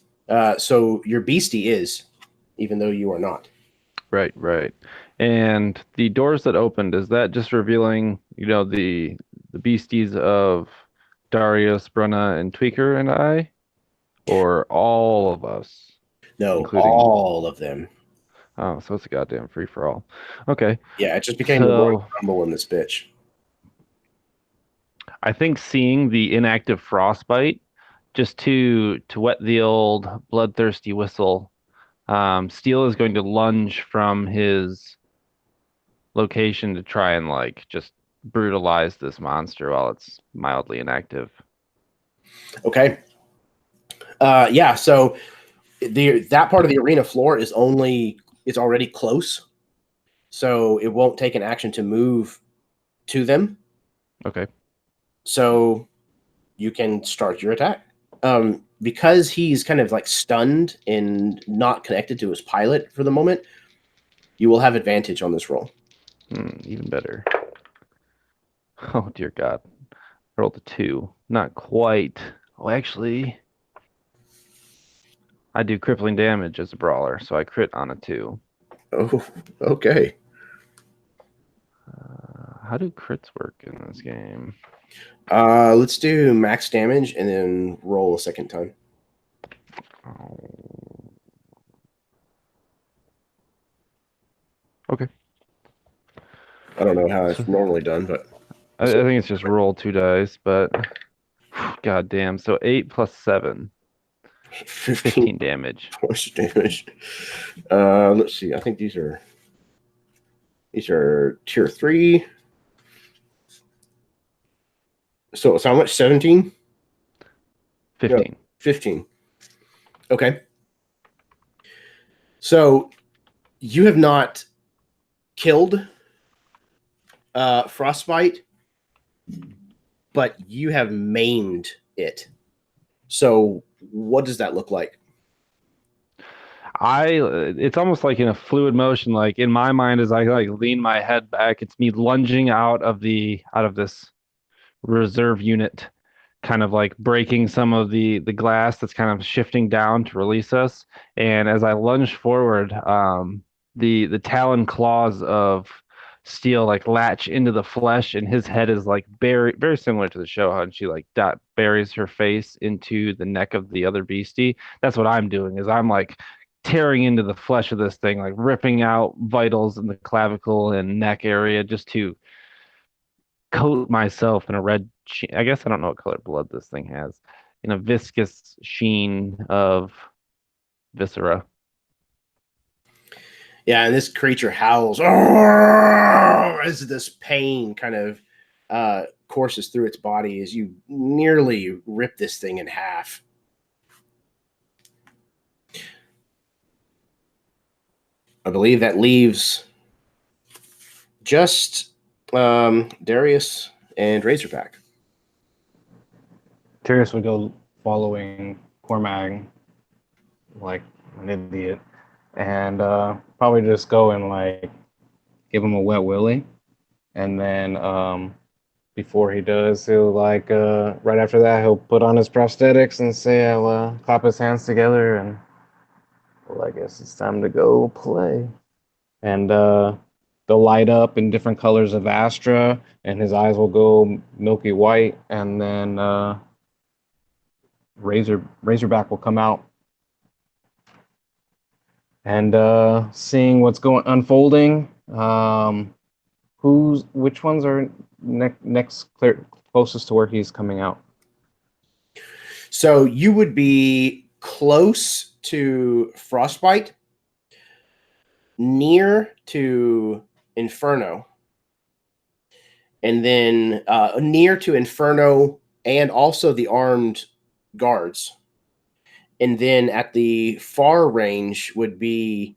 A: So your beastie is, even though you are not.
F: Right. And the doors that opened, is that just revealing, the beasties of Darius, Brunna, and Tweaker and I? Or all of us?
A: No,
F: including
A: all of them.
F: Oh, so it's a goddamn free-for-all. Okay.
A: Yeah, it just became the Royal Rumble in this bitch.
F: I think seeing the inactive frostbite, just to wet the old bloodthirsty whistle, Steel is going to lunge from his location to try and just brutalize this monster while it's mildly inactive.
A: Okay. Yeah, so that part of the arena floor is already close. So it won't take an action to move to them.
F: Okay.
A: So you can start your attack. Because he's kind of like stunned and not connected to his pilot for the moment, you will have advantage on this roll.
F: Even better. Oh, dear God. I rolled a 2. Not quite. Oh, actually, I do crippling damage as a brawler, so I crit on a 2.
A: Oh, okay.
F: How do crits work in this game?
A: Let's do max damage and then roll a second time.
F: Okay.
A: I don't know how it's normally done, but
F: I think it's just roll 2 dice, but god damn. So 8 plus 7. 15 damage.
A: Points of damage. Let's see. I think these are tier 3. So it's how much? 17?
F: 15.
A: No, 15. Okay. So you have not killed Frostbite, but you have maimed it. So what does that look like?
F: It's almost like in a fluid motion, like in my mind as I lean my head back, it's me lunging out of this reserve unit, kind of like breaking some of the glass that's kind of shifting down to release us. And as I lunge forward, the talon claws of Steel latch into the flesh, and his head is very very similar to the show, and she buries her face into the neck of the other beastie. That's what I'm doing, is I'm tearing into the flesh of this thing, ripping out vitals in the clavicle and neck area just to coat myself in a red I guess I don't know what color blood this thing has, in a viscous sheen of viscera.
A: Yeah, and this creature howls as this pain kind of courses through its body as you nearly rip this thing in half. I believe that leaves just Darius and Razorback.
D: Tyrus would go following Cormag like an idiot, and probably just go and like give him a wet willy, and then before he does, he'll like right after that he'll put on his prosthetics and say, "I'll clap his hands together," and well, I guess it's time to go play. And they'll light up in different colors of Astra, and his eyes will go milky white, and then Razorback will come out. And seeing what's unfolding, which ones are next closest to where he's coming out?
A: So you would be close to Frostbite, near to Inferno, and then near to Inferno and also the armed guards. And then at the far range would be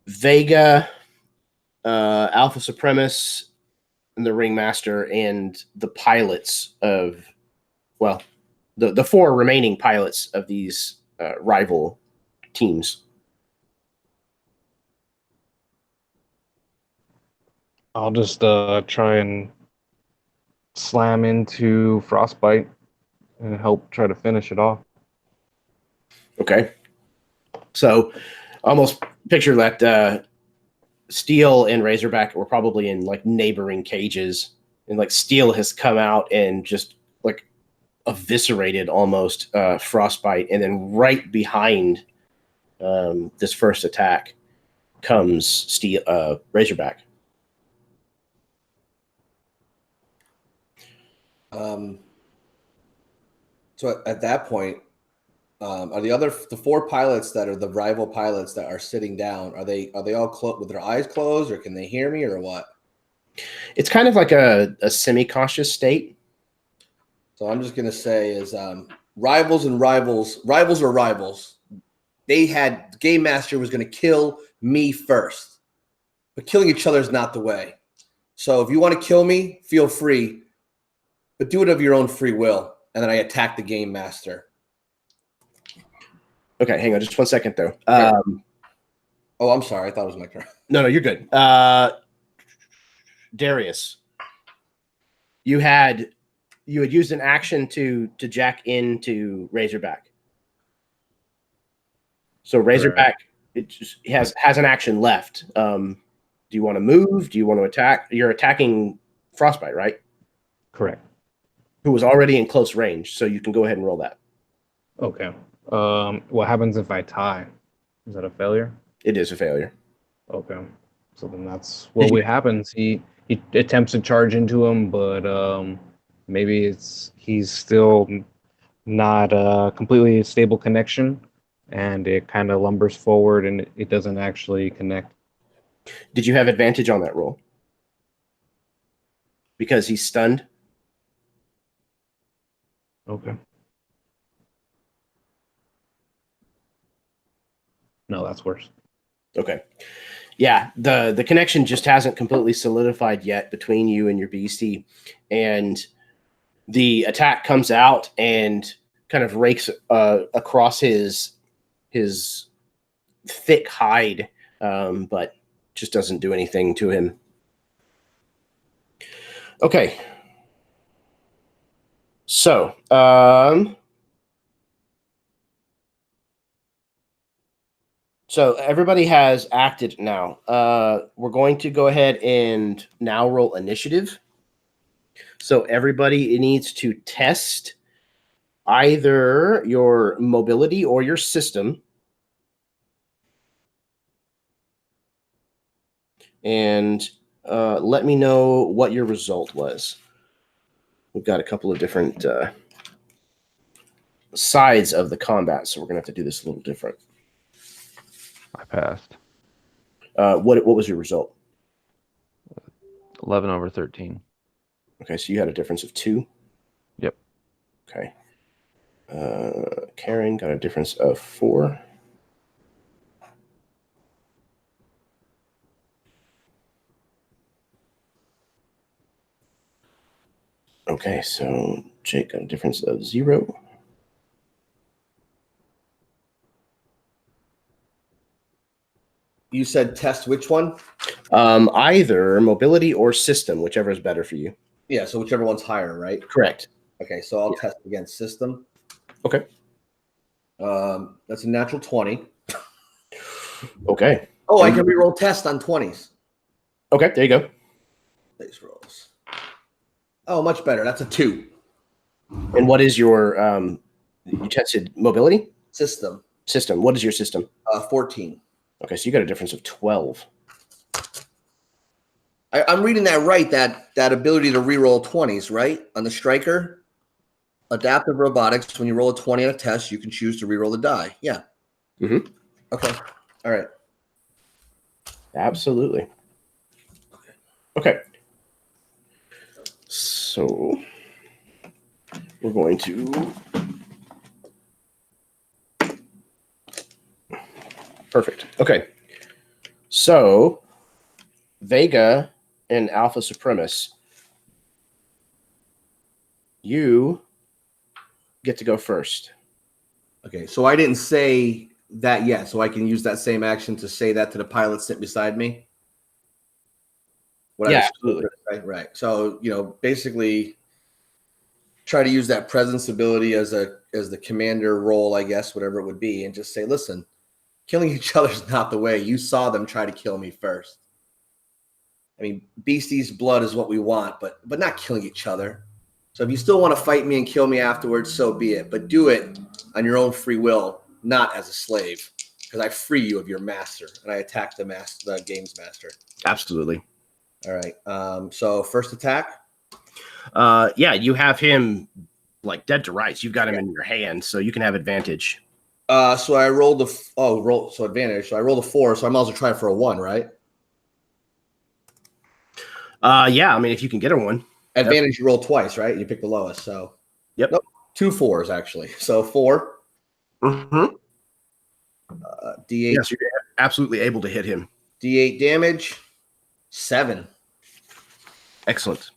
A: Vega, Alpha Supremus, and the Ringmaster, and the pilots of, well, the four remaining pilots of these rival teams.
D: I'll just try and slam into Frostbite and help try to finish it off.
A: Okay. So almost picture that Steel and Razorback were probably in like neighboring cages, and like Steel has come out and just like eviscerated almost Frostbite, and then right behind this first attack comes Razorback.
C: So at that point, are the four pilots that are the rival pilots that are sitting down? Are they all with their eyes closed, or can they hear me, or what?
A: It's kind of like a semi-conscious state.
C: So I'm just gonna say is rivals are rivals. They had Game Master was gonna kill me first, but killing each other is not the way. So if you want to kill me, feel free, but do it of your own free will. And then I attack the Game Master.
A: Okay, hang on just 1 second, though.
C: Oh, I'm sorry. I thought it was my turn.
A: No, you're good. Darius, you had used an action to jack into Razorback. So Razorback has an action left. Do you want to move? Do you want to attack? You're attacking Frostbite, right?
D: Correct.
A: Who was already in close range, so you can go ahead and roll that.
D: Okay. What happens if I tie? Is that a failure?
A: It is a failure.
D: Okay. So then that's what happens. He attempts to charge into him, but maybe he's still not a completely stable connection, and it kind of lumbers forward and it doesn't actually connect.
A: Did you have advantage on that roll? Because he's stunned?
D: Okay. No, that's worse.
A: Okay. Yeah, the connection just hasn't completely solidified yet between you and your beastie, and the attack comes out and kind of rakes across his thick hide, but just doesn't do anything to him. Okay. So, so everybody has acted now. We're going to go ahead and now roll initiative. So everybody needs to test either your mobility or your system. And let me know what your result was. We've got a couple of different sides of the combat, so we're going to have to do this a little different.
F: I passed.
A: What was your result?
F: 11 over 13.
A: Okay, so you had a difference of 2.
F: Yep.
A: Okay. Karen got a difference of 4. Okay, so Jake got a difference of 0.
C: You said test which one?
A: Either mobility or system, whichever is better for you.
C: Yeah, so whichever one's higher, right?
A: Correct.
C: Okay, so I'll test against system.
A: Okay.
C: That's a natural 20.
A: Okay.
C: Oh, I can reroll test on 20s.
A: Okay, there you go.
C: Base rolls. Oh, much better. That's a 2.
A: And what is your you tested mobility?
C: System.
A: System. What is your system?
C: 14.
A: Okay, so you got a difference of 12.
C: I'm reading that right, that ability to reroll 20s, right? On the striker, adaptive robotics, when you roll a 20 on a test, you can choose to reroll the die. Yeah.
A: Mm-hmm.
C: Okay. All right.
A: Absolutely. Okay. So we're going to... Perfect. Okay. So Vega and Alpha Supremus, you get to go first.
C: Okay. So I didn't say that yet, so I can use that same action to say that to the pilot sitting beside me.
A: Yeah, absolutely.
C: Right. So, basically try to use that presence ability as the commander role, I guess, whatever it would be, and just say, listen, killing each other is not the way. You saw them try to kill me first. I mean, beastie's blood is what we want, but not killing each other. So if you still want to fight me and kill me afterwards, so be it. But do it on your own free will, not as a slave, because I free you of your master, and I attack the game's master.
A: Absolutely.
C: All right. So first attack.
A: Yeah, you have him like dead to rights. You've got him in your hand, so you can have advantage.
C: So I rolled advantage. So I rolled a 4, so I might as well try for a 1, right?
A: Yeah, I mean, if you can get a 1.
C: Advantage, you roll twice, right? You pick the lowest. So
A: yep.
C: Nope, 2 4s actually. So 4.
A: Mm-hmm.
C: D8.
A: Yes, you're absolutely able to hit him.
C: D8 damage. 7.
A: Excellent.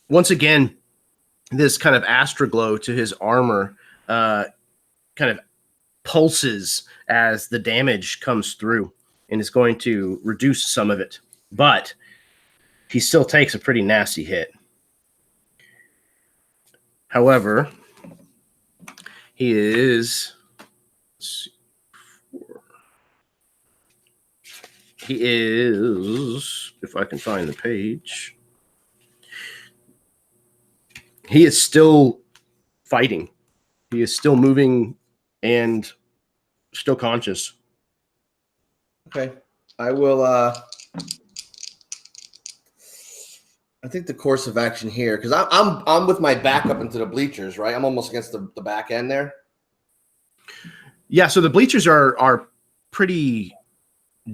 A: Once again, this kind of astroglow to his armor kind of pulses as the damage comes through and is going to reduce some of it. But he still takes a pretty nasty hit. However, he is... He is, if I can find the page, he is still fighting. He is still moving and still conscious.
C: Okay. I will I think the course of action here, because I'm with my back up into the bleachers, right? I'm almost against the back end there.
A: Yeah, so the bleachers are pretty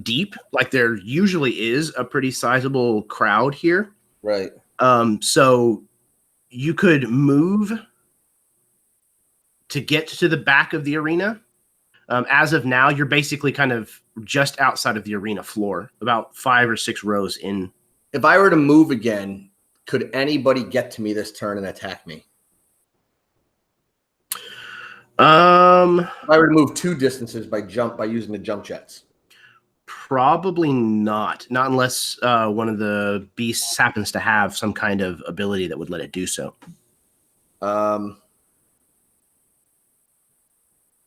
A: deep. Like there usually is a pretty sizable crowd here.
C: Right.
A: So you could move to get to the back of the arena. As of now, you're basically kind of just outside of the arena floor, about 5 or 6 rows in.
C: If I were to move again, could anybody get to me this turn and attack me? If I were to move 2 distances by using the jump jets.
A: Probably not. Not unless one of the beasts happens to have some kind of ability that would let it do so.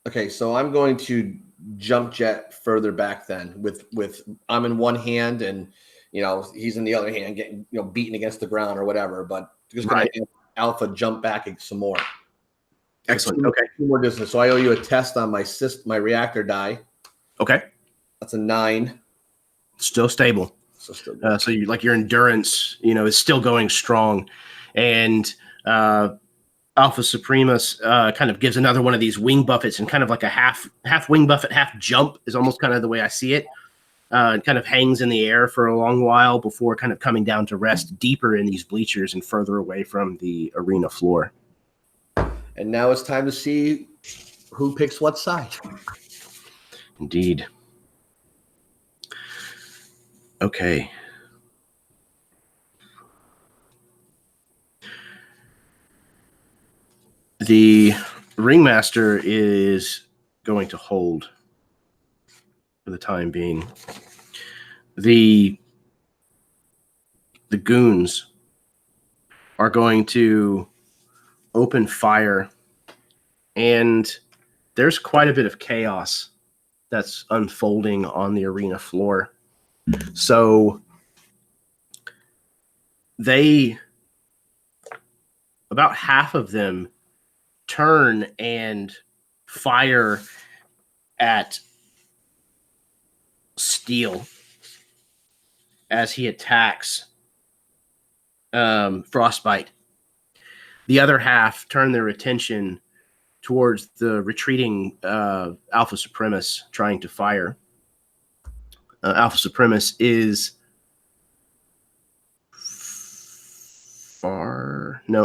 C: Okay, so I'm going to jump jet further back then with I'm in one hand and he's in the other hand getting beaten against the ground or whatever, but just gonna alpha jump back some more.
A: Excellent.
C: So
A: okay.
C: 2 more distance. So I owe you a test on my reactor die.
A: Okay.
C: That's a 9.
A: Still stable.
C: So still good.
A: So your endurance, is still going strong, and Alpha Supremus kind of gives another one of these wing buffets, and kind of like a half wing buffet, half jump is almost kind of the way I see it. kind of hangs in the air for a long while before kind of coming down to rest deeper in these bleachers and further away from the arena floor.
C: And now it's time to see who picks what side.
A: Indeed. Okay. The ringmaster is going to hold for the time being. The goons are going to open fire, and there's quite a bit of chaos that's unfolding on the arena floor. So about half of them turn and fire at Steel as he attacks Frostbite. The other half turn their attention towards the retreating Alpha Supremus trying to fire. Alpha Supremus is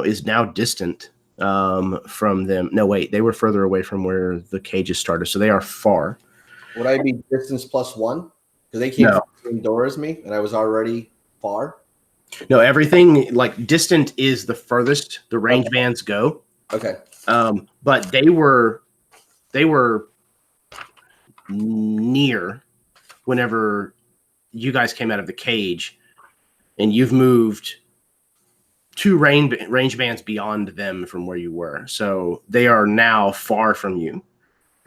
A: is now distant from them. No, wait, they were further away from where the cages started, so they are far.
C: Would I be distance +1? Because they came from the same door as me, and I was already far.
A: No, everything like distant is the furthest the range bands go.
C: Okay.
A: But they were near whenever you guys came out of the cage, and you've moved 2 range bands beyond them from where you were. So they are now far from you.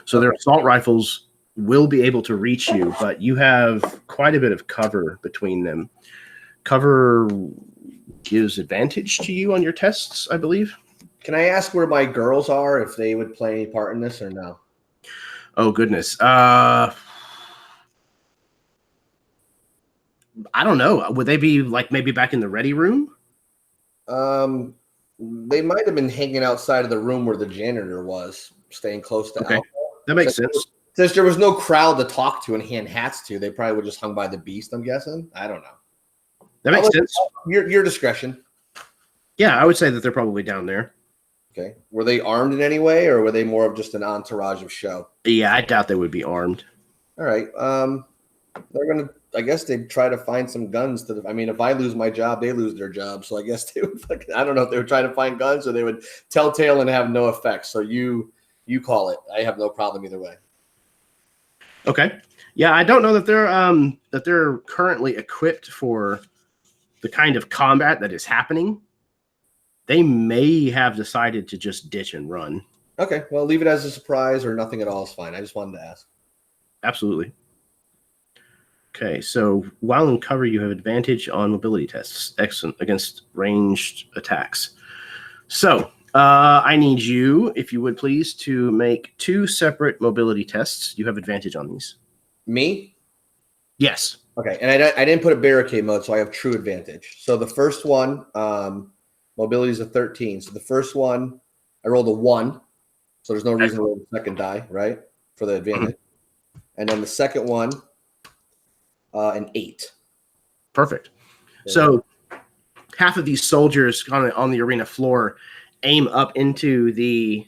A: So their assault rifles will be able to reach you, but you have quite a bit of cover between them. Cover gives advantage to you on your tests, I believe.
C: Can I ask where my girls are, if they would play any part in this or no?
A: Oh, goodness. I don't know. Would they be like maybe back in the ready room?
C: They might have been hanging outside of the room where the janitor was, staying close to Alpha.
A: That makes sense.
C: Since there was no crowd to talk to and hand hats to, they probably would just hung by the beast, I'm guessing. I don't know.
A: That makes sense.
C: Your discretion.
A: Yeah, I would say that they're probably down there.
C: Okay. Were they armed in any way, or were they more of just an entourage of show?
A: Yeah, I doubt they would be armed.
C: All right. They're gonna. I guess they'd try to find some guns. I mean, if I lose my job, they lose their job. So I guess they would. I don't know if they would try to find guns or they would telltale and have no effect. So you call it. I have no problem either way.
A: Okay. Yeah, I don't know that they're currently equipped for the kind of combat that is happening. They may have decided to just ditch and run.
C: Okay. Well, leave it as a surprise or nothing at all is fine. I just wanted to ask.
A: Absolutely. Okay, so while in cover, you have advantage on mobility tests. Excellent. Against ranged attacks. So I need you, if you would please, to make 2 separate mobility tests. You have advantage on these.
C: Me?
A: Yes.
C: Okay, and I didn't put a barricade mode, so I have true advantage. So the first one, mobility is a 13. So the first one, I rolled a 1. So there's no reason to roll the second die, right, for the advantage. And then the second one, an 8.
A: Perfect. So half of these soldiers on the arena floor aim up into the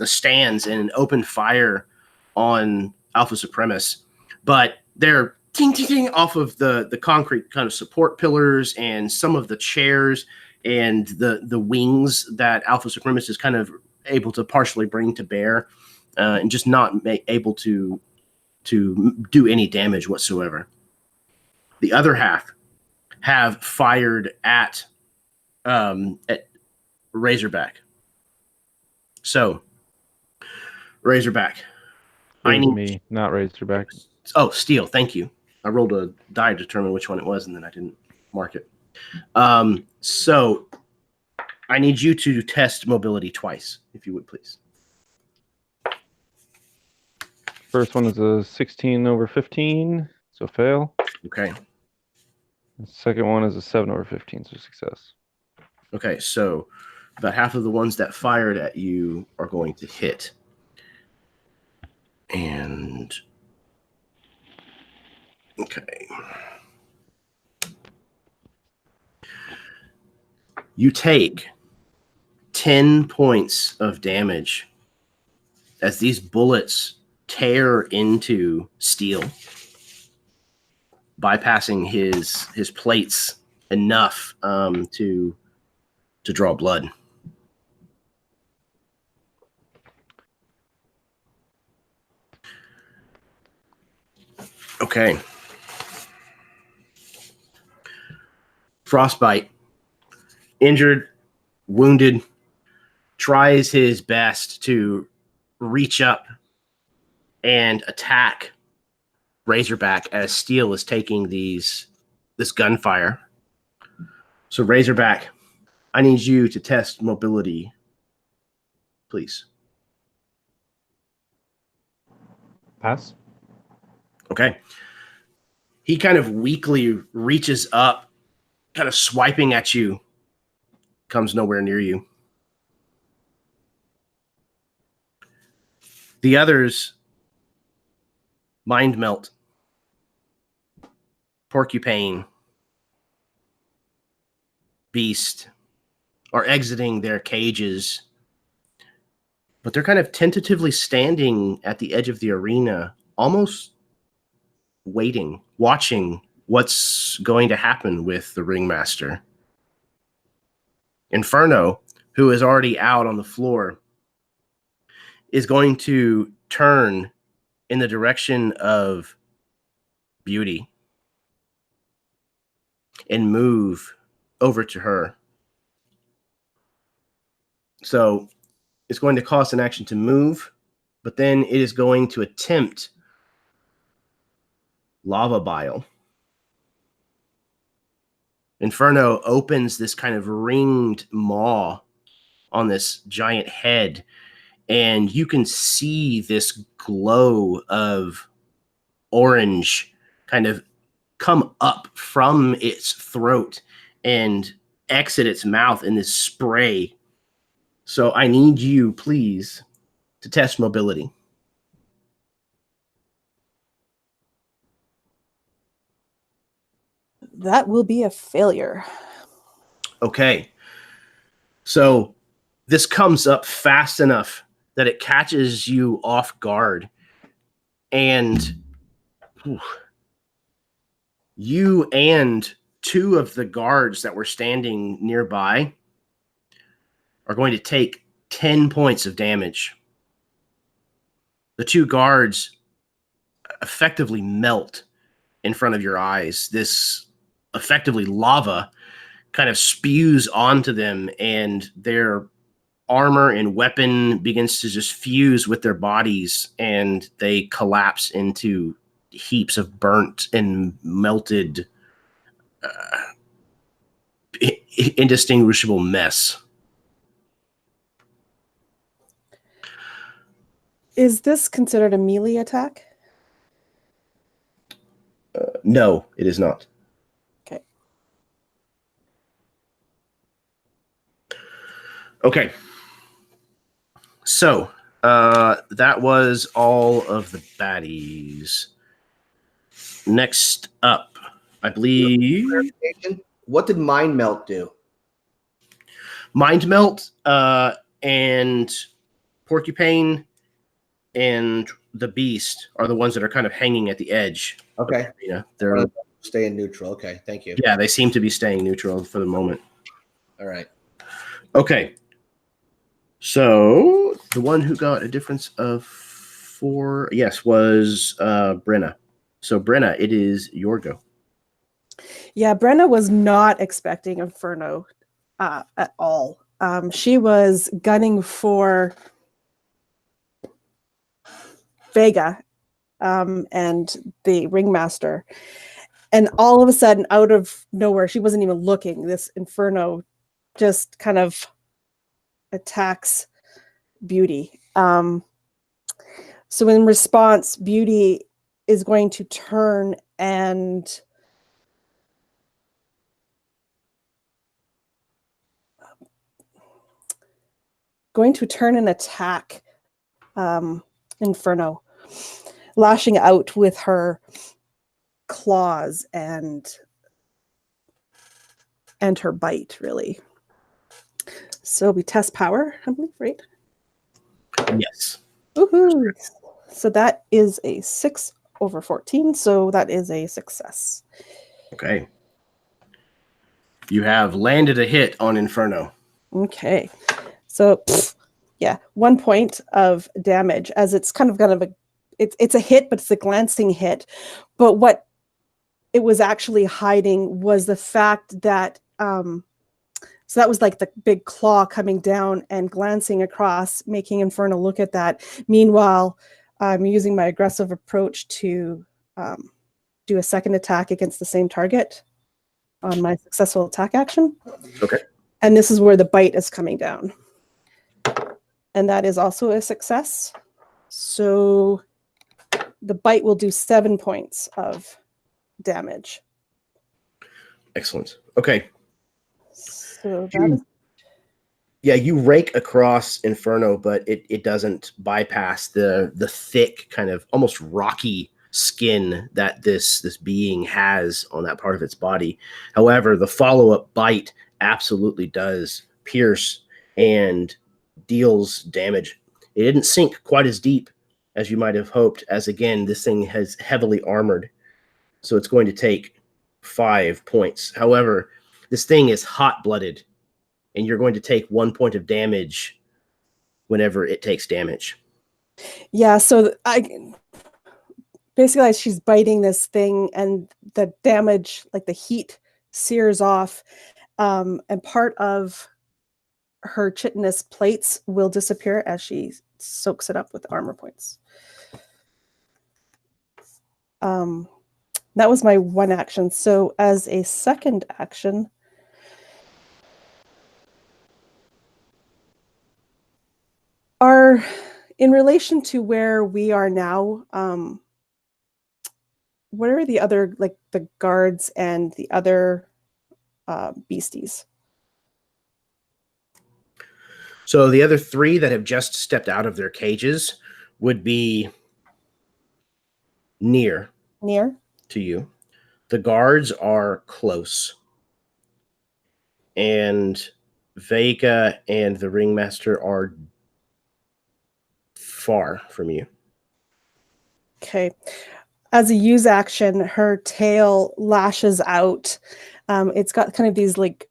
A: stands and open fire on Alpha Supremus, but they're ting off of the concrete kind of support pillars and some of the chairs and the wings that Alpha Supremus is kind of able to partially bring to bear, and just not able to do any damage whatsoever. The other half have fired at Razorback. So, Razorback.
F: I need me, not Razorback.
A: Oh, Steel. Thank you. I rolled a die to determine which one it was, and then I didn't mark it. So, I need you to test mobility twice, if you would, please.
F: First one is a 16 over 15, so fail.
A: Okay.
F: The second one is a 7 over 15, so success.
A: Okay, so about half of the ones that fired at you are going to hit. And Okay. You take 10 points of damage as these bullets tear into steel, bypassing his plates enough to draw blood. Okay. Frostbite, injured, wounded, tries his best to reach up and attack Razorback as steel is taking this gunfire. So Razorback, I need you to test mobility, please.
D: Pass.
A: Okay. He kind of weakly reaches up, kind of swiping at you, comes nowhere near you. The others, Mind Melt, Porcupine, Beast, are exiting their cages, but they're kind of tentatively standing at the edge of the arena, almost waiting, watching what's going to happen with the ringmaster. Inferno, who is already out on the floor, is going to turn in the direction of Beauty and move over to her. So it's going to cost an action to move, but then it is going to attempt Lava Bile. Inferno opens this kind of ringed maw on this giant head, and you can see this glow of orange kind of come up from its throat and exit its mouth in this spray. So I need you, please, to test mobility.
B: That will be a failure.
A: Okay. So this comes up fast enough that it catches you off guard. And you and two of the guards that were standing nearby are going to take 10 points of damage. The two guards effectively melt in front of your eyes. This effectively lava kind of spews onto them, and their armor and weapon begins to just fuse with their bodies, and they collapse into heaps of burnt and melted, indistinguishable mess.
B: Is this considered a melee attack?
A: No, it is not.
B: Okay.
A: Okay. So that was all of the baddies. Next up, I believe...
C: What did Mind Melt do?
A: Mind Melt and Porcupine and the Beast are the ones that are kind of hanging at the edge.
C: Okay.
A: Yeah, they're
C: staying neutral. Okay, thank you.
A: Yeah, they seem to be staying neutral for the moment.
C: All right.
A: Okay. So the one who got a difference of 4, yes, was Brenna. So Brenna, it is your go.
B: Yeah, Brenna was not expecting Inferno at all. She was gunning for Vega and the ringmaster. And all of a sudden, out of nowhere, she wasn't even looking. This Inferno just kind of attacks Beauty. So in response, Beauty is going to turn and attack Inferno, lashing out with her claws and her bite, really. So we test power, I believe, right?
A: Yes.
B: Woohoo! So that is a 6/14, so that is a success.
A: Okay. You have landed a hit on Inferno.
B: Okay. So, yeah, 1 point of damage, as it's kind of a, it's a hit, but it's a glancing hit. But what it was actually hiding was the fact that, so that was like the big claw coming down and glancing across, making Inferno look at that. Meanwhile, I'm using my aggressive approach to do a second attack against the same target on my successful attack action.
A: Okay.
B: And this is where the bite is coming down. And that is also a success. So the bite will do 7 points of damage.
A: Excellent. Okay.
B: So that is,
A: Yeah, you rake across Inferno, but it doesn't bypass the thick, kind of almost rocky skin that this being has on that part of its body. However, the follow-up bite absolutely does pierce and deals damage. It didn't sink quite as deep as you might have hoped, as again, this thing has heavily armored. So it's going to take 5 points. However, this thing is hot-blooded, and you're going to take 1 point of damage whenever it takes damage.
B: yeah, so basically she's biting this thing and the damage, like the heat sears off, and part of her chitinous plates will disappear as she soaks it up with armor points. That was my one action. So as a second action, in relation to where we are now, what are the other, like the guards and the other beasties?
A: So the other 3 that have just stepped out of their cages would be near to you. The guards are close. And Vega and the ringmaster are far from you.
B: Okay. As a use action, her tail lashes out. It's got kind of these like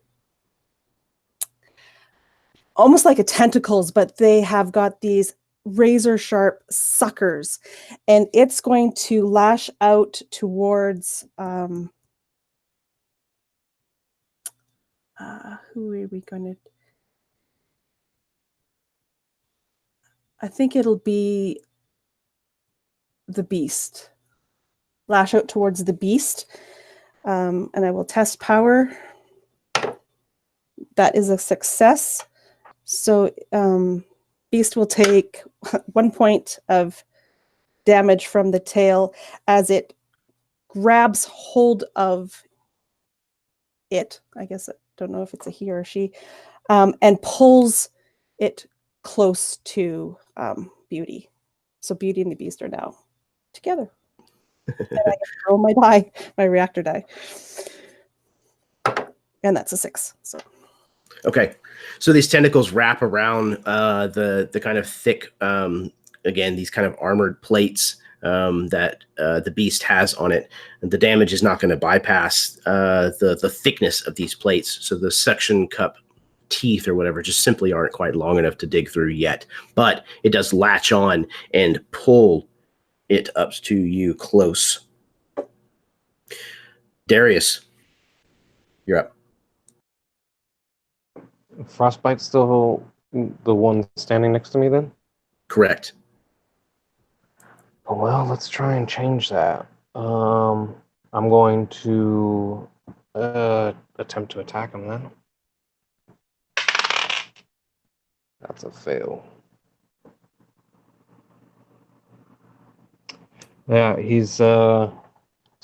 B: almost like a tentacles, but they have got these razor sharp suckers, and it's going to lash out towards who are we going to? I think it'll be the beast. Lash out towards the beast, and I will test power. That is a success. So beast will take 1 point of damage from the tail as it grabs hold of it. I guess I don't know if it's a he or a she, and pulls it close to Beauty. So Beauty and the beast are now together. And I get to roll my die, my reactor die. And that's a 6. So
A: Okay. So these tentacles wrap around the kind of thick, again, these kind of armored plates that the beast has on it. And the damage is not going to bypass the thickness of these plates. So the suction cup teeth or whatever just simply aren't quite long enough to dig through yet. But it does latch on and pull it up to you close. Darius, you're up.
D: Frostbite's still the one standing next to me then?
A: Correct.
D: Oh, well, let's try and change that. I'm going to attempt to attack him then. That's a fail. Yeah, he's not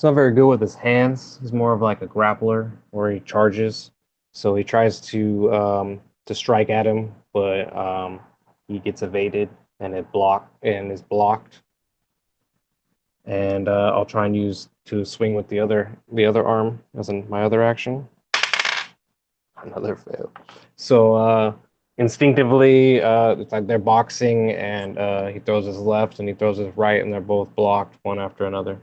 D: very good with his hands. He's more of like a grappler where he charges. So he tries to strike at him, but he gets evaded and is blocked. and I'll try and use to swing with the other arm as in my other action. Another fail. So instinctively, it's like they're boxing, and he throws his left and he throws his right, and they're both blocked one after another.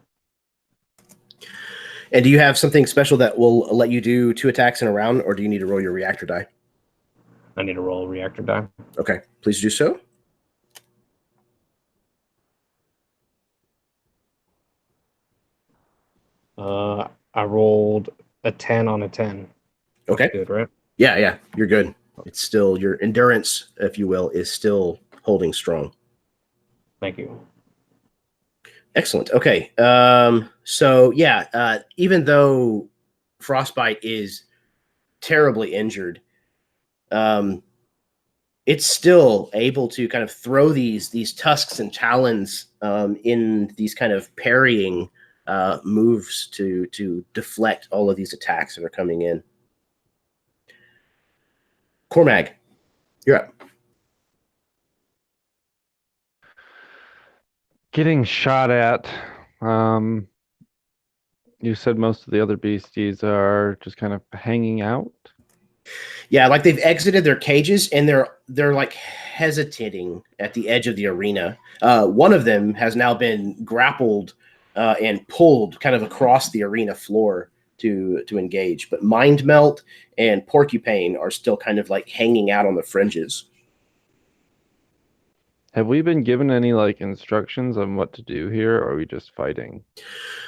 A: And do you have something special that will let you do 2 attacks in a round, or do you need to roll your reactor die?
D: I need to roll a reactor die.
A: Okay, please do so.
D: I rolled a 10 on a 10.
A: Okay.
D: That's good, right?
A: Yeah, you're good. It's still, your endurance, if you will, is still holding strong.
D: Thank you.
A: Excellent. Okay. So yeah, even though Frostbite is terribly injured, it's still able to kind of throw these tusks and talons in these kind of parrying moves to deflect all of these attacks that are coming in. Cormag, you're up.
F: Getting shot at. You said most of the other beasties are just kind of hanging out.
A: Yeah, like they've exited their cages and they're like hesitating at the edge of the arena. One of them has now been grappled and pulled kind of across the arena floor to engage. But Mind Melt and Porcupine are still kind of like hanging out on the fringes.
F: Have we been given any like instructions on what to do here, or are we just fighting?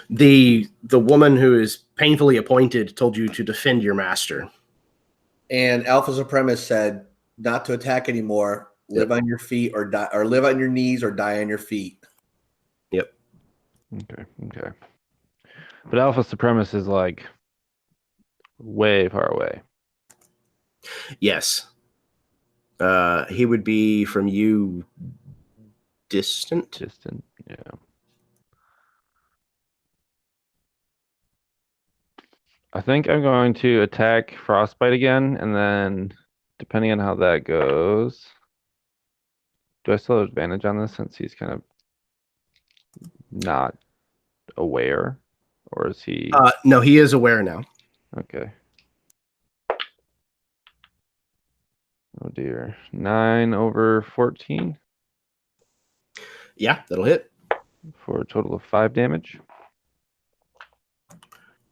A: The woman who is painfully appointed told you to defend your master.
C: And Alpha Supremacist said not to attack anymore. Live on your feet or die, or live on your knees or die on your feet.
A: Yep.
F: Okay. But Alpha Supremacist is like way far away.
A: Yes. He would be from you distant.
F: Distant, yeah. I think I'm going to attack Frostbite again, and then depending on how that goes, do I still have advantage on this since he's kind of not aware, or is he?
A: No, he is aware now.
F: Okay. Oh dear. 9 over 14
A: Yeah, that'll hit.
F: for a total of 5 damage.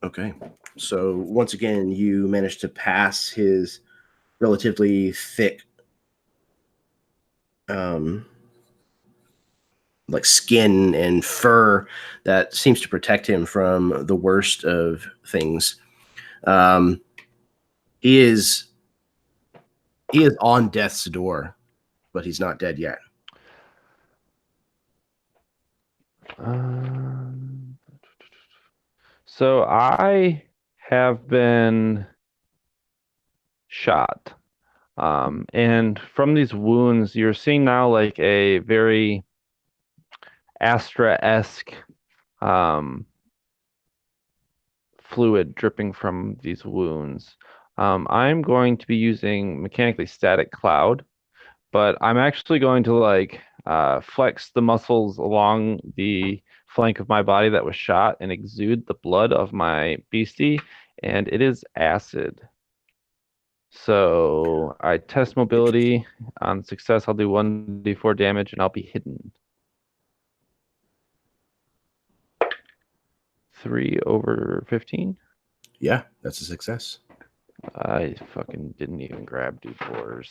A: Okay. So once again, you managed to pass his relatively thick like skin and fur that seems to protect him from the worst of things. He is on death's door, but he's not dead yet.
F: So I have been shot. And from these wounds, you're seeing now like a very Astra-esque fluid dripping from these wounds. I'm going to be using mechanically static cloud, but I'm actually going to like flex the muscles along the flank of my body that was shot and exude the blood of my beastie, and it is acid. So I test mobility. On success, I'll do 1d4 damage, and I'll be hidden. 3 over 15.
A: Yeah, that's a success.
F: I fucking didn't even grab d4s.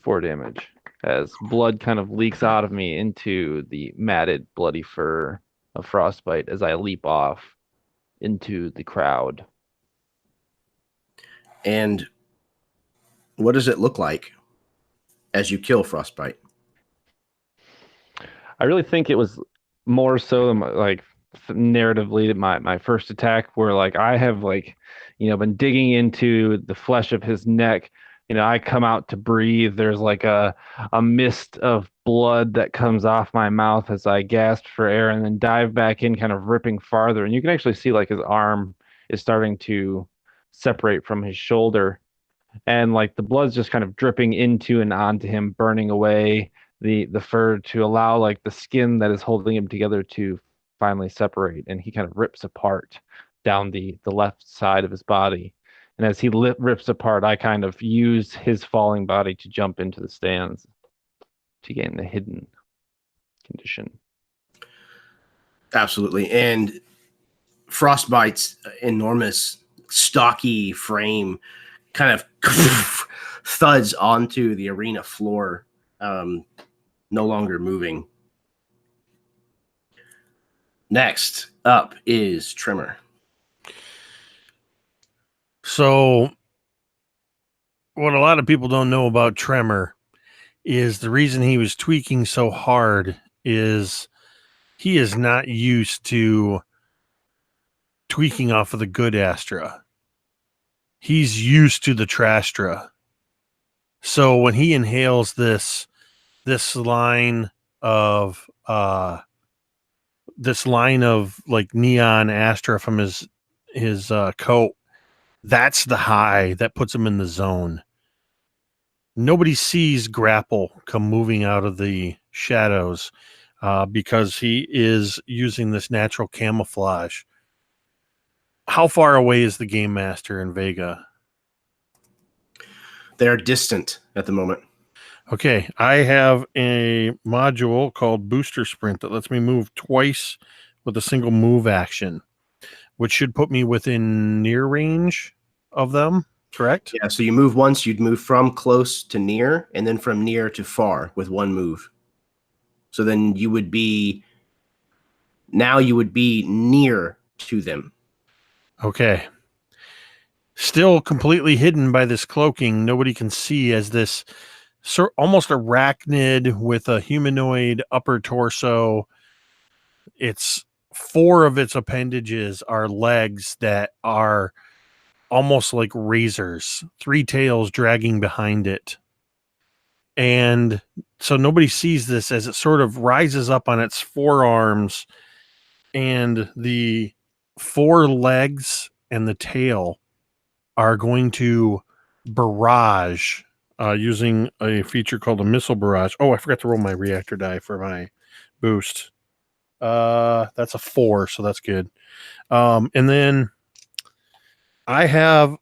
F: 4 damage as blood kind of leaks out of me into the matted, bloody fur of Frostbite as I leap off into the crowd.
A: And what does it look like as you kill Frostbite?
F: I really think it was more so like narratively my first attack, where like I have like, been digging into the flesh of his neck. I come out to breathe. There's like a mist of blood that comes off my mouth as I gasp for air, and then dive back in, kind of ripping farther. And you can actually see like his arm is starting to separate from his shoulder. and like the blood's just kind of dripping into and onto him, burning away the fur to allow like the skin that is holding him together to finally separate, and he kind of rips apart down the left side of his body. And as he rips apart, I kind of use his falling body to jump into the stands to gain the hidden condition.
A: Absolutely. And Frostbite's enormous, stocky frame kind of thuds onto the arena floor, no longer moving. Next up is Trimmer.
E: So, what a lot of people don't know about Tremor is the reason he was tweaking so hard is he is not used to tweaking off of the good Astra. He's used to the Trastra. So when he inhales this line of like neon Astra from his coat, that's the high that puts him in the zone. Nobody sees Grapple come moving out of the shadows because he is using this natural camouflage. How far away is the Game Master in Vega?
A: They're distant at the moment.
E: Okay, I have a module called Booster Sprint that lets me move twice with a single move action, which should put me within near range of them, correct?
A: Yeah, so you move once, you'd move from close to near, and then from near to far with one move. So then you would be near to them.
E: Okay. Still completely hidden by this cloaking. Nobody can see as this almost arachnid with a humanoid upper torso. It's 4 of its appendages are legs that are almost like razors, 3 tails dragging behind it. And so nobody sees this as it sort of rises up on its forearms, and the 4 legs and the tail are going to barrage using a feature called a missile barrage. Oh, I forgot to roll my reactor die for my boost. That's a 4, so that's good. And then I have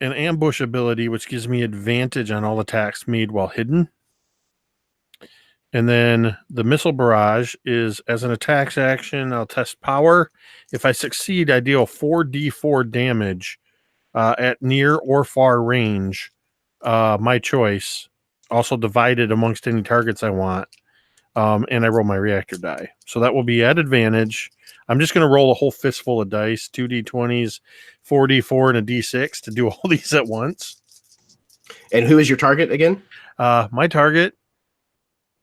E: an ambush ability, which gives me advantage on all attacks made while hidden. And then the missile barrage is as an attacks action, I'll test power. If I succeed, I deal 4d4 damage at near or far range, my choice. Also divided amongst any targets I want. And I roll my reactor die. So that will be at advantage. I'm just going to roll a whole fistful of dice, 2d20s, 4d4, and a d6 to do all these at once.
A: And who is your target again?
E: My target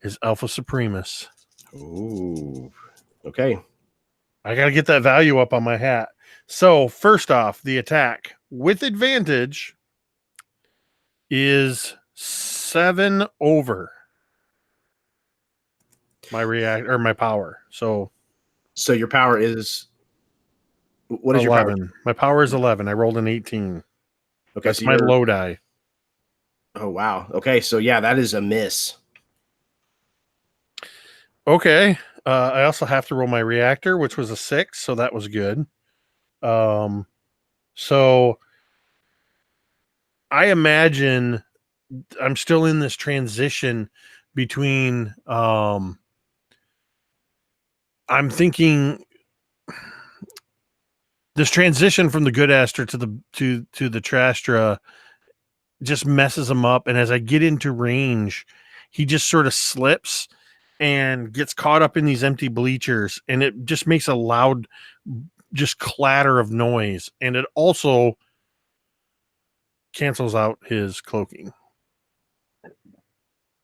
E: is Alpha Supremus.
A: Ooh, okay.
E: I got to get that value up on my hat. So first off, the attack with advantage is 7 over my my power. So
A: your power is what is
E: 11.
A: your power?
E: My power is 11. I rolled an 18.
A: Okay,
E: That's
A: so
E: my low die.
A: Oh wow. Okay, so yeah, that is a miss.
E: Okay. I also have to roll my reactor, which was a 6, so that was good. So I imagine I'm still in this transition between I'm thinking this transition from the good Astra to the Trastra just messes him up, and as I get into range, he just sort of slips and gets caught up in these empty bleachers, and it just makes a loud just clatter of noise, and it also cancels out his cloaking.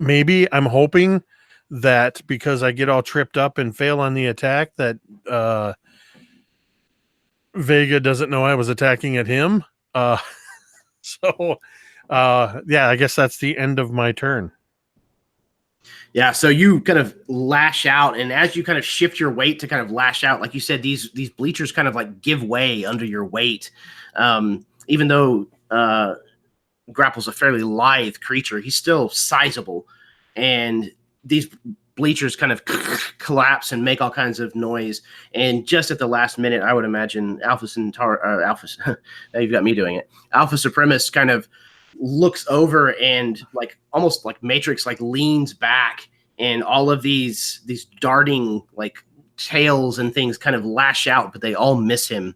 E: Maybe I'm hoping that because I get all tripped up and fail on the attack that Vega doesn't know I was attacking at him. So yeah, I guess that's the end of my turn.
A: Yeah, so you kind of lash out, and as you kind of shift your weight to kind of lash out, like you said, these bleachers kind of like give way under your weight. Even though grapples a fairly lithe creature. He's still sizable, and these bleachers kind of collapse and make all kinds of noise. And just at the last minute, I would imagine Alpha now you've got me doing it. Alpha Supremus kind of looks over and like almost like Matrix, like leans back, and all of these darting like tails and things kind of lash out, but they all miss him.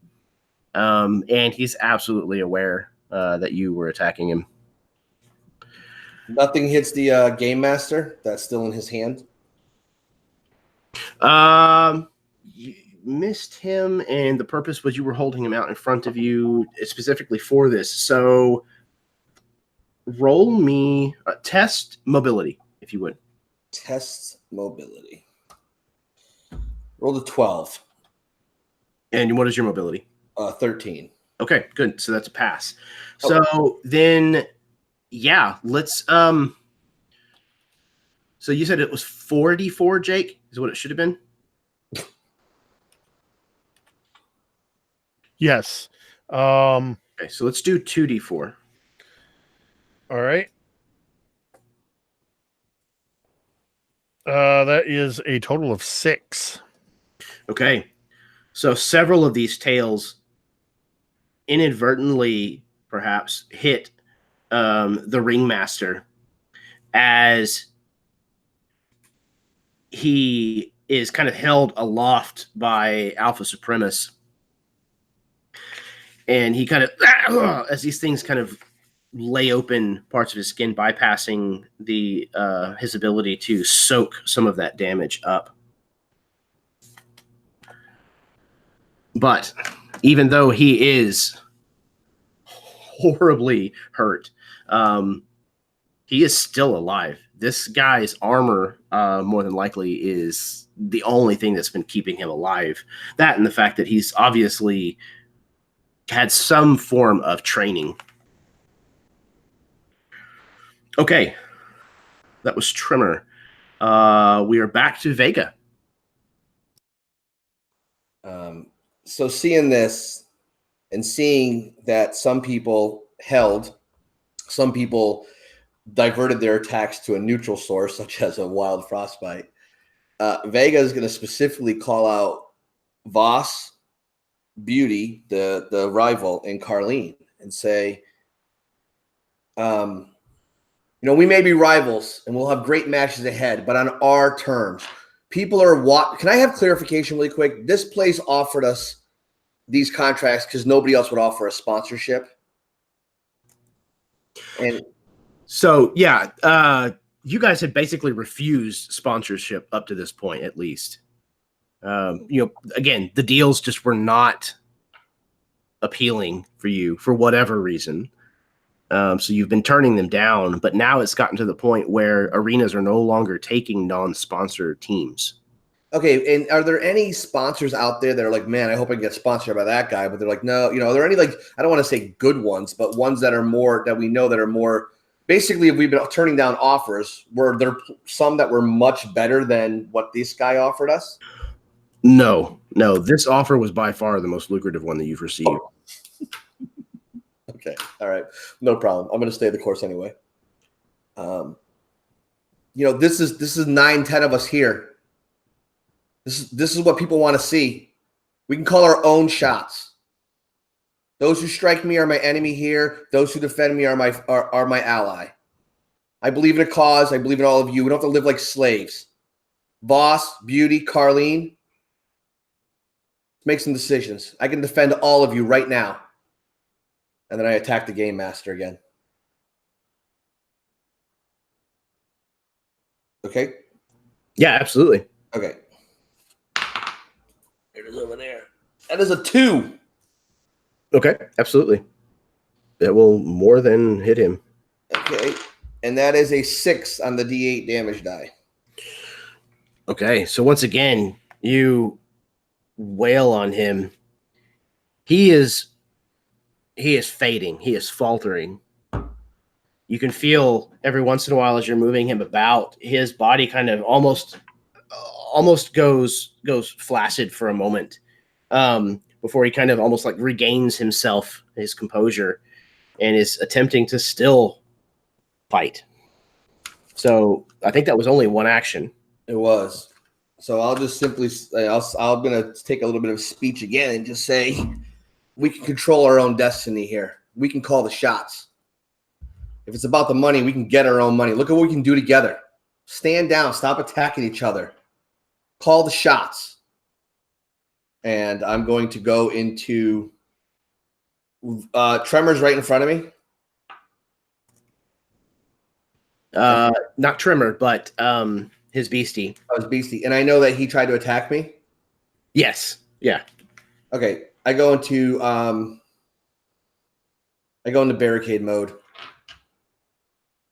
A: And he's absolutely aware that you were attacking him.
C: Nothing hits the game master that's still in his hand.
A: You missed him, and the purpose was you were holding him out in front of you specifically for this. So roll me test mobility, if you would.
C: Test mobility. Roll the 12.
A: And what is your mobility?
C: 13.
A: Okay, good. So that's a pass. So then, yeah, let's. So you said it was 44, Jake? Is what it should have been?
E: Yes.
A: Okay, so let's do 2d4.
E: All right. That is a total of 6.
A: Okay. So several of these tails inadvertently, perhaps, hit the ringmaster as he is kind of held aloft by Alpha Supremus. And he kind of, as these things kind of lay open parts of his skin, bypassing the his ability to soak some of that damage up. But even though he is horribly hurt, he is still alive. This guy's armor, more than likely, is the only thing that's been keeping him alive. That and the fact that he's obviously had some form of training. Okay. That was Trimmer. We are back to Vega.
C: So seeing this and seeing that some people held, some people diverted their attacks to a neutral source, such as a wild frostbite, Vega is going to specifically call out Voss, Beauty, the rival, and Carlene, and say, we may be rivals and we'll have great matches ahead, but on our terms. People are Can I have clarification really quick? This place offered us these contracts because nobody else would offer a sponsorship. And
A: so, yeah, you guys had basically refused sponsorship up to this point, at least. Again, the deals just were not appealing for you for whatever reason. So you've been turning them down, but now it's gotten to the point where arenas are no longer taking non-sponsor teams.
C: Okay, and are there any sponsors out there that are like, man, I hope I can get sponsored by that guy, but they're like, no, are there any, like, I don't want to say good ones, but ones that are more, that we know that are more, basically, if we've been turning down offers, were there some that were much better than what this guy offered us?
A: No, this offer was by far the most lucrative one that you've received.
C: Okay. All right. No problem. I'm going to stay the course anyway. This is 9-10 of us here. This is what people want to see. We can call our own shots. Those who strike me are my enemy here. Those who defend me are my ally. I believe in a cause. I believe in all of you. We don't have to live like slaves. Voss, Beauty, Carlene, make some decisions. I can defend all of you right now. And then I attack the game master again. Okay?
A: Yeah, absolutely.
C: Okay. It is over there. That is a 2.
A: Okay, absolutely. That will more than hit him.
C: Okay. And that is a 6 on the D8 damage die.
A: Okay, so once again, you wail on him. He is fading. He is faltering. You can feel every once in a while as you're moving him about, his body kind of almost goes flaccid for a moment before he kind of almost like regains himself, his composure. and is attempting to still fight. So I think that was only one action.
C: It was. So I'll just simply, I'm going to take a little bit of speech again and just say, we can control our own destiny here. We can call the shots. If it's about the money, we can get our own money. Look at what we can do together. Stand down. Stop attacking each other. Call the shots. And I'm going to go into Tremor's right in front of me.
A: Not Tremor, but his beastie.
C: Oh, his beastie. And I know that he tried to attack me.
A: Yes. Yeah.
C: Okay. I go into barricade mode.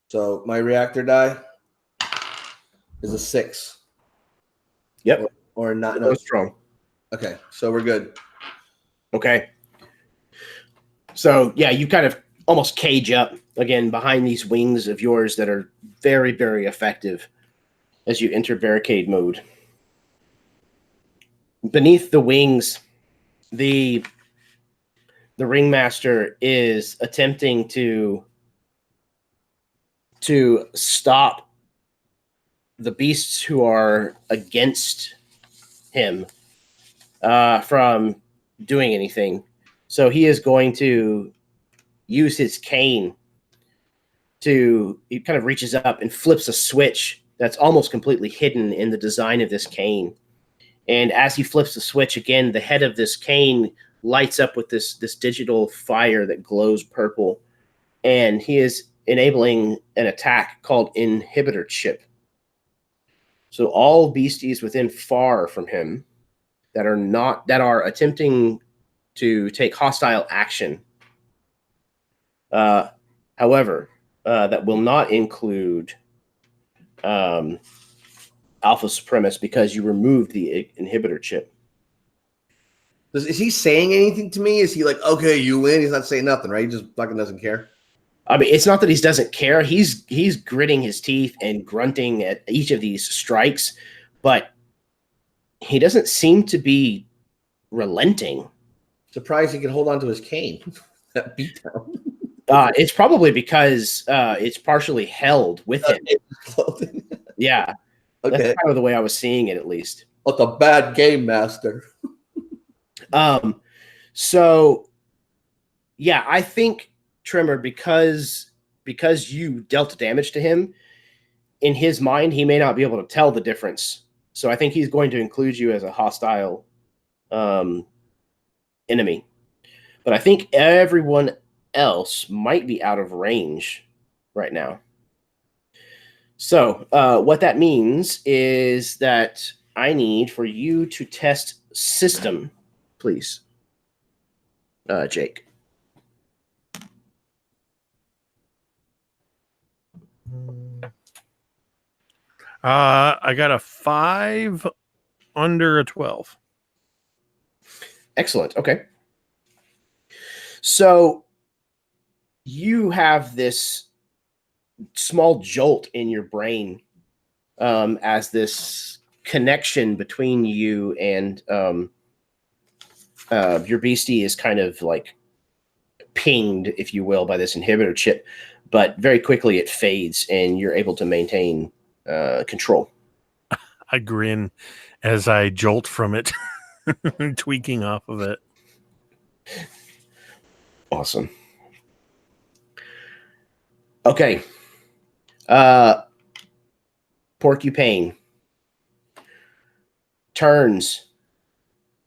C: So my reactor die is a 6.
A: Yep.
C: Or not.
A: No,
C: No.
A: strong.
C: Okay. So we're good.
A: Okay. So yeah, you kind of almost cage up again behind these wings of yours that are very, very effective as you enter barricade mode. Beneath the wings, the ringmaster is attempting to stop the beasts who are against him from doing anything. So he is going to use his cane he kind of reaches up and flips a switch that's almost completely hidden in the design of this cane. And as he flips the switch again, the head of this cane lights up with this digital fire that glows purple. And he is enabling an attack called Inhibitor Chip. So all beasties within far from him that are attempting to take hostile action. However, that will not include Alpha Supremacist because you removed the inhibitor chip.
C: Is he saying anything to me? Is he like, okay, you win? He's not saying nothing, right? He just fucking doesn't care.
A: I mean, it's not that he doesn't care. He's gritting his teeth and grunting at each of these strikes, but he doesn't seem to be relenting.
C: Surprised he can hold on to his cane. That beatdown.
A: It's probably because it's partially held with him. Yeah.
C: Okay.
A: That's kind of the way I was seeing it, at least.
C: What's a bad game master?
A: So yeah, I think Tremor, because you dealt damage to him, in his mind, he may not be able to tell the difference. So I think he's going to include you as a hostile enemy. But I think everyone else might be out of range right now. So what that means is that I need for you to test system, please, Jake.
E: I got a 5 under a 12.
A: Excellent. Okay. So you have this small jolt in your brain as this connection between you and your beastie is kind of like pinged, if you will, by this inhibitor chip. But very quickly it fades and you're able to maintain control.
E: I grin as I jolt from it, tweaking off of it.
A: Awesome. Okay. Porcupine turns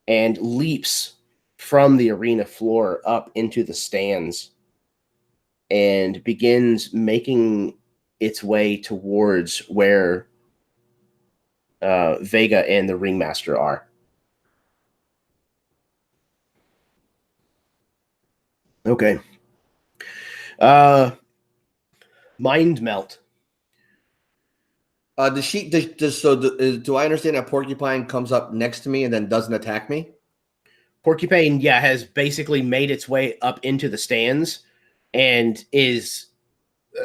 A: and leaps from the arena floor up into the stands and begins making its way towards where Vega and the ringmaster are. Okay. Mind melt.
C: Do I understand that Porcupine comes up next to me and then doesn't attack me?
A: Porcupine, yeah, has basically made its way up into the stands and is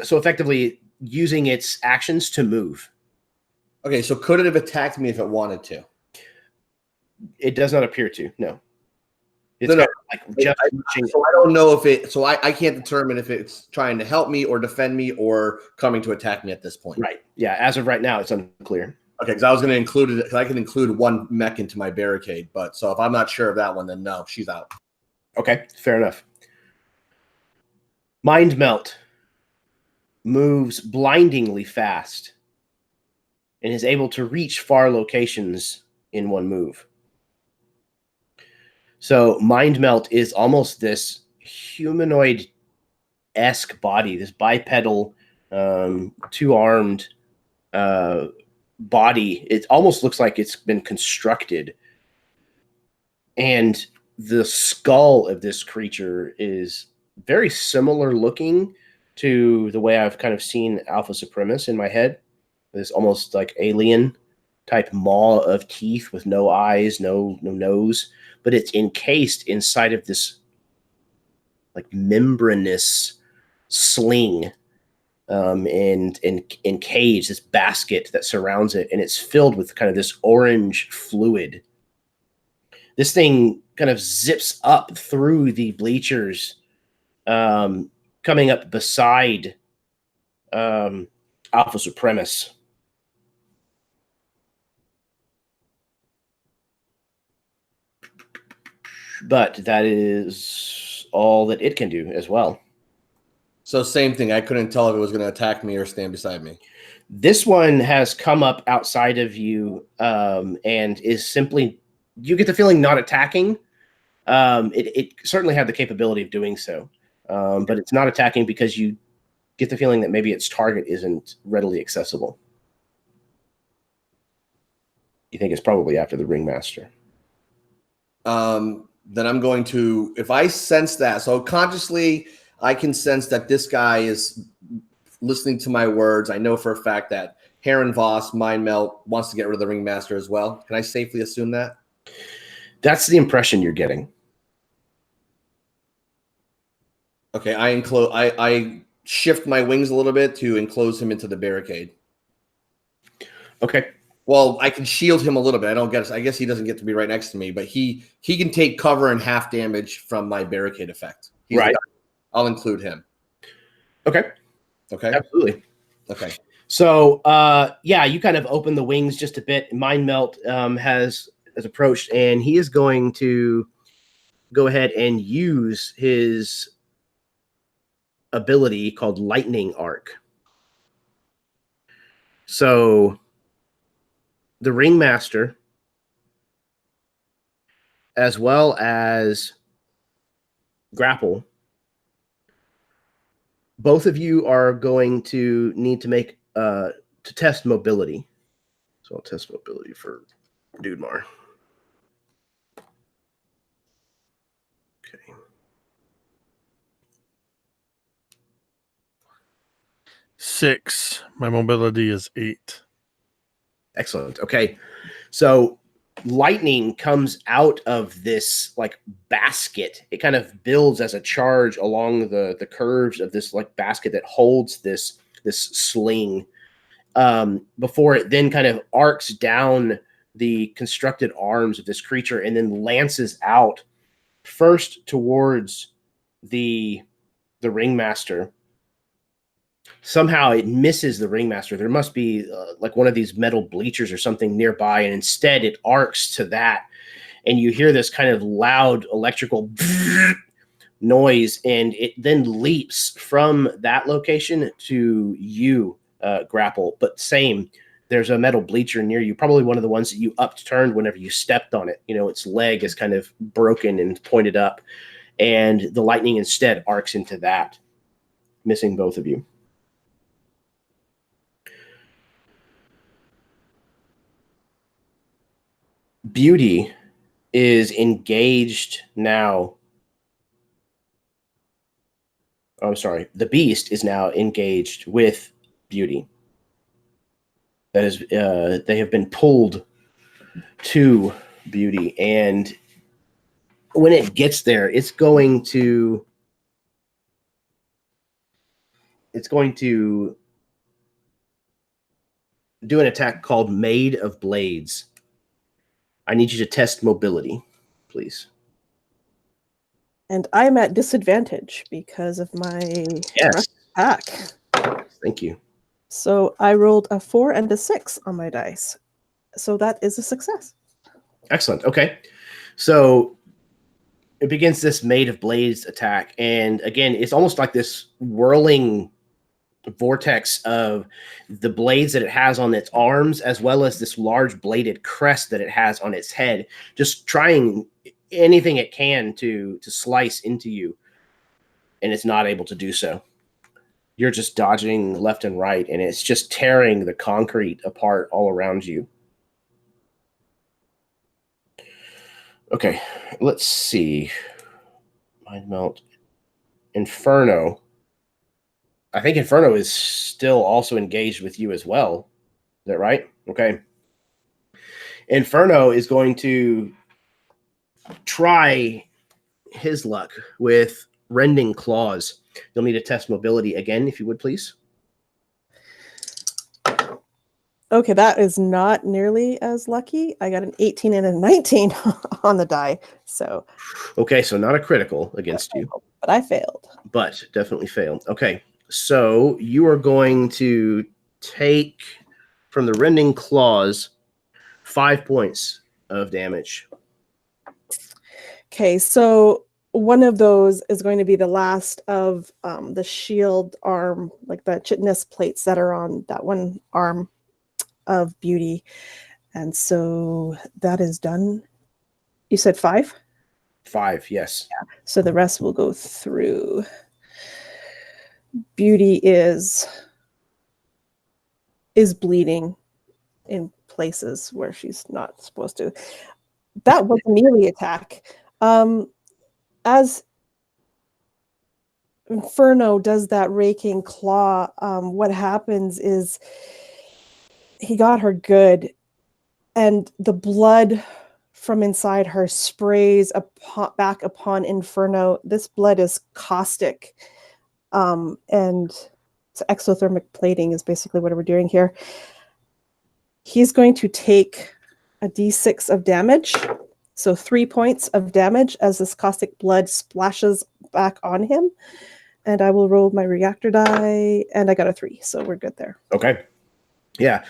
A: so effectively using its actions to move.
C: Okay, so could it have attacked me if it wanted to?
A: It does not appear to, no. It's
C: No, no.
A: kind of like just reaching.
C: So I don't know if it. So I can't determine if it's trying to help me or defend me or coming to attack me at this point.
A: Right. Yeah. As of right now, it's unclear.
C: Okay, because I was going to include it. Because I can include one mech into my barricade, but so if I'm not sure of that one, then no, she's out.
A: Okay. Fair enough. Mind Melt moves blindingly fast and is able to reach far locations in one move. So Mind Melt is almost this humanoid-esque body, this bipedal, two-armed body. It almost looks like it's been constructed. And the skull of this creature is very similar looking to the way I've kind of seen Alpha Supremus in my head. This almost like alien type maw of teeth with no eyes, no nose, but it's encased inside of this like membranous sling and cage, this basket that surrounds it, and it's filled with kind of this orange fluid. This thing kind of zips up through the bleachers, coming up beside Alpha Supremus. But that is all that it can do as well.
C: So same thing. I couldn't tell if it was going to attack me or stand beside me.
A: This one has come up outside of you and is simply, you get the feeling, not attacking. It certainly had the capability of doing so, but it's not attacking because you get the feeling that maybe its target isn't readily accessible. You think it's probably after the ringmaster.
C: Then I'm going to, if I sense that, so consciously I can sense that this guy is listening to my words. I know for a fact that Heron Voss, Mind Melt, wants to get rid of the ringmaster as well. Can I safely assume that?
A: That's the impression you're getting.
C: Okay, I shift my wings a little bit to enclose him into the barricade.
A: Okay.
C: Well, I can shield him a little bit. I guess he doesn't get to be right next to me, but he can take cover and half damage from my barricade effect.
A: Right.
C: I'll include him.
A: Okay.
C: Okay.
A: Absolutely.
C: Okay.
A: So, yeah, you kind of open the wings just a bit. Mind Melt has approached, and he is going to go ahead and use his ability called Lightning Arc. So the ringmaster, as well as Grapple, both of you are going to need to make to test mobility. So I'll test mobility for Dudemar. Okay.
E: 6. My mobility is 8.
A: Excellent. Okay. So lightning comes out of this like basket. It kind of builds as a charge along the curves of this like basket that holds this sling before it then kind of arcs down the constructed arms of this creature and then lances out first towards the ringmaster. Somehow it misses the ringmaster. There must be like one of these metal bleachers or something nearby, and instead it arcs to that, and you hear this kind of loud electrical noise, and it then leaps from that location to you, Grapple. But same, there's a metal bleacher near you, probably one of the ones that you upturned whenever you stepped on it. You know, its leg is kind of broken and pointed up, and the lightning instead arcs into that, missing both of you. Beauty is engaged now. Oh, I'm sorry. The beast is now engaged with Beauty. That is, they have been pulled to Beauty, and when it gets there, it's going to do an attack called Maid of Blades. I need you to test mobility, please.
B: And I'm at disadvantage because of my
A: Yes.
B: hack.
A: Thank you.
B: So I rolled a 4 and a 6 on my dice. So that is a success.
A: Excellent. Okay. So it begins this Maid of Blades attack. And again, it's almost like this whirling vortex of the blades that it has on its arms, as well as this large bladed crest that it has on its head, just trying anything it can to slice into you. And it's not able to do so. You're just dodging left and right, and it's just tearing the concrete apart all around you. Okay, let's see. Mind Melt. Inferno. I think Inferno is still also engaged with you as well. Is that right? Okay. Inferno is going to try his luck with Rending Claws. You'll need to test mobility again, if you would, please.
B: Okay, that is not nearly as lucky. I got an 18 and a 19 on the die. So
A: Okay, so not a critical against you.
B: But I failed.
A: But definitely failed. Okay, so you are going to take from the Rending Claws 5 points of damage.
B: Okay, so one of those is going to be the last of the shield arm, like the chitness plates that are on that one arm of Beauty. And so that is done. You said 5?
A: 5, yes.
B: Yeah. So the rest will go through. Beauty is bleeding in places where she's not supposed to. That was a melee attack. As Inferno does that raking claw, what happens is he got her good, and the blood from inside her sprays back upon Inferno. This blood is caustic, and so exothermic plating is basically what we're doing here. He's going to take a d6 of damage, so 3 points of damage as this caustic blood splashes back on him. And I will roll my reactor die, and I got a 3, so we're good there.
A: Okay. Yeah.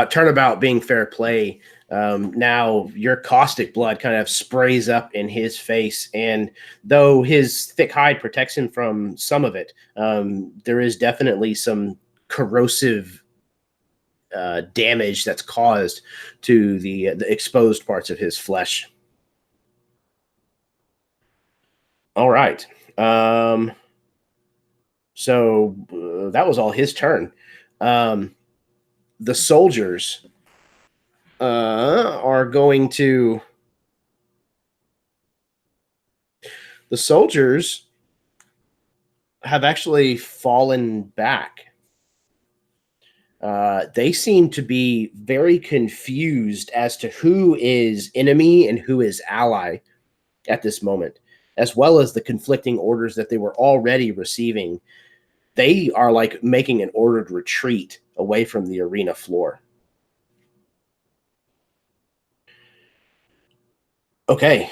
A: Turnabout being fair play. Now your caustic blood kind of sprays up in his face, and though his thick hide protects him from some of it, there is definitely some corrosive damage that's caused to the exposed parts of his flesh. All right. So that was all his turn. The soldiers are going to... The soldiers have actually fallen back. They seem to be very confused as to who is enemy and who is ally at this moment, as well as the conflicting orders that they were already receiving. They are like making an ordered retreat away from the arena floor. Okay.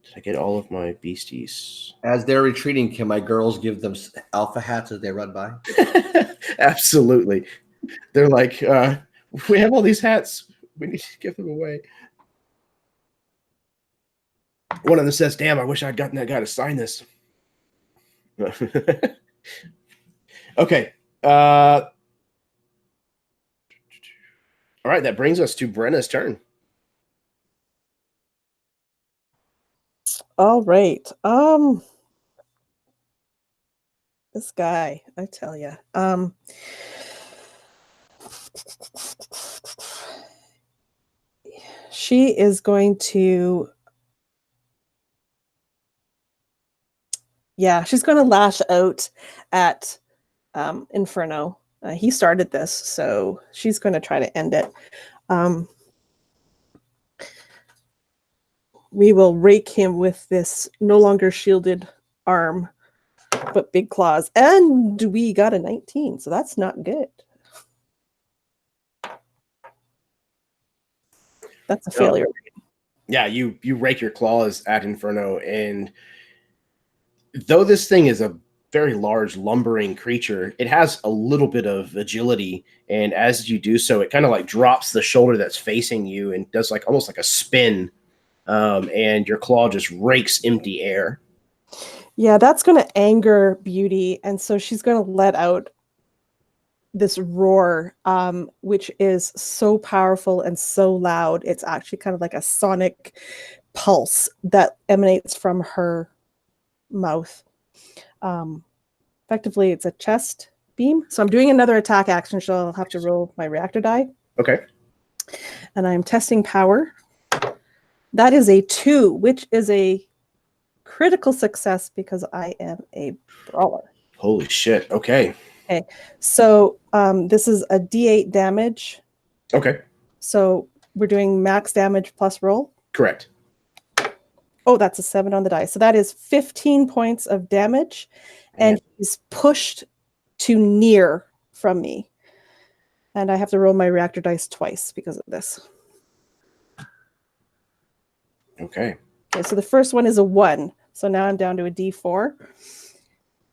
A: Did I get all of my beasties?
C: As they're retreating, can my girls give them alpha hats as they run by?
A: Absolutely. They're like, we have all these hats. We need to give them away. One of them says, damn, I wish I'd gotten that guy to sign this. Okay. All right, that brings us to Brenna's turn.
B: All right. This guy, I tell you. She is going to... Yeah, she's going to lash out at Inferno. He started this, so she's going to try to end it. We will rake him with this no longer shielded arm, but big claws. And we got a 19, so that's not good. That's a failure.
A: Yeah, you rake your claws at Inferno, and Though this thing is a very large, lumbering creature, it has a little bit of agility, and as you do so, it kind of like drops the shoulder that's facing you and does like almost like a spin, and your claw just rakes empty air.
B: Yeah, that's going to anger Beauty, and so she's going to let out this roar, which is so powerful and so loud. It's actually kind of like a sonic pulse that emanates from her mouth. Effectively, it's a chest beam. So I'm doing another attack action, so I'll have to roll my reactor die.
A: Okay.
B: And I'm testing power. That is a 2, which is a critical success because I am a brawler.
A: Holy shit. Okay.
B: Okay, so this is a D8 damage.
A: Okay.
B: So we're doing max damage plus roll.
A: Correct.
B: Oh, that's a 7 on the die. So that is 15 points of damage, and he's pushed to near from me. And I have to roll my reactor dice twice because of this.
A: Okay.
B: Okay, so the first one is a 1. So now I'm down to a D4.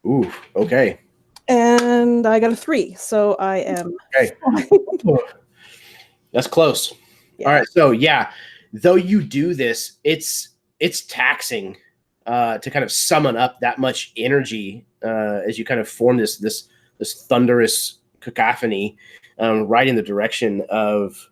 A: Ooh. Okay.
B: And I got a 3. So I am.
A: Okay. That's close.
B: Yeah.
A: All right. So yeah, though you do this, it's taxing to kind of summon up that much energy as you kind of form this thunderous cacophony right in the direction of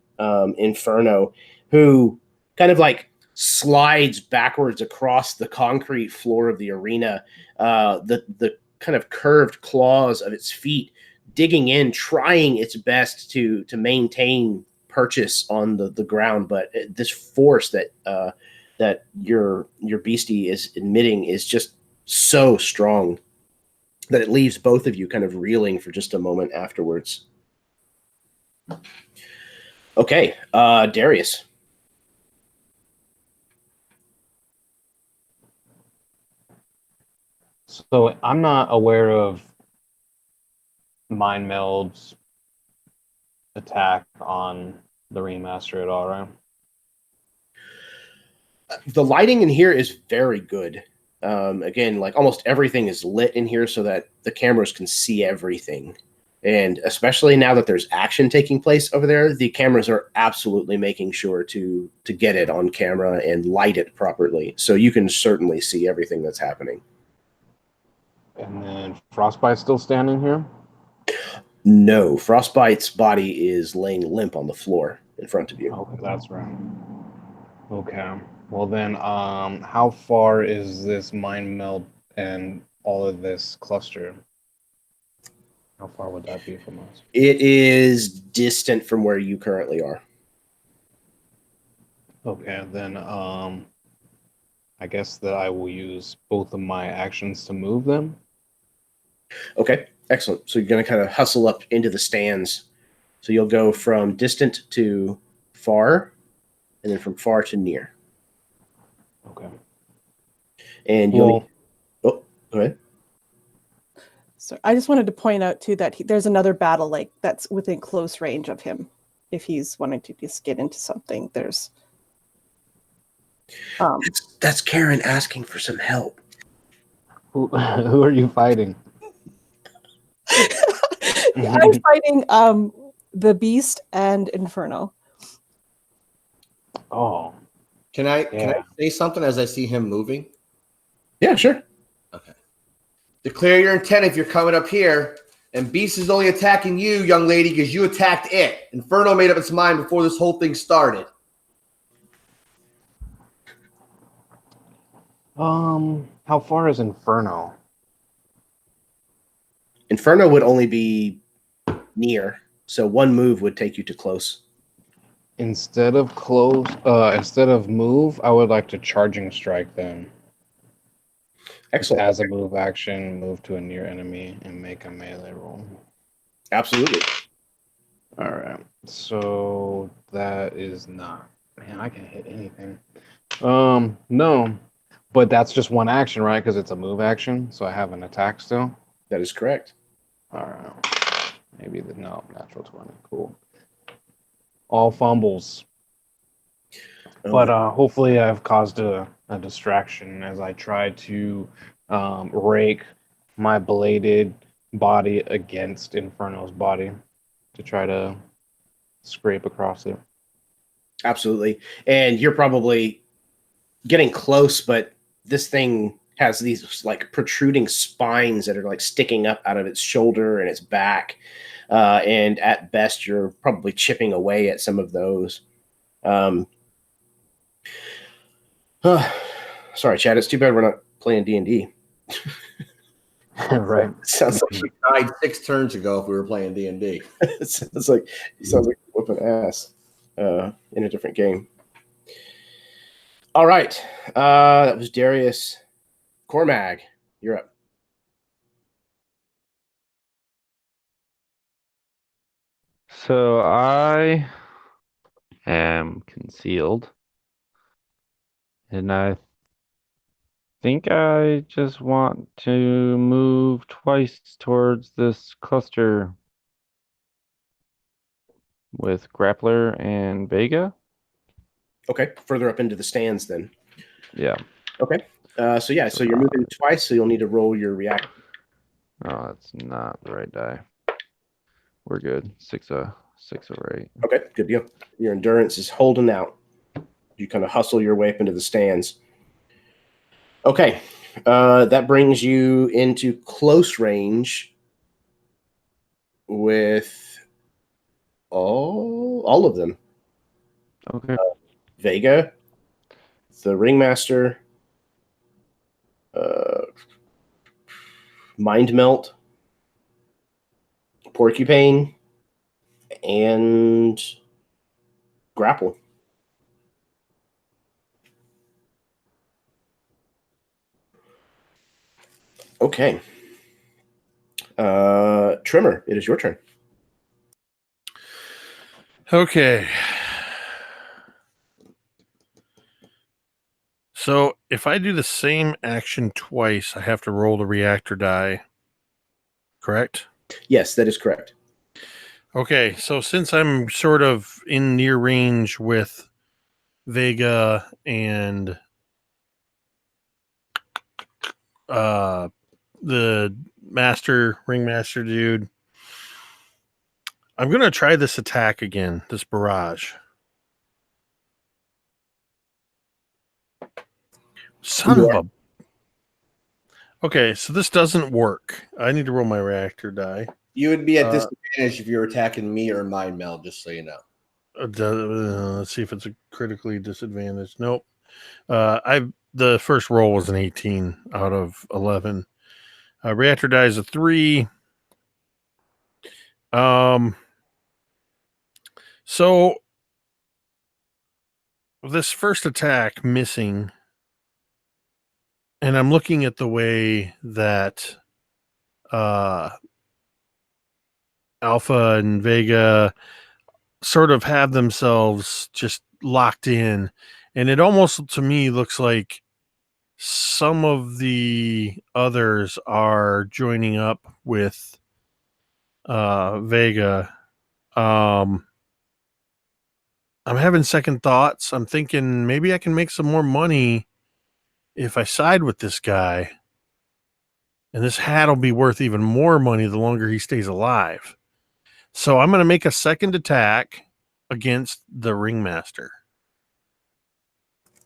A: Inferno, who kind of like slides backwards across the concrete floor of the arena. The kind of curved claws of its feet digging in, trying its best to maintain purchase on the ground, but this force that your beastie is emitting is just so strong that it leaves both of you kind of reeling for just a moment afterwards. Okay, Darius.
D: So I'm not aware of Mind Meld's attack on the remaster at all, right?
A: The lighting in here is very good. Again, like almost everything is lit in here so that the cameras can see everything. And especially now that there's action taking place over there, the cameras are absolutely making sure to get it on camera and light it properly. So you can certainly see everything that's happening.
D: And then Frostbite's still standing here?
A: No, Frostbite's body is laying limp on the floor in front of you.
D: Okay, that's right. Okay. Well then, how far is this mind meld and all of this cluster? How far would that be from us?
A: It is distant from where you currently are.
D: Okay, then I guess that I will use both of my actions to move them.
A: Okay, excellent. So you're going to kind of hustle up into the stands. So you'll go from distant to far, and then from far to near.
D: Okay.
A: And you'll... Oh, go ahead.
B: So I just wanted to point out too that there's another battle like that's within close range of him. If he's wanting to just get into something, there's.
A: That's Karen asking for some help.
D: Who are you fighting?
B: I'm fighting the Beast and Inferno.
D: Oh.
C: Can I say something as I see him moving?
A: Yeah, sure.
C: Okay. Declare your intent if you're coming up here. And Beast is only attacking you, young lady, because you attacked it. Inferno made up its mind before this whole thing started.
D: How far is Inferno?
A: Inferno would only be near, so one move would take you to close.
D: Instead of move, I would like to charging strike then.
A: Excellent.
D: As a move action, move to a near enemy and make a melee roll.
A: Absolutely.
D: All right. So that is not. Man, I can hit anything. No, but that's just one action, right? Because it's a move action, so I have an attack still.
A: That is correct.
D: All right. Maybe natural 20. Cool. All fumbles. But hopefully I've caused a distraction as I try to rake my bladed body against Inferno's body to try to scrape across it.
A: Absolutely. And you're probably getting close, but this thing has these like protruding spines that are like sticking up out of its shoulder and its back. And at best, you're probably chipping away at some of those. Sorry, Chad. It's too bad we're not playing D&D.
G: Right.
A: Sounds like
C: We died 6 turns ago if we were playing D&D.
A: it sounds like whooping ass in a different game. All right, that was Darius. Cormag, you're up.
F: So I am concealed. And I think I just want to move twice towards this cluster with Grappler and Vega.
A: Okay, further up into the stands then.
F: Yeah.
A: Okay, so you're moving twice, so you'll need to roll your react.
F: Oh, that's not the right die. We're good. 6 over 8.
A: Okay, good deal. Your endurance is holding out. You kind of hustle your way up into the stands. Okay, that brings you into close range with all of them.
F: Okay.
A: Vega, the Ringmaster, Mind Melt, Porcupine, and Grapple. Okay. Trimmer, it is your turn.
E: Okay. So if I do the same action twice, I have to roll the reactor die. Correct?
A: Yes, that is correct.
E: Okay, so since I'm sort of in near range with Vega and the ringmaster dude, I'm gonna try this attack again, this barrage. Son of a... Okay, so this doesn't work. I need to roll my reactor die.
C: You would be at disadvantage if you were attacking me or Mind Meld, just so you know.
E: Let's see if it's a critically disadvantaged. Nope. The first roll was an 18 out of 11. Reactor die is a 3. So this first attack missing, and I'm looking at the way that Alpha and Vega sort of have themselves just locked in, and it almost to me looks like some of the others are joining up with Vega. I'm having second thoughts. I'm thinking maybe I can make some more money if I side with this guy, and this hat will be worth even more money the longer he stays alive. So I'm going to make a second attack against the Ringmaster.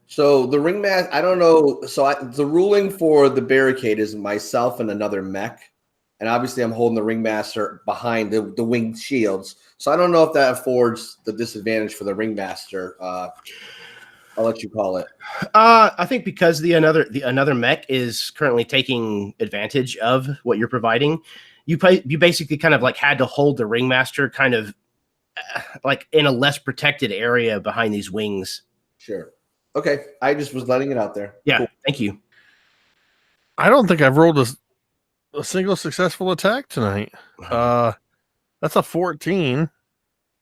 C: So the Ringmaster, I don't know. So the ruling for the barricade is myself and another mech. And obviously I'm holding the Ringmaster behind the winged shields. So I don't know if that affords the disadvantage for the Ringmaster. I'll let you call it.
A: I think because the another mech is currently taking advantage of what you're providing, you basically kind of like had to hold the Ringmaster kind of like in a less protected area behind these wings.
C: Sure. Okay. I just was letting it out there.
A: Yeah.
C: Cool.
A: Thank you.
E: I don't think I've rolled a single successful attack tonight. That's a 14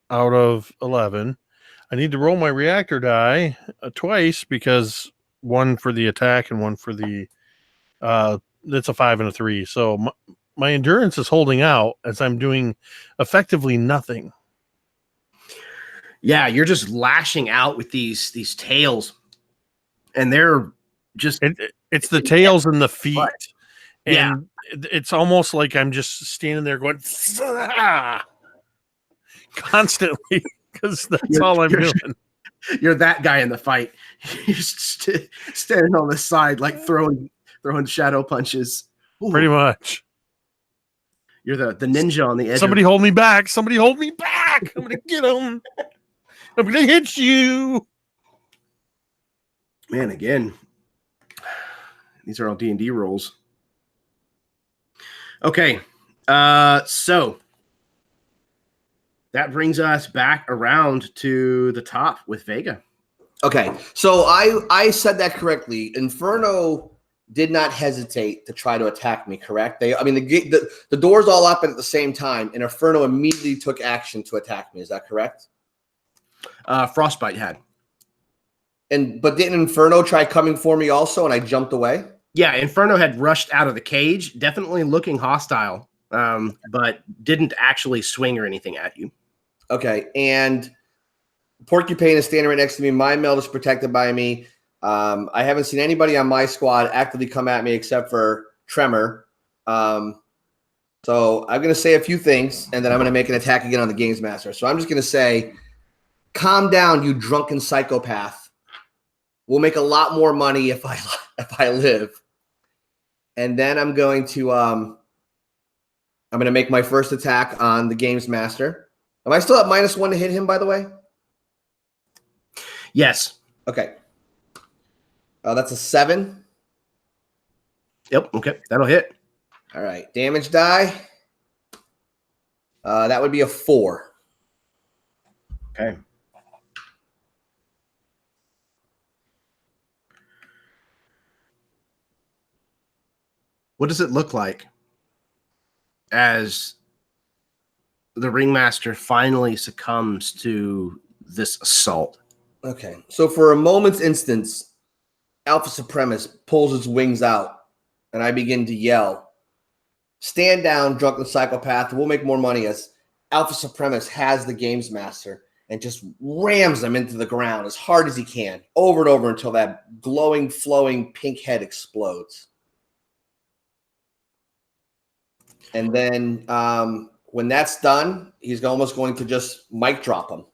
E: out of 11. I need to roll my reactor die twice because one for the attack and one for the that's a 5 and a 3. So my endurance is holding out as I'm doing effectively nothing.
A: Yeah, you're just lashing out with these tails, and they're just
E: It's the tails and the feet.
A: But-
E: And it's almost like I'm just standing there going constantly because that's all I'm doing.
A: You're that guy in the fight. You're standing on the side, like throwing shadow punches. Ooh,
E: Pretty much.
A: you're the ninja on the edge.
E: Somebody hold me back. Somebody hold me back. I'm going to get him. I'm going to hit you.
A: Man, again, these are all D&D rolls. Okay, so that brings us back around to the top with Vega.
C: Okay, so I said that correctly. Inferno did not hesitate to try to attack me, correct? The doors all up at the same time, and Inferno immediately took action to attack me. Is that correct?
A: Frostbite had.
C: But didn't Inferno try coming for me also, and I jumped away?
A: Yeah, Inferno had rushed out of the cage, definitely looking hostile, but didn't actually swing or anything at you.
C: Okay, and Porcupine is standing right next to me. Mind Meld is protected by me. I haven't seen anybody on my squad actively come at me except for Tremor. So I'm going to say a few things, and then I'm going to make an attack again on the Games Master. So I'm just going to say, calm down, you drunken psychopath. We'll make a lot more money if I live. And then I'm going to make my first attack on the Games Master. Am I still at -1 to hit him, by the way?
A: Yes.
C: Okay. That's a 7.
A: Yep. Okay, that'll hit.
C: All right. Damage die. That would be a 4.
A: Okay. What does it look like as the Ringmaster finally succumbs to this assault?
C: Okay. So for a moment's instance, Alpha Supremacist pulls his wings out, and I begin to yell, "Stand down, drunken psychopath. We'll make more money," as Alpha Supremacist has the Games Master and just rams him into the ground as hard as he can, over and over until that glowing, flowing pink head explodes. And then when that's done, he's almost going to just mic drop him.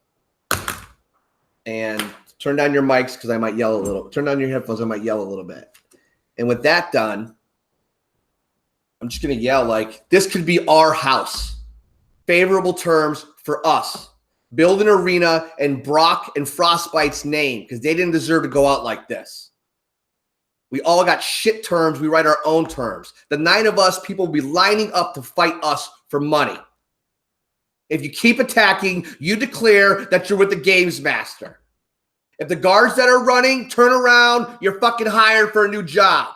C: And turn down your mics because I might yell a little. Turn down your headphones, I might yell a little bit. And with that done, I'm just going to yell like, this could be our house. Favorable terms for us. Build an arena in Brock and Frostbite's name because they didn't deserve to go out like this. We all got shit terms. We write our own terms. The 9 of us, people will be lining up to fight us for money. If you keep attacking, you declare that you're with the Games Master. If the guards that are running turn around, you're fucking hired for a new job.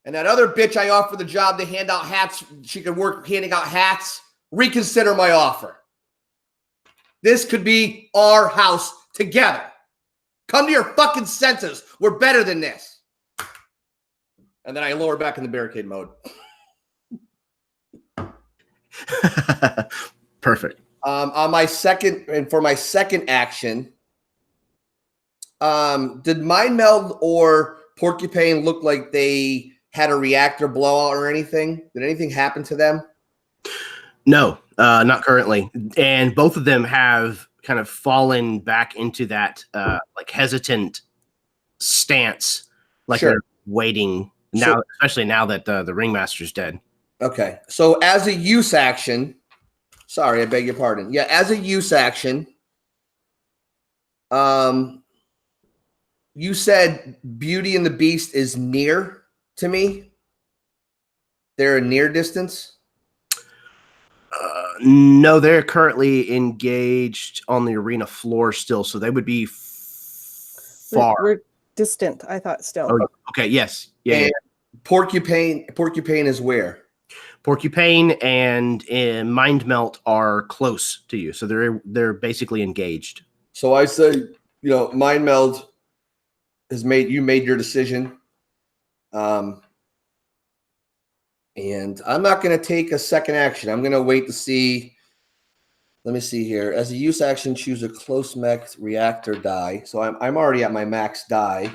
C: And that other bitch I offered the job to hand out hats, she could work handing out hats, reconsider my offer. This could be our house together. Come to your fucking senses. We're better than this. And then I lower back in the barricade mode.
A: Perfect.
C: On my second, and for my second action, did Mind Meld or Porcupine look like they had a reactor blowout or anything? Did anything happen to them?
A: No, not currently. And both of them have kind of fallen back into that like hesitant stance, like
C: Sure.
A: they're waiting now, especially now that the Ringmaster's dead.
C: Okay. So as a use action, sorry, I beg your pardon. Yeah, as a use action, you said Beauty and the Beast is near to me. They're a near distance.
A: No, they're currently engaged on the arena floor still, so they would be far.
B: We're distant, I thought still.
A: Oh, okay, yes. Yeah,
C: And Porcupine is where?
A: Porcupine and Mind Melt are close to you, so they're basically engaged.
C: So I say, Mind Meld has made your decision. And I'm not going to take a second action. I'm going to wait to see. Let me see here. As a use action, choose a close mech reactor die. So I'm already at my max die.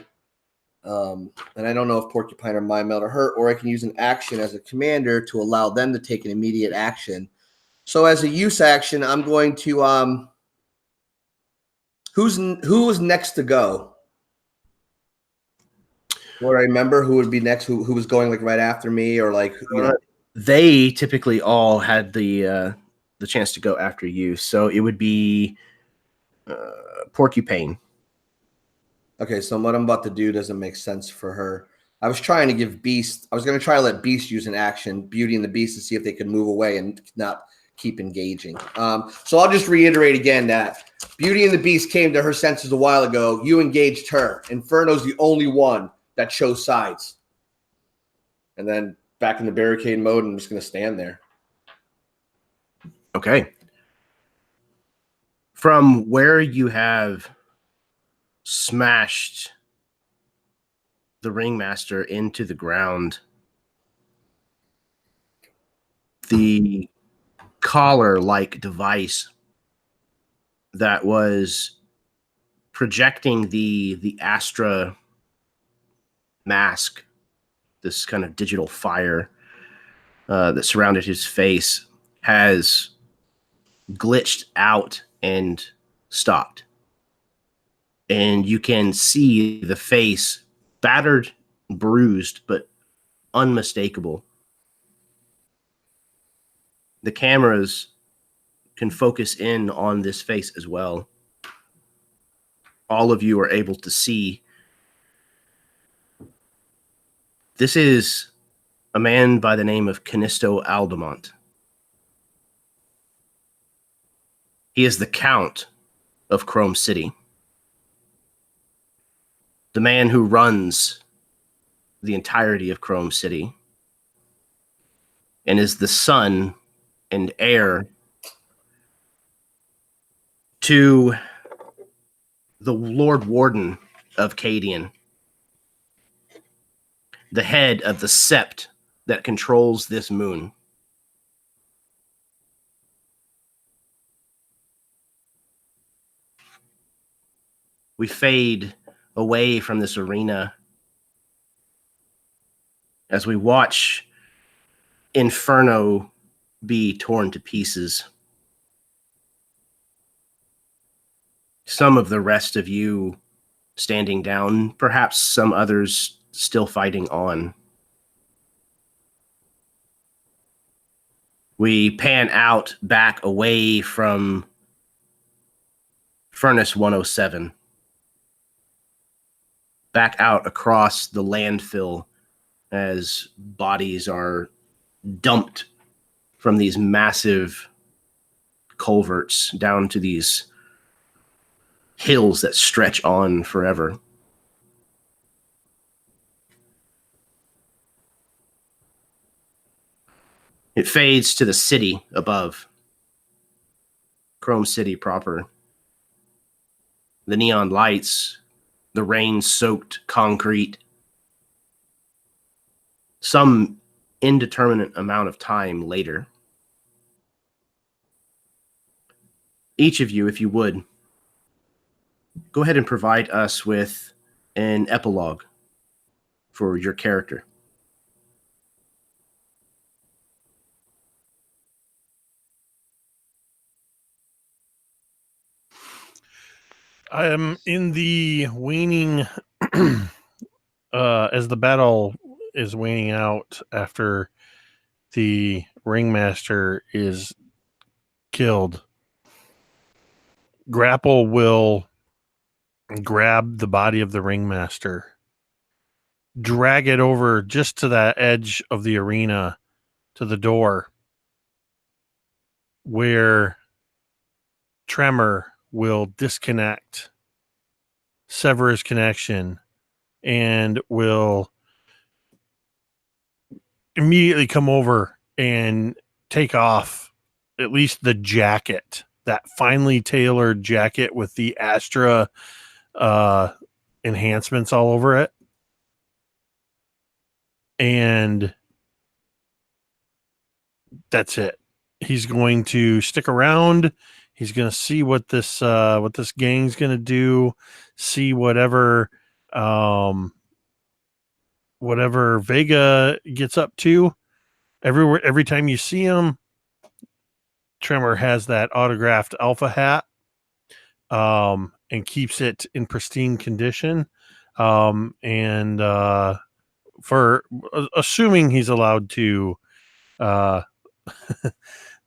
C: And I don't know if Porcupine or Mind Meld are hurt, or I can use an action as a commander to allow them to take an immediate action. So as a use action, I'm going to who's next to go? Do I remember who would be next? Who was going like right after me, or like
A: They typically all had the chance to go after you, so it would be Porcupine.
C: Okay, so what I'm about to do doesn't make sense for her. I was trying to give Beast. I was going to try to let Beast use an action, Beauty and the Beast, to see if they could move away and not keep engaging. So I'll just reiterate again that Beauty and the Beast came to her senses a while ago. You engaged her. Inferno's the only one that chose sides. And then back in the barricade mode, I'm just going to stand there.
A: Okay. From where you have smashed the ringmaster into the ground, the collar-like device that was projecting the Astra mask, this kind of digital fire that surrounded his face, has glitched out and stopped. And you can see the face, battered, bruised, but unmistakable. The cameras can focus in on this face as well. All of you are able to see. This is a man by the name of Canisto Aldemont. He is the Count of Chrome City. The man who runs the entirety of Chrome City and is the son and heir to the Lord Warden of Cadian, the head of the sept that controls this moon. We fade away from this arena as we watch Inferno be torn to pieces. Some of the rest of you standing down, perhaps some others still fighting on. We pan out back away from Furnace 107. Back out across the landfill as bodies are dumped from these massive culverts down to these hills that stretch on forever. It fades to the city above, Chrome City proper. The neon lights, the rain-soaked concrete. Some indeterminate amount of time later. Each of you, if you would, go ahead and provide us with an epilogue for your character.
E: I am in the waning, as the battle is waning out after the ringmaster is killed. Grapple will grab the body of the ringmaster, drag it over just to that edge of the arena, to the door, where Tremor will disconnect, sever his connection, and will immediately come over and take off at least the jacket, that finely tailored jacket with the Astra enhancements all over it. And that's it. He's going to stick around. He's going to see what this gang's going to do, see whatever whatever Vega gets up to, every time you see him, Tremor has that autographed alpha hat, and keeps it in pristine condition. And for assuming he's allowed to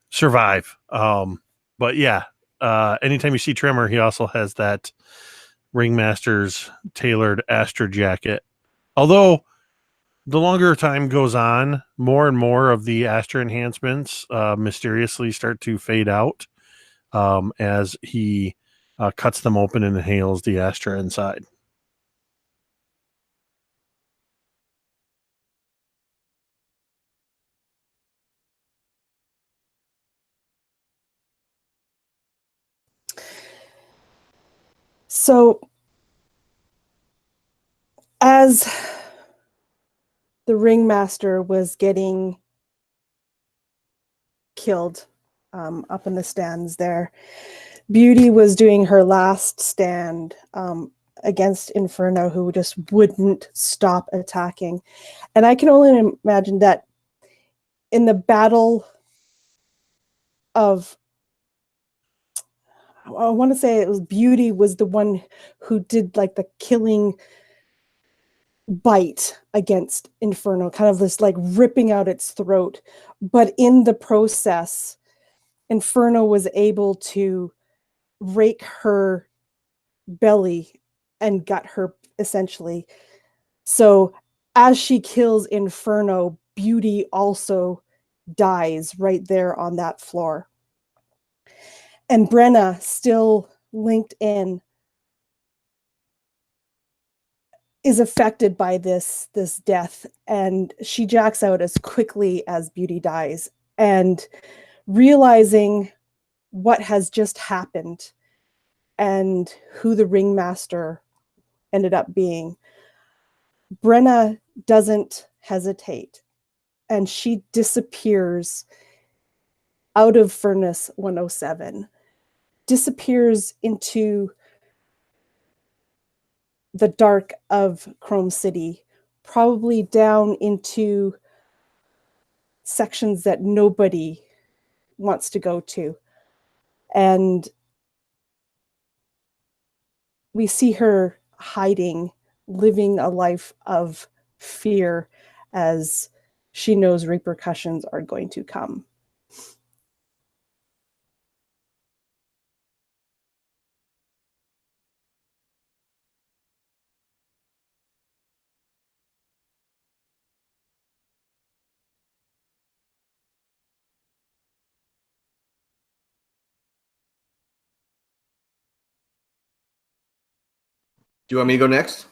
E: survive. But yeah, anytime you see Tremor, he also has that Ringmaster's tailored Astra jacket. Although the longer time goes on, more and more of the Astra enhancements mysteriously start to fade out as he cuts them open and inhales the Astra inside.
B: So, as the ringmaster was getting killed up in the stands there, Beauty was doing her last stand against Inferno, who just wouldn't stop attacking. And I can only imagine that in the battle of, I want to say it was Beauty was the one who did like the killing bite against Inferno, kind of this like ripping out its throat. But in the process, Inferno was able to rake her belly and gut her essentially. So as she kills Inferno, Beauty also dies right there on that floor. And Brenna, still linked in, is affected by this death, and she jacks out as quickly as Beauty dies. And realizing what has just happened and who the ringmaster ended up being, Brenna doesn't hesitate, and she disappears out of Furnace 107, disappears into the dark of Chrome City, probably down into sections that nobody wants to go to. And we see her hiding, living a life of fear as she knows repercussions are going to come.
C: Do you want me to go next?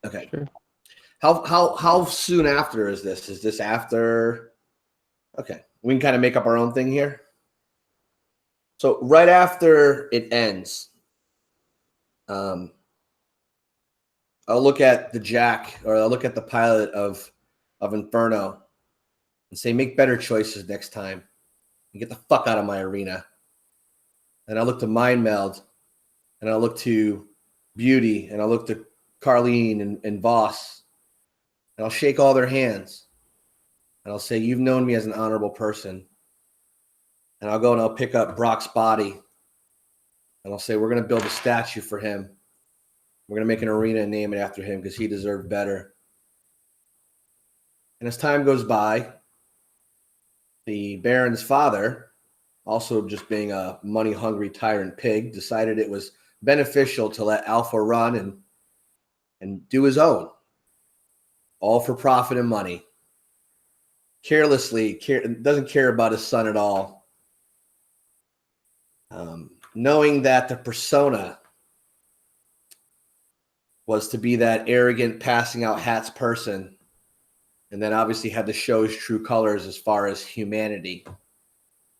C: Okay.
F: Sure.
C: How soon after is this? Is this after? Okay, we can kind of make up our own thing here. So right after it ends, I'll look at the Jack, or I'll look at the pilot of Inferno and say, make better choices next time and get the fuck out of my arena. And I'll look to Mind Meld, and I'll look to Beauty, and I'll look to Carlene and Voss, and I'll shake all their hands. And I'll say, you've known me as an honorable person. And I'll go and I'll pick up Brock's body. And I'll say, we're going to build a statue for him. We're going to make an arena and name it after him because he deserved better. And as time goes by, the Baron's father, also just being a money-hungry tyrant pig, decided it was beneficial to let Alpha run and do his own, all for profit and money. Carelessly, doesn't care about his son at all. Knowing that the persona was to be that arrogant, passing out hats person, and then obviously had to show his true colors as far as humanity.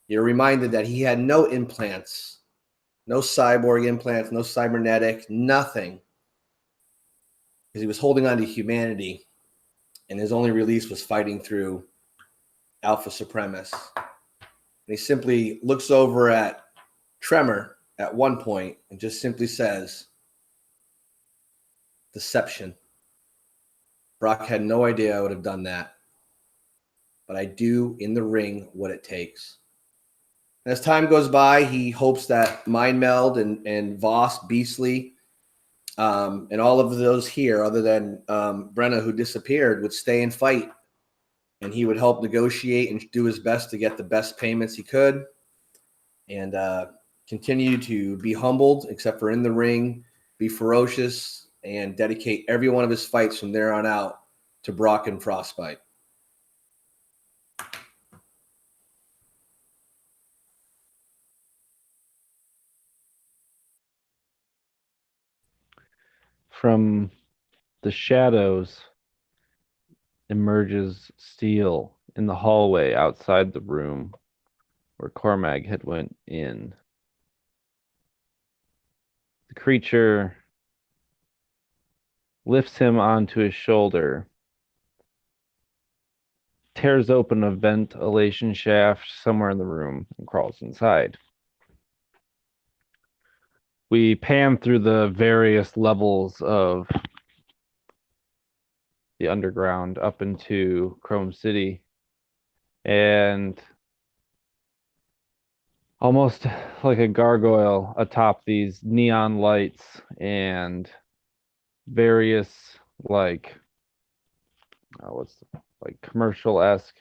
C: You're reminded that he had no implants, no cyborg implants, no cybernetic, nothing, because he was holding on to humanity, and his only release was fighting through Alpha Supremus. And he simply looks over at Tremor at one point and just simply says, deception. Brock had no idea I would have done that. But I do in the ring what it takes. As time goes by, he hopes that Mind Meld and Voss, Beastly, and all of those here, other than Brenna, who disappeared, would stay and fight. And he would help negotiate and do his best to get the best payments he could. And continue to be humbled, except for in the ring, be ferocious, and dedicate every one of his fights from there on out to Brock and Frostbite.
F: From the shadows emerges Steel in the hallway outside the room where Cormag had went in. The creature lifts him onto his shoulder, tears open a ventilation shaft somewhere in the room, and crawls inside. We pan through the various levels of the underground up into Chrome City, and almost like a gargoyle atop these neon lights and various like commercial-esque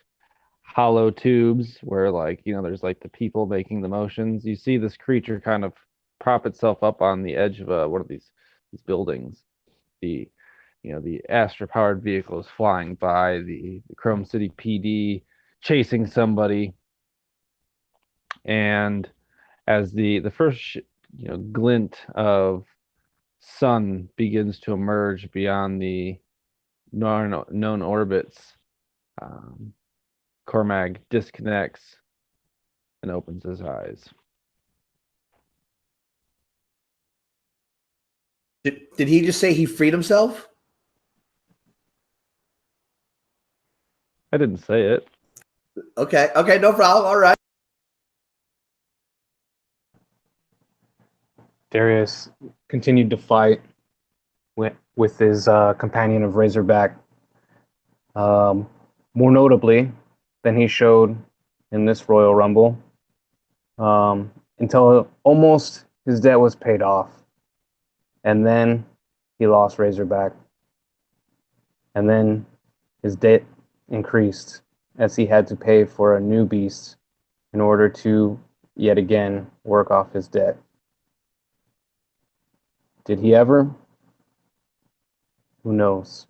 F: hollow tubes where there's like the people making the motions. You see this creature kind of prop itself up on the edge of one of these buildings. The Astra-powered vehicle is flying by, the Chrome City PD chasing somebody, and as the first glint of sun begins to emerge beyond the known orbits, Cormag disconnects and opens his eyes.
C: Did he just say he freed himself?
F: I didn't say it.
C: Okay, no problem. All right.
G: Darius continued to fight with his companion of Razorback. More notably than he showed in this Royal Rumble, until almost his debt was paid off. And then he lost Razorback. And then his debt increased as he had to pay for a new beast in order to yet again work off his debt. Did he ever? Who knows?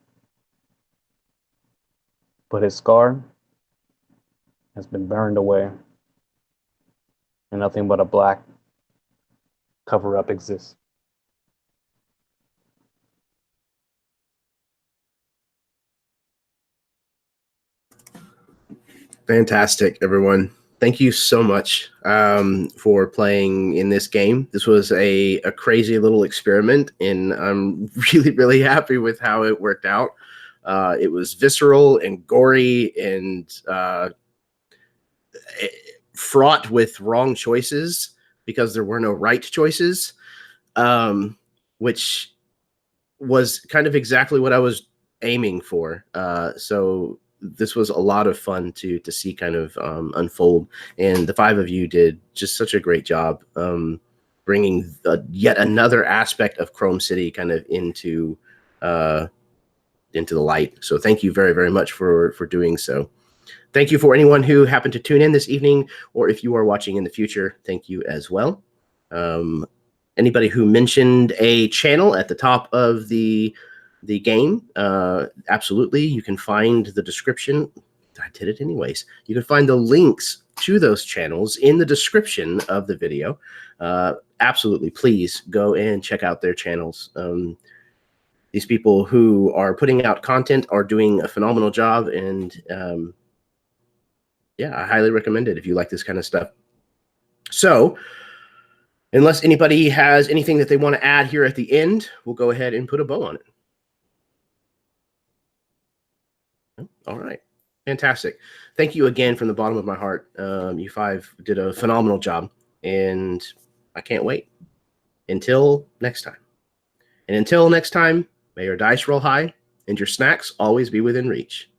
G: But his scar has been burned away, and nothing but a black cover-up exists.
A: Fantastic, everyone. Thank you so much for playing in this game. This was a crazy little experiment, and I'm really, really happy with how it worked out. It was visceral and gory and fraught with wrong choices because there were no right choices, which was kind of exactly what I was aiming for. So this was a lot of fun to see kind of unfold, and the five of you did just such a great job bringing yet another aspect of Chrome City kind of into the light. So thank you very, very much for doing so. Thank you for anyone who happened to tune in this evening, or if you are watching in the future, thank you as well. Anybody who mentioned a channel at the top of the game, absolutely, you can find the description. I did it anyways. You can find the links to those channels in the description of the video. Absolutely, please go and check out their channels. These people who are putting out content are doing a phenomenal job, and yeah, I highly recommend it if you like this kind of stuff. So, unless anybody has anything that they want to add here at the end, we'll go ahead and put a bow on it. All right. Fantastic. Thank you again from the bottom of my heart. You five did a phenomenal job, and I can't wait until next time. And until next time, may your dice roll high and your snacks always be within reach.